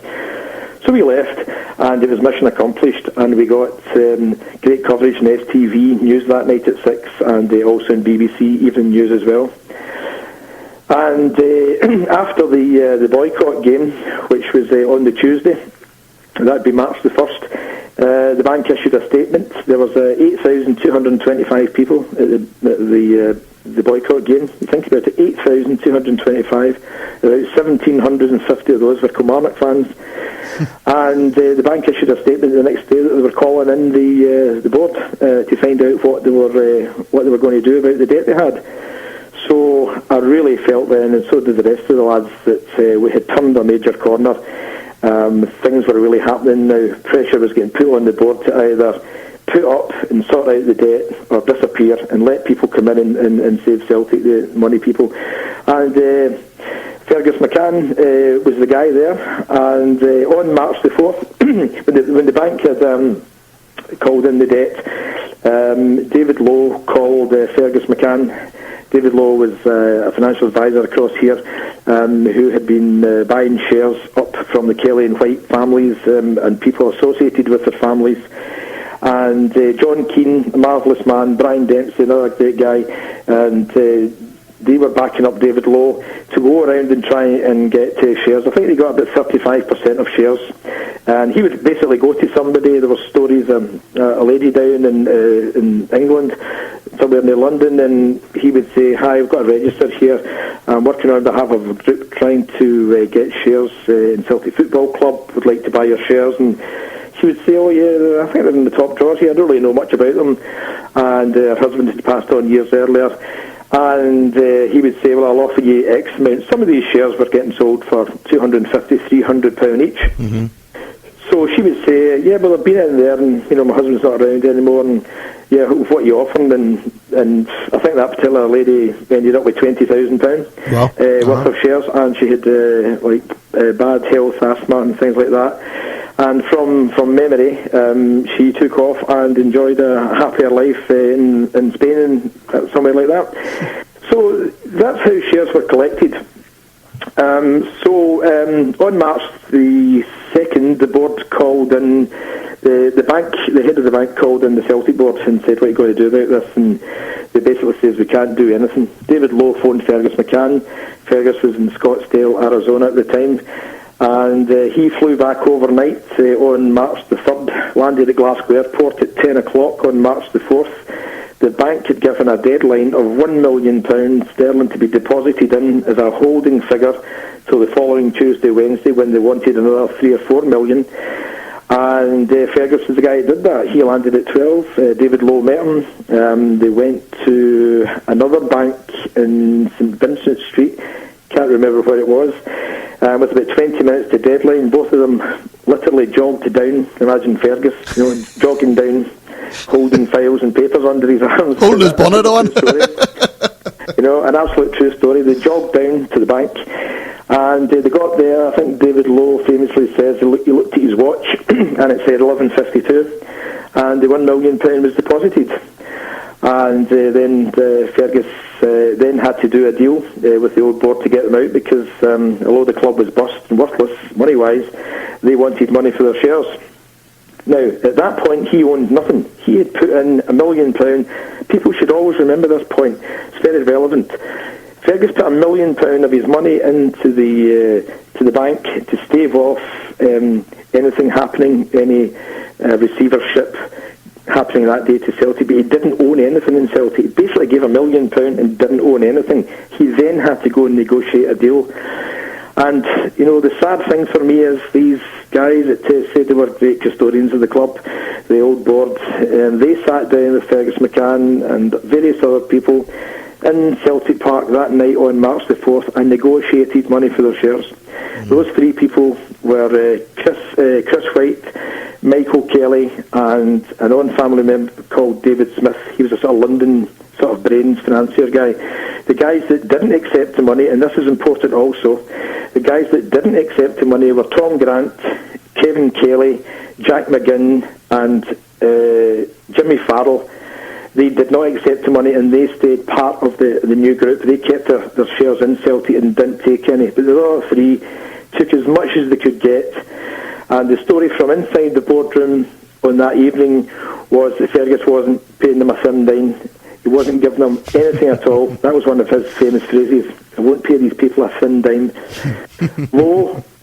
So we left, and it was mission accomplished, and we got great coverage in STV News that night at 6, and also in BBC Evening News as well. And after the boycott game, which was on the Tuesday, that'd be March the 1st, the bank issued a statement. There was 8,225 people at the boycott game. You think about it, 8,225. About 1,750 of those were Kilmarnock fans. And the bank issued a statement the next day that they were calling in the board to find out what they were going to do about the debt they had. So I really felt then, and so did the rest of the lads, that we had turned a major corner. Things were really happening now. Pressure was getting put on the board to either put up and sort out the debt or disappear and let people come in and save Celtic, the money people. And Fergus McCann was the guy there. And on March the 4th, when the bank had called in the debt, David Lowe called Fergus McCann. David Lowe was a financial advisor across here who had been buying shares up from the Kelly and White families and people associated with their families. And John Keane, a marvellous man, Brian Dempsey, another great guy, and they were backing up David Lowe to go around and try and get shares. I think they got about 35% of shares. And he would basically go to somebody. There were stories, a lady down in England, somewhere near London, and he would say, hi, I've got a register here. I'm working on behalf of a group trying to get shares in Celtic Football Club, would like to buy your shares. And she would say, oh yeah, I think they're in the top drawers here. I don't really know much about them. And her husband had passed on years earlier. And he would say, well, I'll offer you X amount. Some of these shares were getting sold for £250, £300 each. Mm-hmm. So she would say, yeah, well, I've been in there, and my husband's not around anymore, and yeah, what are you offering? And I think that particular lady ended up with £20,000 worth of shares, and she had bad health, asthma, and things like that. And from memory, she took off and enjoyed a happier life in Spain and somewhere like that. So that's how shares were collected. On March the 2nd, the board called in, the head of the bank called in the Celtic board and said, what are you going to do about this? And they basically says, we can't do anything. David Lowe phoned Fergus McCann. Fergus was in Scottsdale, Arizona at the time. And he flew back overnight on March the 3rd, landed at Glasgow Airport at 10 o'clock on March the 4th. The bank had given a deadline of £1 million sterling to be deposited in as a holding figure till the following Tuesday, Wednesday, when they wanted another 3 or 4 million. And Fergus was the guy who did that. He landed at 12. David Lowe met him. They went to another bank in St Vincent Street. Can't remember where it was. With about 20 minutes to deadline, both of them literally jogged down. Imagine Fergus, jogging down, holding files and papers under his arms. Holding his bonnet on. an absolute true story. They jogged down to the bank, and they got there. I think David Lowe famously says he looked at his watch, and it said 11:52, and the £1 million was deposited. And then Fergus then had to do a deal with the old board to get them out, because although the club was bust and worthless money-wise, they wanted money for their shares. Now, at that point, he owned nothing. He had put in £1 million. People should always remember this point. It's very relevant. Fergus put £1 million of his money into the bank to stave off anything happening, any receivership happening that day to Celtic, but he didn't own anything in Celtic. He basically gave £1 million and didn't own anything. He then had to go and negotiate a deal. And, the sad thing for me is these guys that said they were great custodians of the club, the old board, they sat down with Fergus McCann and various other people in Celtic Park that night on March the 4th and negotiated money for their shares. Those three people were Chris White, Michael Kelly, and an on-family member called David Smith. He was a sort of London sort of brains financier guy. The guys that didn't accept the money, and this is important also, the guys that didn't accept the money were Tom Grant, Kevin Kelly, Jack McGinn, and Jimmy Farrell. They did not accept the money, and they stayed part of the new group. They kept their shares in Celtic and didn't take any. But the other three took as much as they could get. And the story from inside the boardroom on that evening was that Fergus wasn't paying them a thin dime. He wasn't giving them anything at all. That was one of his famous phrases. I won't pay these people a thin dime.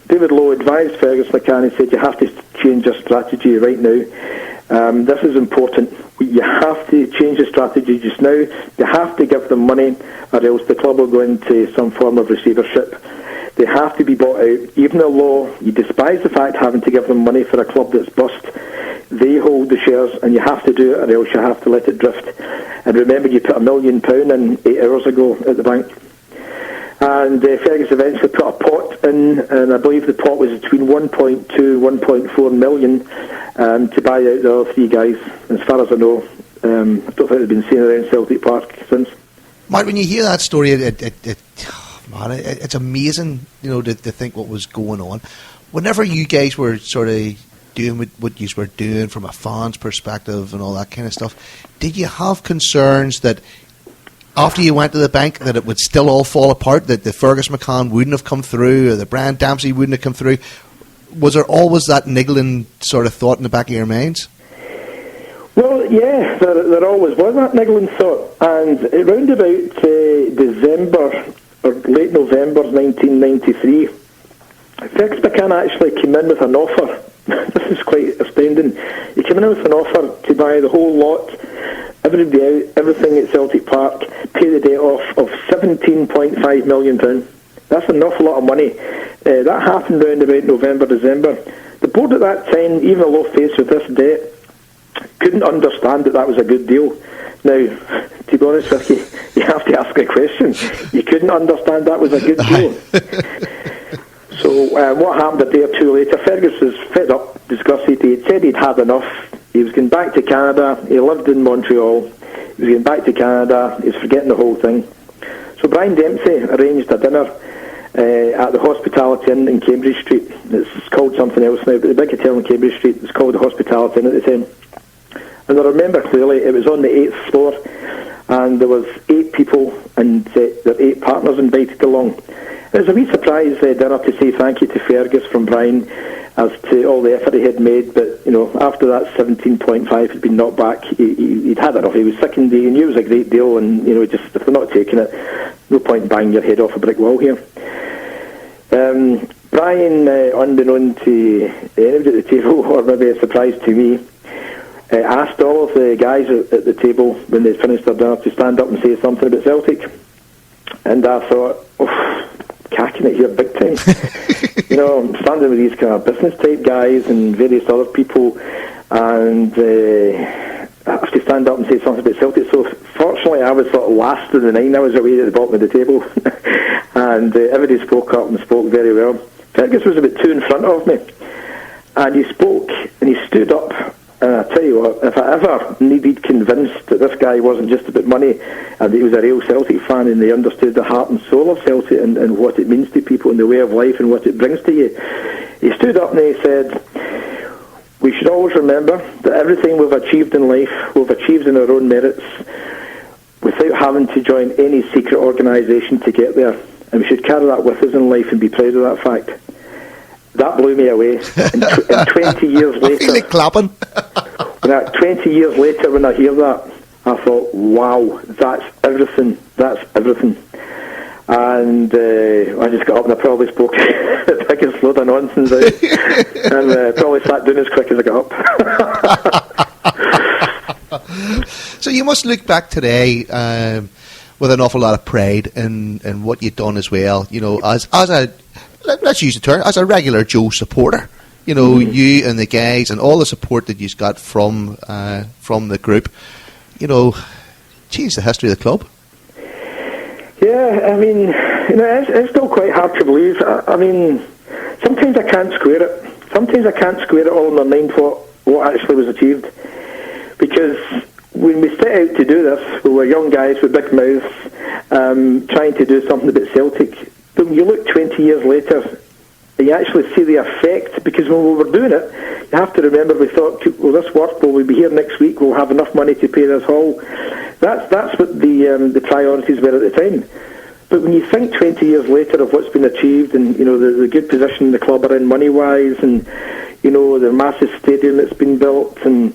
David Lowe advised Fergus McCann and said, you have to change your strategy right now. This is important. You have to change the strategy just now. You have to give them money, or else the club will go into some form of receivership. They have to be bought out. Even though you despise the fact having to give them money for a club that's bust, they hold the shares, and you have to do it, or else you have to let it drift. And remember, you put £1 million in 8 hours ago at the bank. And Fergus eventually put a pot in, and I believe the pot was between 1.2 1.4 million to buy out the other three guys. As far as I know, I don't think they've been seen around Celtic Park since. Mike, when you hear that story, it's amazing, to think what was going on. Whenever you guys were sort of doing what you were doing from a fan's perspective and all that kind of stuff, did you have concerns that after you went to the bank that it would still all fall apart, that the Fergus McCann wouldn't have come through, or the Brian Dempsey wouldn't have come through? Was there always that niggling sort of thought in the back of your minds? Well, yeah, there always was that niggling thought. And around about December or late November 1993, Fergus McCann actually came in with an offer. This is quite astounding. He came in with an offer to buy the whole lot, everybody out, everything at Celtic Park, pay the debt off of £17.5 million. That's an awful lot of money. That happened around about November, December. The board at that time, even though faced with this debt, couldn't understand that was a good deal. Now, to be honest with you, you have to ask a question. You couldn't understand that was a good deal. So what happened a day or two later, Fergus was fed up, disgusted. He had said he'd had enough. He was going back to Canada. He lived in Montreal. He was going back to Canada. He was forgetting the whole thing. So Brian Dempsey arranged a dinner at the Hospitality Inn in Cambridge Street. It's called something else now, but the big hotel in Cambridge Street was called the Hospitality Inn at the time. And I remember clearly, it was on the 8th floor, and there was 8 people, and there were 8 partners invited along. It was a wee surprise dinner to say thank you to Fergus from Brian as to all the effort he had made, but after that 17.5 had been knocked back, he'd had enough. He was sick and he knew it was a great deal, and just if they're not taking it, no point banging your head off a brick wall here. Brian, unbeknown to anybody at the table, or maybe a surprise to me, asked all of the guys at the table when they finished their dinner to stand up and say something about Celtic. And I thought, cacking it here big time. I'm standing with these kind of business type guys and various other people, and I have to stand up and say something about Celtic. So fortunately I was sort of last of the 9. I was away at the bottom of the table. And everybody spoke up and spoke very well. Fergus was about 2 in front of me, and he spoke and he stood up And I tell you what, if I ever needed convinced that this guy wasn't just about money and that he was a real Celtic fan and he understood the heart and soul of Celtic and what it means to people and the way of life and what it brings to you, he stood up and he said, we should always remember that everything we've achieved in life, we've achieved in our own merits without having to join any secret organisation to get there. And we should carry that with us in life and be proud of that fact. That blew me away. And 20 years later... I feel like clapping. 20 years later, when I hear that, I thought, wow, that's everything. That's everything. And I just got up and I probably spoke the biggest load of nonsense out. And probably sat down as quick as I got up. So you must look back today with an awful lot of pride in what you've done as well. You know, as a, let's use the term, as a regular Joe supporter. You know, you and the guys and all the support that you've got from the group, you know, changed the history of the club. Yeah, I mean, you know, it's still quite hard to believe. I mean, sometimes I can't square it. Sometimes I can't square it all in my mind what actually was achieved. Because when we set out to do this, we were young guys with big mouths, trying to do something about Celtic. But when you look 20 years later, you actually see the effect, because when we were doing it, you have to remember we thought, will this work? Will we be here next week? We'll have enough money to pay this hall. That's what the priorities were at the time. But when you think 20 years later of what's been achieved and, you know, the good position the club are in money-wise and, you know, the massive stadium that's been built and,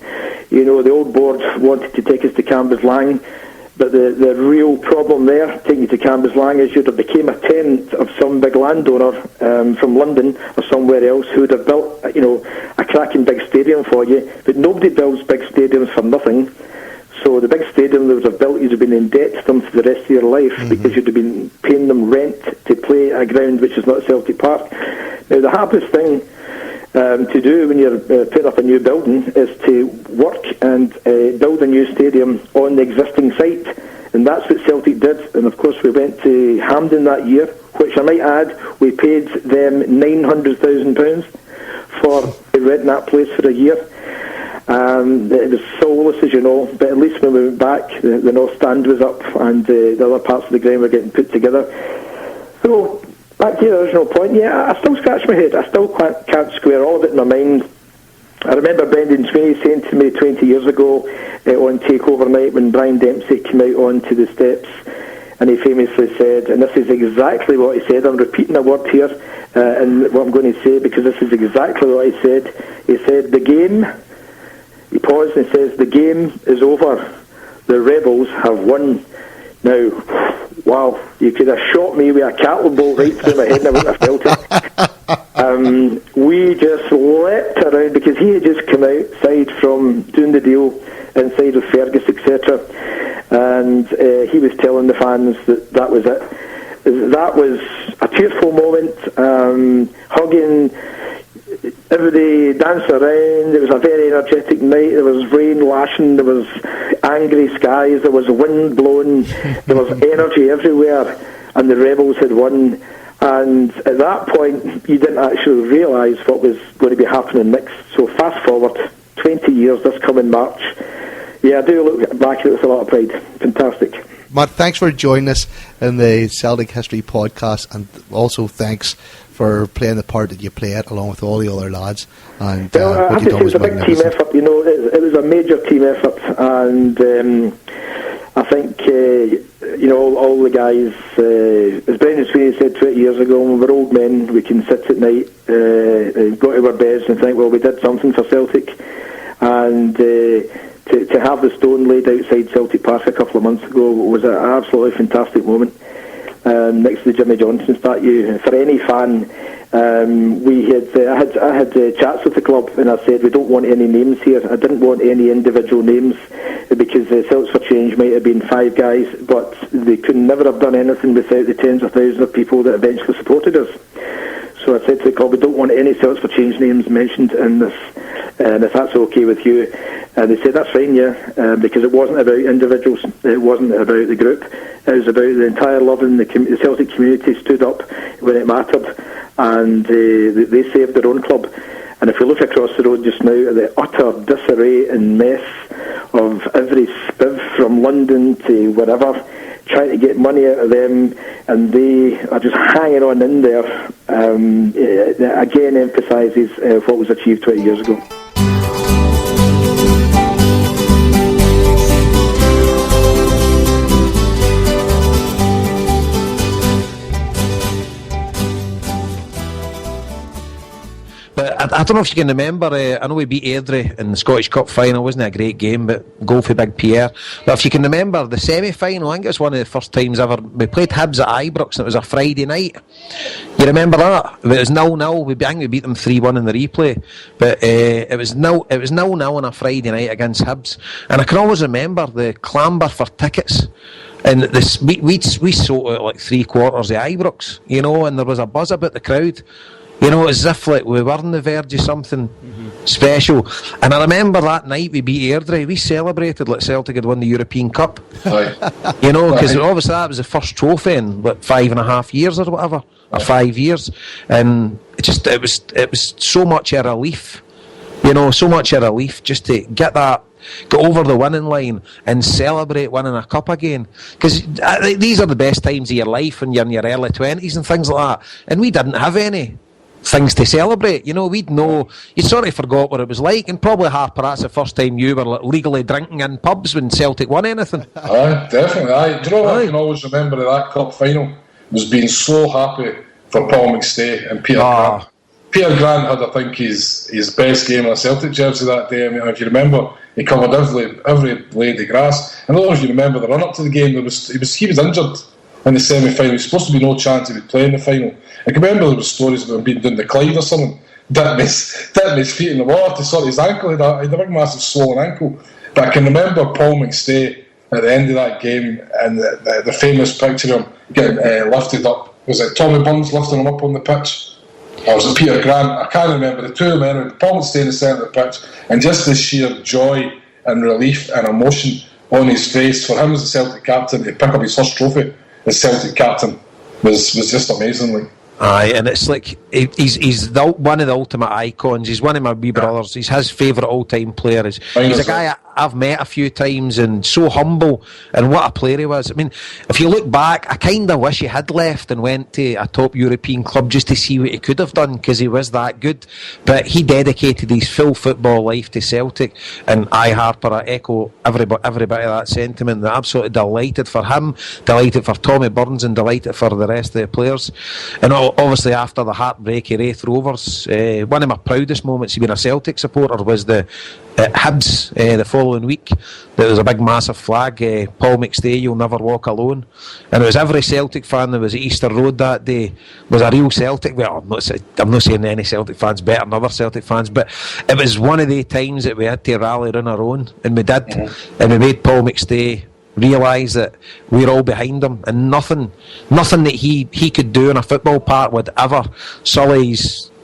you know, the old board wanted to take us to Cambuslang. But the real problem there, taking you to Cambuslang, is you'd have became a tenant of some big landowner from London or somewhere else who would have built, you know, a cracking big stadium for you. But nobody builds big stadiums for nothing. So the big stadium they would have built, you'd have been in debt to them for the rest of your life because you'd have been paying them rent to play a ground which is not Celtic Park. Now, the hardest thing to do when you're putting up a new building is to work and build a new stadium on the existing site, and that's what Celtic did. And of course we went to Hampden that year, which I might add, we paid them £900,000 for renting that place for a year. It was soulless, as you know, but at least when we went back, the North Stand was up and the other parts of the ground were getting put together. So back to your original point, yeah, I still scratch my head. I still can't square all of it in my mind. I remember Brendan Sweeney saying to me 20 years ago on Takeover Night when Brian Dempsey came out onto the steps, and he famously said, and this is exactly what he said, I'm repeating a word here, and what I'm going to say, because this is exactly what he said. He said, the game, he paused and says, the game is over. The Rhebels have won. Now, wow, you could have shot me with a cattle bolt right through my head and I wouldn't have felt it. We just leapt around because he had just come outside from doing the deal inside with Fergus, etc. And he was telling the fans that was it. That was a tearful moment, hugging. Everybody danced around. It was a very energetic night. There was rain lashing. There was angry skies. There was wind blowing. There was energy everywhere. And the Rhebels had won. And at that point, you didn't actually realise what was going to be happening next. So fast forward 20 years this coming March. Yeah, I do look back at it with a lot of pride. Fantastic. Matt, thanks for joining us in the Celtic History podcast, and also thanks for playing the part that you played along with all the other lads. And well, I have to say it was a big team effort. You know, it was a major team effort, and I think you know, all the guys, as Brendan Sweeney said 20 years ago, when we're old men, we can sit at night, go to our beds and think, well, we did something for Celtic, and to have the stone laid outside Celtic Park a couple of months ago was an absolutely fantastic moment. Next to the Jimmy Johnson statue, for any fan, I had chats with the club, and I said we don't want any names here. I didn't want any individual names because Celts for Change might have been 5 guys, but they could never have done anything without the tens of thousands of people that eventually supported us. So I said to the club, we don't want any Celts for Change names mentioned in this, and if that's okay with you. And they said, that's fine, yeah, because it wasn't about individuals, it wasn't about the group, it was about the entire love, and the Celtic community stood up when it mattered, and they saved their own club. And if we look across the road just now at the utter disarray and mess of every spiv from London to wherever, trying to get money out of them, and they are just hanging on in there, again emphasises what was achieved 20 years ago. But I don't know if you can remember, I know we beat Airdrie in the Scottish Cup final. Wasn't it a great game, but goal for Big Pierre. But if you can remember the semi-final, I think it was one of the first times ever we played Hibs at Ibrox, and it was a Friday night. You remember that? It was 0-0. I think we beat them 3-1 in the replay, but it was 0-0 on a Friday night against Hibs. And I can always remember the clamber for tickets. And this, we sold out like 3/4 of Ibrox, you know, and there was a buzz about the crowd. You know, as if like we were on the verge of something special. And I remember that night we beat Airdrie, we celebrated like Celtic had won the European Cup. Right. You know, because obviously that was the first trophy in like 5.5 years or whatever, or 5 years. And it was so much a relief. You know, so much a relief just to get over the winning line and celebrate winning a cup again. Because these are the best times of your life when you're in your early 20s and things like that. And we didn't have any things to celebrate, you know. We'd know, you sort of forgot what it was like, and probably Harper, that's the first time you were like, legally drinking in pubs when Celtic won anything. Aye, definitely. Do you know what I can always remember of that cup final was being so happy for Paul McStay and Peter Grant. Peter Grant had, I think, his best game in a Celtic jersey that day. I mean, if you remember, he covered every blade of grass. And I don't know if you remember the run up to the game. He was injured in the semi-final. There was supposed to be no chance he would play in the final. I can remember there was stories about him being down the Clyde or something, dipping his feet in the water to sort his ankle. He had a big massive swollen ankle. But I can remember Paul McStay at the end of that game, and the famous picture of him getting lifted up. Was it Tommy Burns lifting him up on the pitch? Or was it Peter Grant? I can't remember. The two of them, Paul McStay in the centre of the pitch, and just the sheer joy and relief and emotion on his face for him as the Celtic captain to pick up his first trophy as Celtic captain was just amazing. Like. Aye, and it's like he's one of the ultimate icons. He's one of my wee brothers. He's his favourite all-time player. He's a guy I've met a few times, and so humble, and what a player he was. I mean, if you look back, I kind of wish he had left and went to a top European club just to see what he could have done, because he was that good. But he dedicated his full football life to Celtic, and Harper, I echo every bit of that sentiment. I'm absolutely delighted for him, delighted for Tommy Burns, and delighted for the rest of the players. And obviously after the heartbreak of Raith Rovers, one of my proudest moments of being a Celtic supporter was the Hibs the following week. There was a big massive flag, Paul McStay, you'll never walk alone. And it was every Celtic fan that was at Easter Road that day was a real Celtic. Well, I'm not saying any Celtic fans better than other Celtic fans, but it was one of the times that we had to rally on our own, and we did. And we made Paul McStay realise that we're all behind him, and nothing that he could do in a football park would ever sully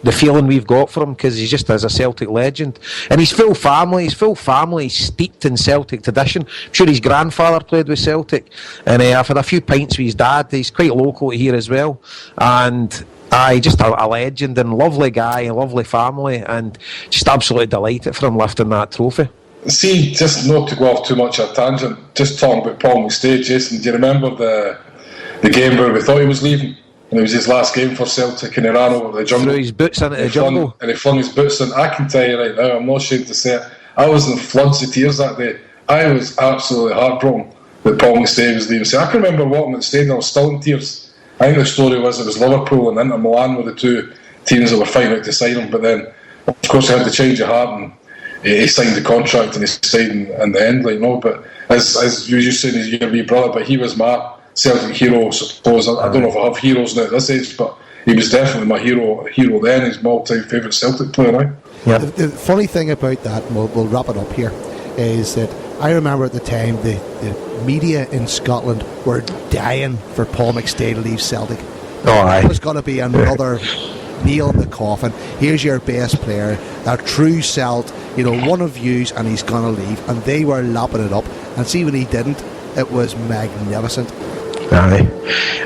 the feeling we've got for him, because he's just as a Celtic legend. And his full family steeped in Celtic tradition. I'm sure his grandfather played with Celtic, and I've had a few pints with his dad. He's quite local here as well, and just a legend and lovely guy, lovely family, and just absolutely delighted for him lifting that trophy. See, just not to go off too much on a tangent, just talking about Paul McStay, Jason, do you remember the game where we thought he was leaving? And it was his last game for Celtic, and he ran over the jungle. Threw his boots into the jungle. And he flung his boots in. I can tell you right now, I'm not ashamed to say it, I was in floods of tears that day. I was absolutely heartbroken that Paul McStay was leaving. See, I can remember walking at the stadium, I was still in tears. I think the story was it was Liverpool and Inter Milan were the two teams that were fighting out to sign him, but then, of course, he had to change of heart, and he signed the contract, and he signed in the end, like, you know. But as you said, he's your wee brother, but he was my Celtic hero, I suppose. I don't know if I have heroes now at this age, but he was definitely my hero then. He's my all-time favourite Celtic player now. Yeah. The funny thing about that, and we'll wrap it up here, is that I remember at the time the media in Scotland were dying for Paul McStay to leave Celtic. It was going to be another nail in the coffin. Here's your best player, a true Celt, one of yous, and he's going to leave. And they were lapping it up. And see, when he didn't, it was magnificent. Aye.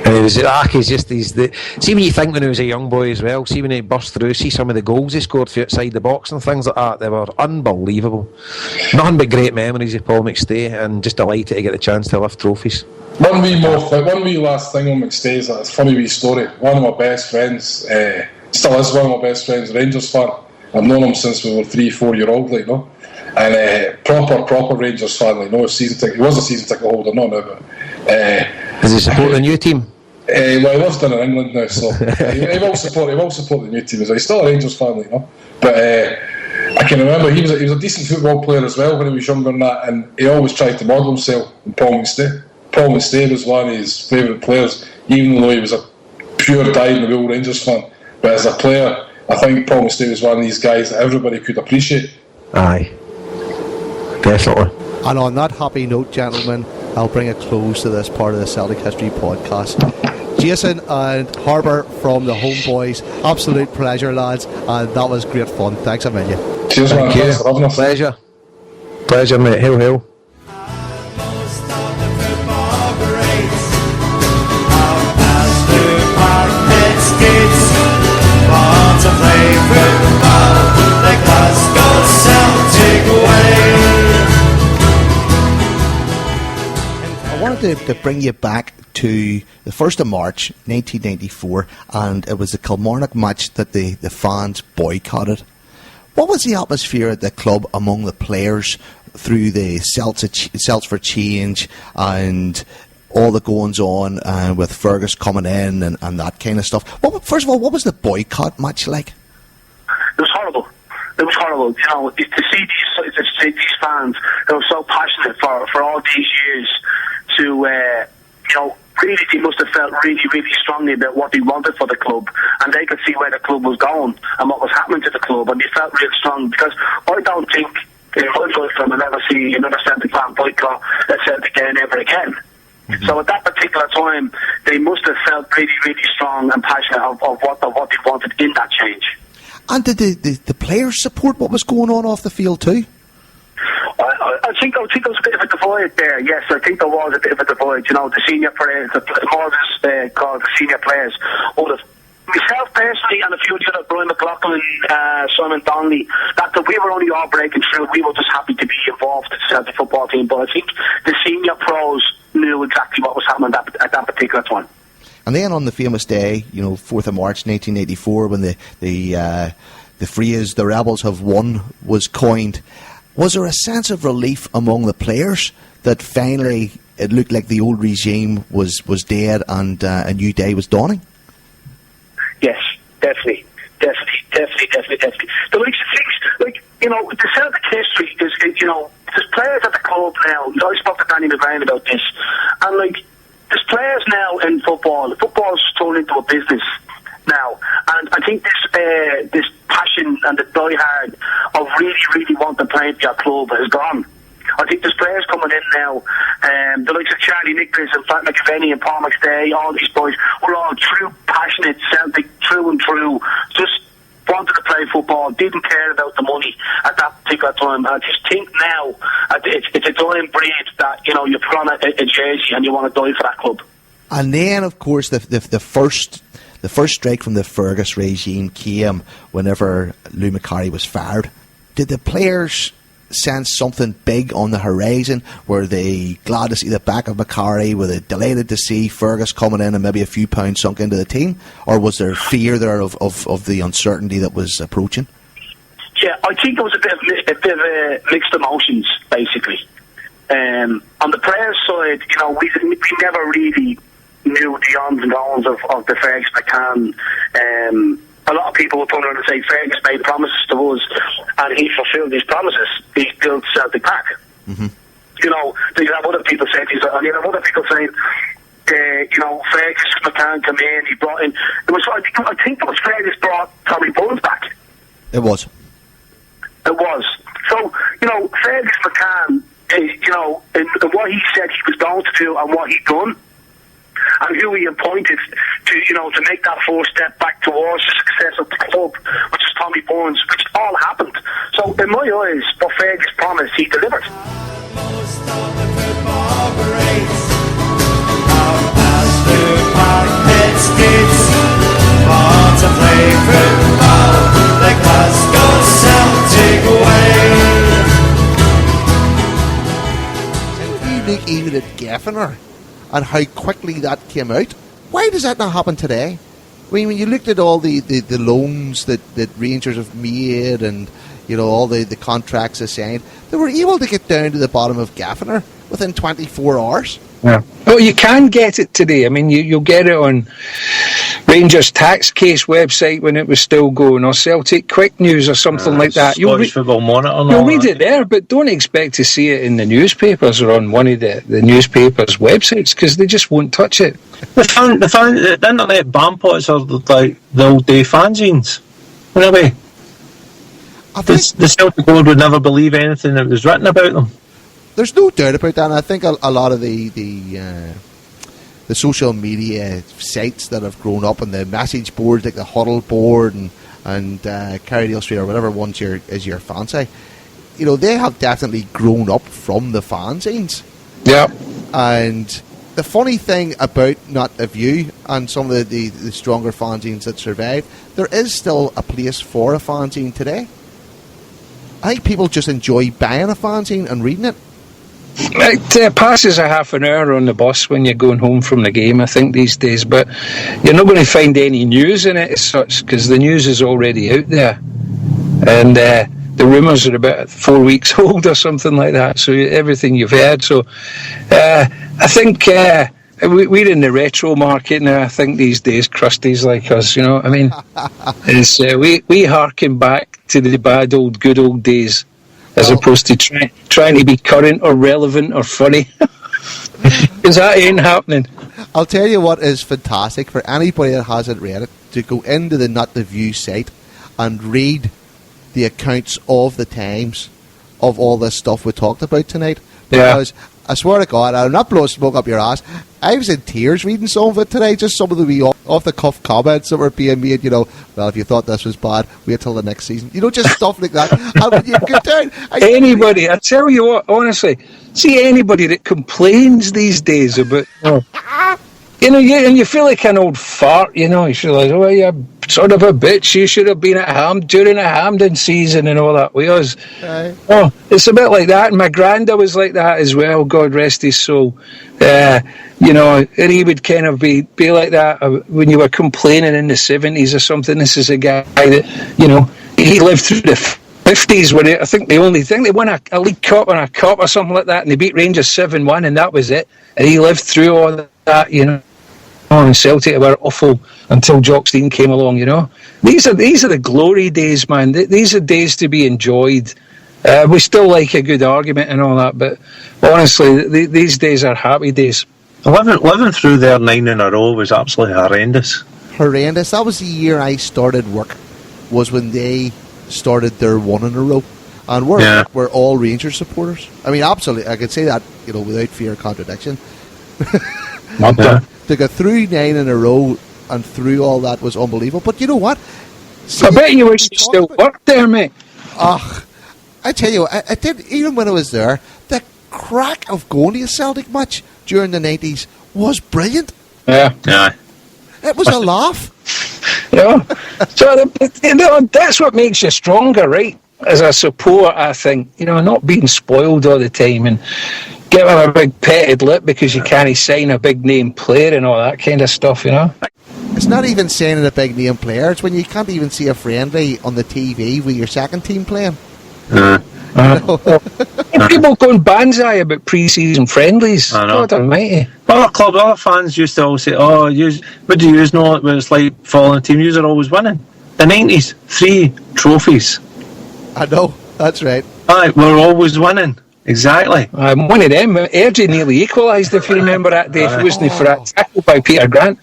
And it was Aki's just these. See when you think when he was a young boy as well. See when he burst through. See some of the goals he scored for outside the box and things like that. They were unbelievable. Nothing but great memories of Paul McStay, and just delighted to get the chance to lift trophies. One wee last thing on McStay's. It's a funny wee story. One of my best friends, still is one of my best friends, Rangers fan. I've known him since we were 3-4 year old, like, no. And proper Rangers fan, like, no season ticket. He was a season ticket holder, not now, but. Does he support the new team? Well, he lives down in England now, so he will support the new team as well. He's still a Rangers fan, you know. But I can remember he was a decent football player as well when he was younger than that, and he always tried to model himself on Paul McStay. Paul McStay was one of his favourite players, even though he was a pure dyed-in-the-wool Rangers fan. But as a player, I think Paul McStay was one of these guys that everybody could appreciate. Aye, definitely. And on that happy note, gentlemen, I'll bring a close to this part of the Celtic History podcast. Jason and Harper from the HomeBhoys, absolute pleasure, lads, and that was great fun. Thanks a million. Cheers, man. Thanks for having us. Pleasure, mate. Hail, hail. To play football the Glasgow Celtic way. I wanted to bring you back to the 1st of March 1994, and it was the Kilmarnock match that the fans boycotted. What was the atmosphere at the club among the players through the Celts for Change and all the goings on with Fergus coming in and that kind of stuff? First of all, what was the boycott match like? It was horrible. It was horrible. You know, to see these fans who were so passionate for all these years to, you know, really they must have felt really, really strongly about what they wanted for the club, and they could see where the club was going and what was happening to the club, and they felt real strong, because I don't think in my lifetime I'll ever see another Celtic fan boycott at Celtic ever again. Mm-hmm. So at that particular time, they must have felt really, really strong and passionate of what they wanted in that change. And did the players support what was going on off the field too? I think there was a bit of a divide there. Yes, I think there was a bit of a divide. You know, the senior players, called the senior players, would have. Myself personally, and a few of the other, Brian McLaughlin, Simon Donnelly, that we were only all breaking through. We were just happy to be involved in the Celtic football team. But I think the senior pros knew exactly what was happening at that particular time. And then on the famous day, you know, 4th of March 1984, when the phrase "the Rhebels Have Won" was coined, was there a sense of relief among the players that finally it looked like the old regime was dead and a new day was dawning? Yes, definitely. The things, you know, the Celtic history is, you know, there's players at the club now. I spoke to Danny McGrain about this, and there's players now in football. Football's turned into a business now, and I think this passion and the diehard of really wanting to play for your club has gone. I think there's players coming in now, the likes of Charlie Nicholas and Pat McAvenny and Paul McStay, all these boys, we're all true passionate Celtic, through and through, just wanted to play football, didn't care about the money at that particular time. I just think now it's a dying breed that, you know, you put on a jersey and you want to die for that club. And then, of course, the first strike from the Fergus regime came whenever Lou Macari was fired. Did the players sense something big on the horizon? Were they glad to see the back of Macari? Were they delighted to see Fergus coming in and maybe a few pounds sunk into the team? Or was there fear there of the uncertainty that was approaching? Yeah, I think there was a bit of mixed emotions, basically. On the players' side, you know, we never really knew the ons and downs of the Fergus McCann. A lot of people would turn around and say Fergus made promises to us and he fulfilled his promises. He built Celtic Park. Mm-hmm. You know, you have other people saying things, and you have other people saying, you know, Fergus McCann came in, he brought in. I think it was Fergus brought Tommy Bhoys back. It was. So, you know, Fergus McCann, you know, in what he said he was going to do and what he done, and who he appointed to, you know, to make that first step back towards the success of the club, which is Tommy Burns, which all happened. So, in my eyes, what Fergus promised, he delivered. Most of the football greats look even at Gaffner and how quickly that came out. Why does that not happen today? I mean, when you looked at all the loans that Rangers have made and, you know, all the contracts assigned, they were able to get down to the bottom of Gaffner within 24 hours. Yeah. Oh, you can get it today. I mean, you'll get it on Rangers Tax Case website when it was still going, or Celtic Quick News or something like that. Scottish Football Monitor. You'll read it there, but don't expect to see it in the newspapers or on one of the newspapers' websites, because they just won't touch it. The internet bampots are like the old day fanzines, in a way. The Celtic world would never believe anything that was written about them. There's no doubt about that, and I think a lot of the social media sites that have grown up, and the message boards like the Huddle board and Carrydale Street or whatever one's is your fancy, you know, they have definitely grown up from the fanzines. Yeah. And the funny thing about Not The View and some of the stronger fanzines that survive, there is still a place for a fanzine today. I think people just enjoy buying a fanzine and reading it. It passes a half an hour on the bus when you're going home from the game, I think, these days, but you're not going to find any news in it as such, because the news is already out there, and the rumours are about 4 weeks old or something like that, so everything you've heard. So I think we're in the retro market now, I think, these days, crusties like us, you know what I mean? It's, we harken back to the bad old, good old days, as opposed to trying to be current or relevant or funny. Because that ain't happening. I'll tell you what is fantastic for anybody that hasn't read it, to go into the Not The View site and read the accounts of the Times of all this stuff we talked about tonight. Because I swear to God, I'm not blowing smoke up your ass, I was in tears reading some of it today, just some of the wee off-the-cuff comments that were being made, you know, well, if you thought this was bad, wait till the next season. You know, just stuff like that. And when you get down... Anybody, I tell you what, honestly, see anybody that complains these days about... You know, and you feel like an old fart, you know, you feel like, oh, you're sort of a bitch, you should have been at Ham during a Hampden season and all that. Oh, it's a bit like that, and my granda was like that as well, God rest his soul. You know, and he would kind of be like that when you were complaining in the 70s or something. This is a guy that, you know, he lived through the 50s when I think the only thing, they won a League Cup and a Cup or something like that, and they beat Rangers 7-1, and that was it. And he lived through all that, you know. And Celtic were awful until Jock Stein came along, you know. These are the glory days, man. These are days to be enjoyed. We still like a good argument and all that, but honestly, these days are happy days. Living through their 9 in a row was absolutely horrendous. Horrendous. That was the year I started work, was when they started their 1 in a row. And we're all Rangers supporters. I mean, absolutely, I could say that, you know, without fear of contradiction. To go through 9 in a row and through all that was unbelievable. But you know what? I bet you wish you still worked there, mate. I tell you, I did, even when I was there, the crack of going to a Celtic match during the 90s was brilliant. Yeah. It was a laugh. Yeah. So, you know, that's what makes you stronger, right? As a support, I think, you know, not being spoiled all the time and give him a big petted lip because you can't sign a big name player and all that kind of stuff, you know. It's not even signing a big name player. It's when you can't even see a friendly on the TV with your second team playing. People going banzai about pre-season friendlies. I know. God almighty. Other fans used to always say, what do you know what it's like following a team? You are always winning. The 90s, 3 trophies. I know, that's right. We're always winning. Exactly. One of them, Ergie nearly equalised, if you remember that day, if it wasn't for that tackle by Peter Grant.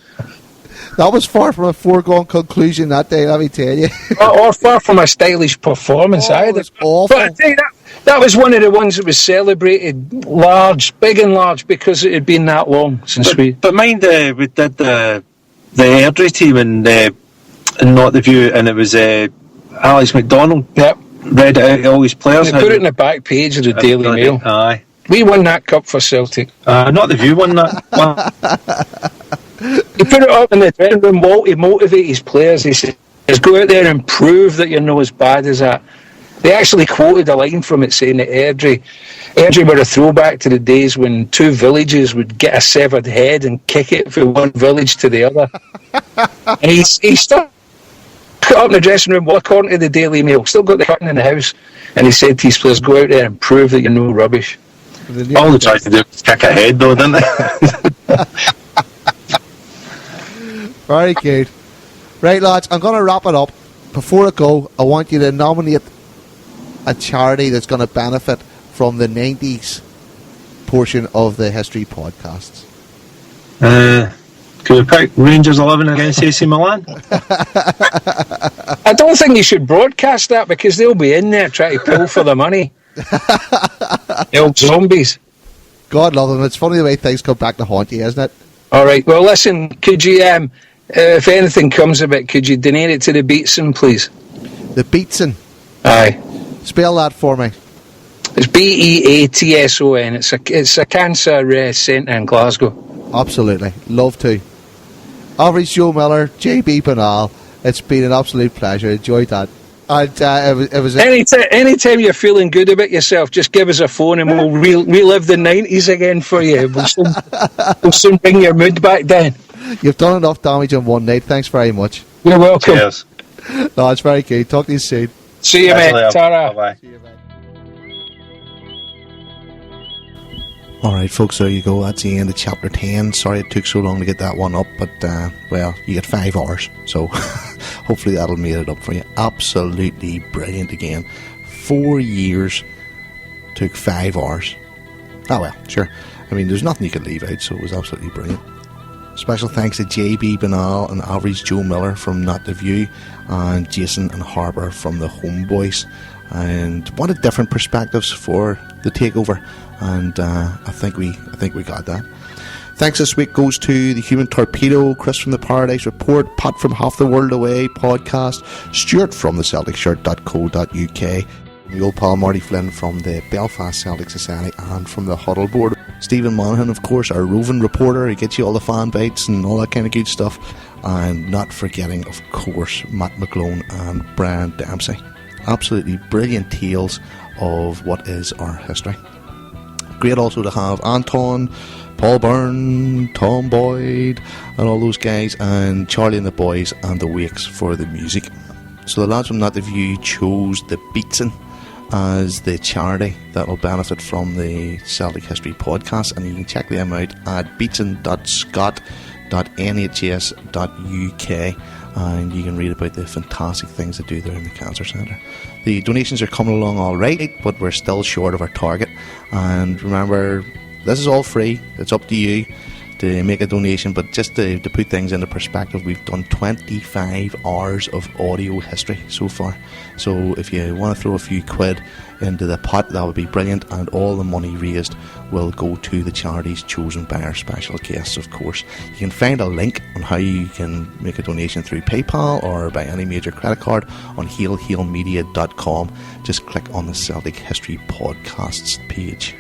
That was far from a foregone conclusion that day, let me tell you. or far from a stylish performance either. It was awful. But I tell you, that was one of the ones that was celebrated big and large, because it had been that long since But mind, we did the Airdrie team and Not The View, and it was Alex McDonald. Yep. Read it out all his players. They put it in the back page of the Daily Mail. Aye. We won that cup for Celtic. Not The View won that one. He put it up in the dressing room to motivate his players. He says, go out there and prove that you're not as bad as that. They actually quoted a line from it saying that Airdrie were a throwback to the days when two villages would get a severed head and kick it from one village to the other. And he still put up in the dressing room, well, according to the Daily Mail, still got the curtain in the house, and he said to his players, go out there and prove that you're no rubbish. All they tried to do was kick a head, though, didn't they? Very good. Right, lads, I'm going to wrap it up. Before I go, I want you to nominate a charity that's going to benefit from the 90s portion of the History podcasts. Could we pick Rangers 11 against AC Milan? I don't think you should broadcast that because they'll be in there trying to pull for the money. The old zombies. God love them. It's funny the way things come back to haunt you, isn't it? All right. Well, listen, could you, if anything comes of it, could you donate it to the Beatson, please? The Beatson? Aye. Spell that for me. It's Beatson. It's a cancer centre in Glasgow. Absolutely. Love to. Average Joe Miller, JB Banal. It's been an absolute pleasure. Enjoyed that. And it was anytime you're feeling good about yourself, just give us a phone and we'll relive the 90s again for you. We'll soon bring your mood back down. You've done enough damage in one night. Thanks very much. You're welcome. Cheers. No, it's very good. Talk to you soon. See you, mate. Ta-ra. Bye-bye. Alright folks, there you go. That's the end of chapter 10. Sorry it took so long to get that one up, but well, you get 5 hours, so hopefully that'll make it up for you. Absolutely brilliant again. 4 years took 5 hours. Oh well, sure. I mean, there's nothing you could leave out, so it was absolutely brilliant. Special thanks to JB Banal and Average Joe Miller from Not The View, and Jason and Harper from the HomeBhoys. And what a different perspectives for the takeover. And I think we got that. Thanks this week goes to the Human Torpedo, Chris from the Paradise Report, Pat from Half the World Away podcast, Stuart from the CelticShirt.co.uk, the old pal Marty Flynn from the Belfast Celtic Society and from the Huddle Board, Stephen Monaghan, of course, our roving reporter. He gets you all the fan bites and all that kind of good stuff. And not forgetting, of course, Matt McGlone and Brian Dempsey. Absolutely brilliant tales of what is our history. Great also to have Anton, Paul Byrne, Tom Boyd and all those guys, and Charlie and the Boys and the Wakes for the music. So the lads from Not The View chose the Beatson as the charity that will benefit from the Celtic History podcast, and you can check them out at beatson.scot.nhs.uk, and you can read about the fantastic things they do there in the Cancer Centre. The donations are coming along all right, but we're still short of our target. And remember, this is all free. It's up to you to make a donation, but just to put things into perspective, we've done 25 hours of audio history so far. So if you want to throw a few quid into the pot, that would be brilliant, and all the money raised will go to the charities chosen by our special guests, of course. You can find a link on how you can make a donation through PayPal or by any major credit card on hailhailmedia.com. Just click on the Celtic History Podcasts page.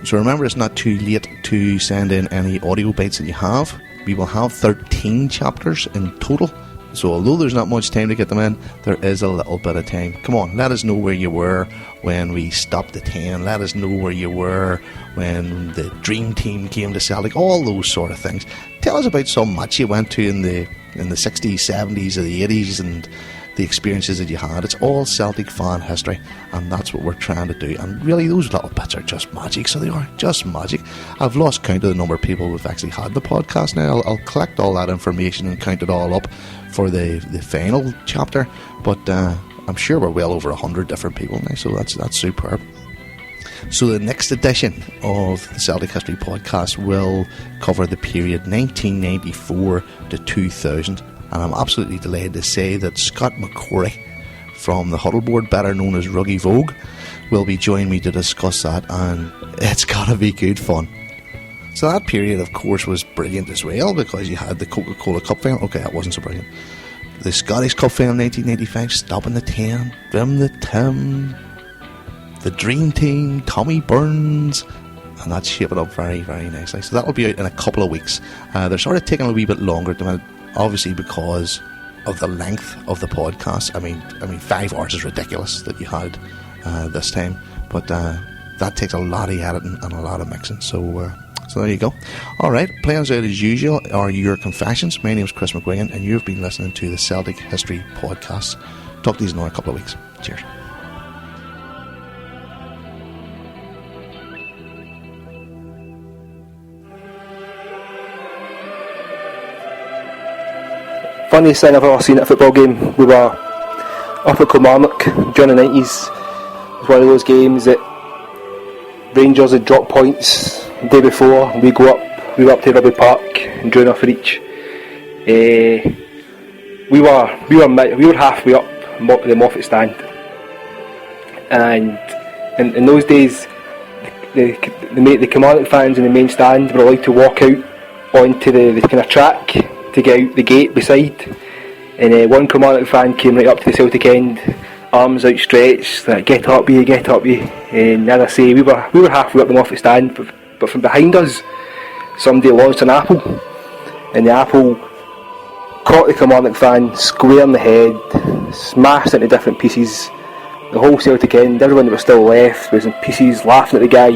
So remember, it's not too late to send in any audio bites that you have. We will have 13 chapters in total. So although there's not much time to get them in, there is a little bit of time. Come on, let us know where you were when we stopped the 10. Let us know where you were when the Dream Team came to Celtic. All those sort of things. Tell us about some match you went to in the 60s, 70s, or the 80s, and the experiences that you had. It's all Celtic fan history, and that's what we're trying to do. And really, those little bits are just magic. So they are just magic. I've lost count of the number of people who've actually had the podcast now. I'll collect all that information and count it all up for the final chapter, but I'm sure we're well over 100 different people now, so that's superb. So the next edition of the Celtic History Podcast will cover the period 1994 to 2000, and I'm absolutely delighted to say that Scott McCorry from the Huddle Board, better known as Ruggy Vogue, will be joining me to discuss that, and it's gotta be good fun. So that period, of course, was brilliant as well, because you had the Coca-Cola Cup final. Okay, that wasn't so brilliant. The Scottish Cup final in 1985, stopping the 10, Vim the Tim, the Dream Team, Tommy Burns, and that's shaping up very, very nicely. So that will be out in a couple of weeks. They're sort of taking a wee bit longer, obviously, because of the length of the podcast. I mean, 5 hours is ridiculous that you had this time, but that takes a lot of editing and a lot of mixing. So there you go. Alright, playing us out as usual are your confessions. My name is Chris McGuigan, and you've been listening to the Celtic History Podcast. Talk to you in a couple of weeks. Cheers. Funniest thing I've ever seen at a football game, we were up at Kilmarnock during the 90s. It was one of those games that Rangers had dropped points the day before. We were up to Rugby Park and drew enough for each. We were halfway up the Moffat stand, and in those days the Kilmarnock fans in the main stand were allowed to walk out onto the kind of track to get out the gate beside, and one Kilmarnock fan came right up to the Celtic end, arms outstretched, like, get up you, and as I say, we were halfway up the Moffat stand, but from behind us somebody launched an apple, and the apple caught the Kilmarnock fan square in the head, smashed into different pieces. The whole Celtic end, everyone that was still left was in pieces, laughing at the guy.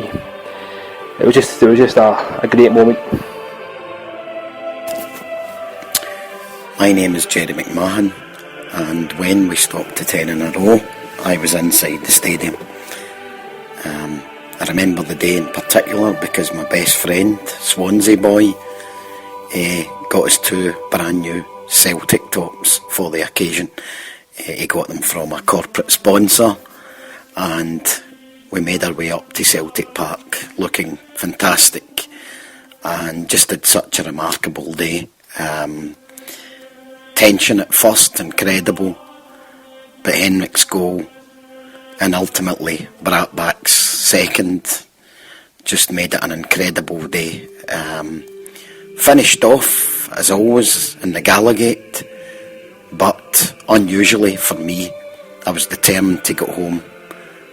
It was just a great moment. My name is Jerry McMahon, and when we stopped to 10 in a row, I was inside the stadium. I remember the day in particular because my best friend, Swansea boy, got us 2 brand new Celtic tops for the occasion. He got them from a corporate sponsor, and we made our way up to Celtic Park looking fantastic, and just had such a remarkable day. Tension at first, incredible, but Henrik's goal and ultimately Bratback's second just made it an incredible day. Finished off, as always, in the Gallagate, but unusually for me, I was determined to go home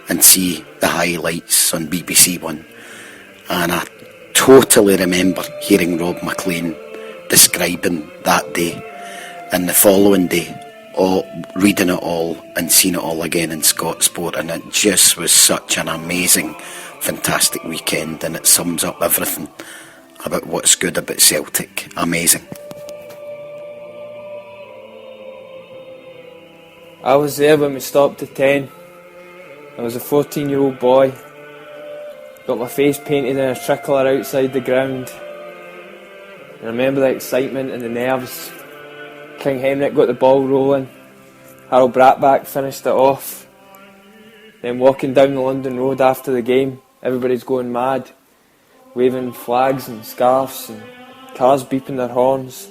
and see the highlights on BBC One, and I totally remember hearing Rob McLean describing that day, and the following day, reading it all and seeing it all again in Scotsport, and it just was such an amazing, fantastic weekend, and it sums up everything about what's good about Celtic. Amazing. I was there when we stopped at 10. I was a 14-year-old boy. Got my face painted in a tricolor outside the ground. And I remember the excitement and the nerves. King Henrik got the ball rolling. Harold Bratback finished it off. Then walking down the London Road after the game, everybody's going mad, waving flags and scarves and cars beeping their horns.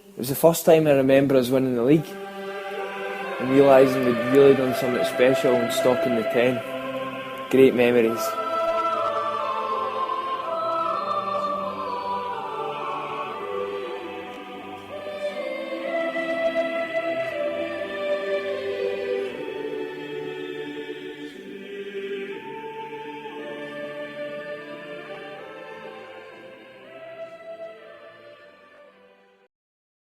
It was the first time I remember us winning the league and realising we'd really done something special in stopping the 10. Great memories.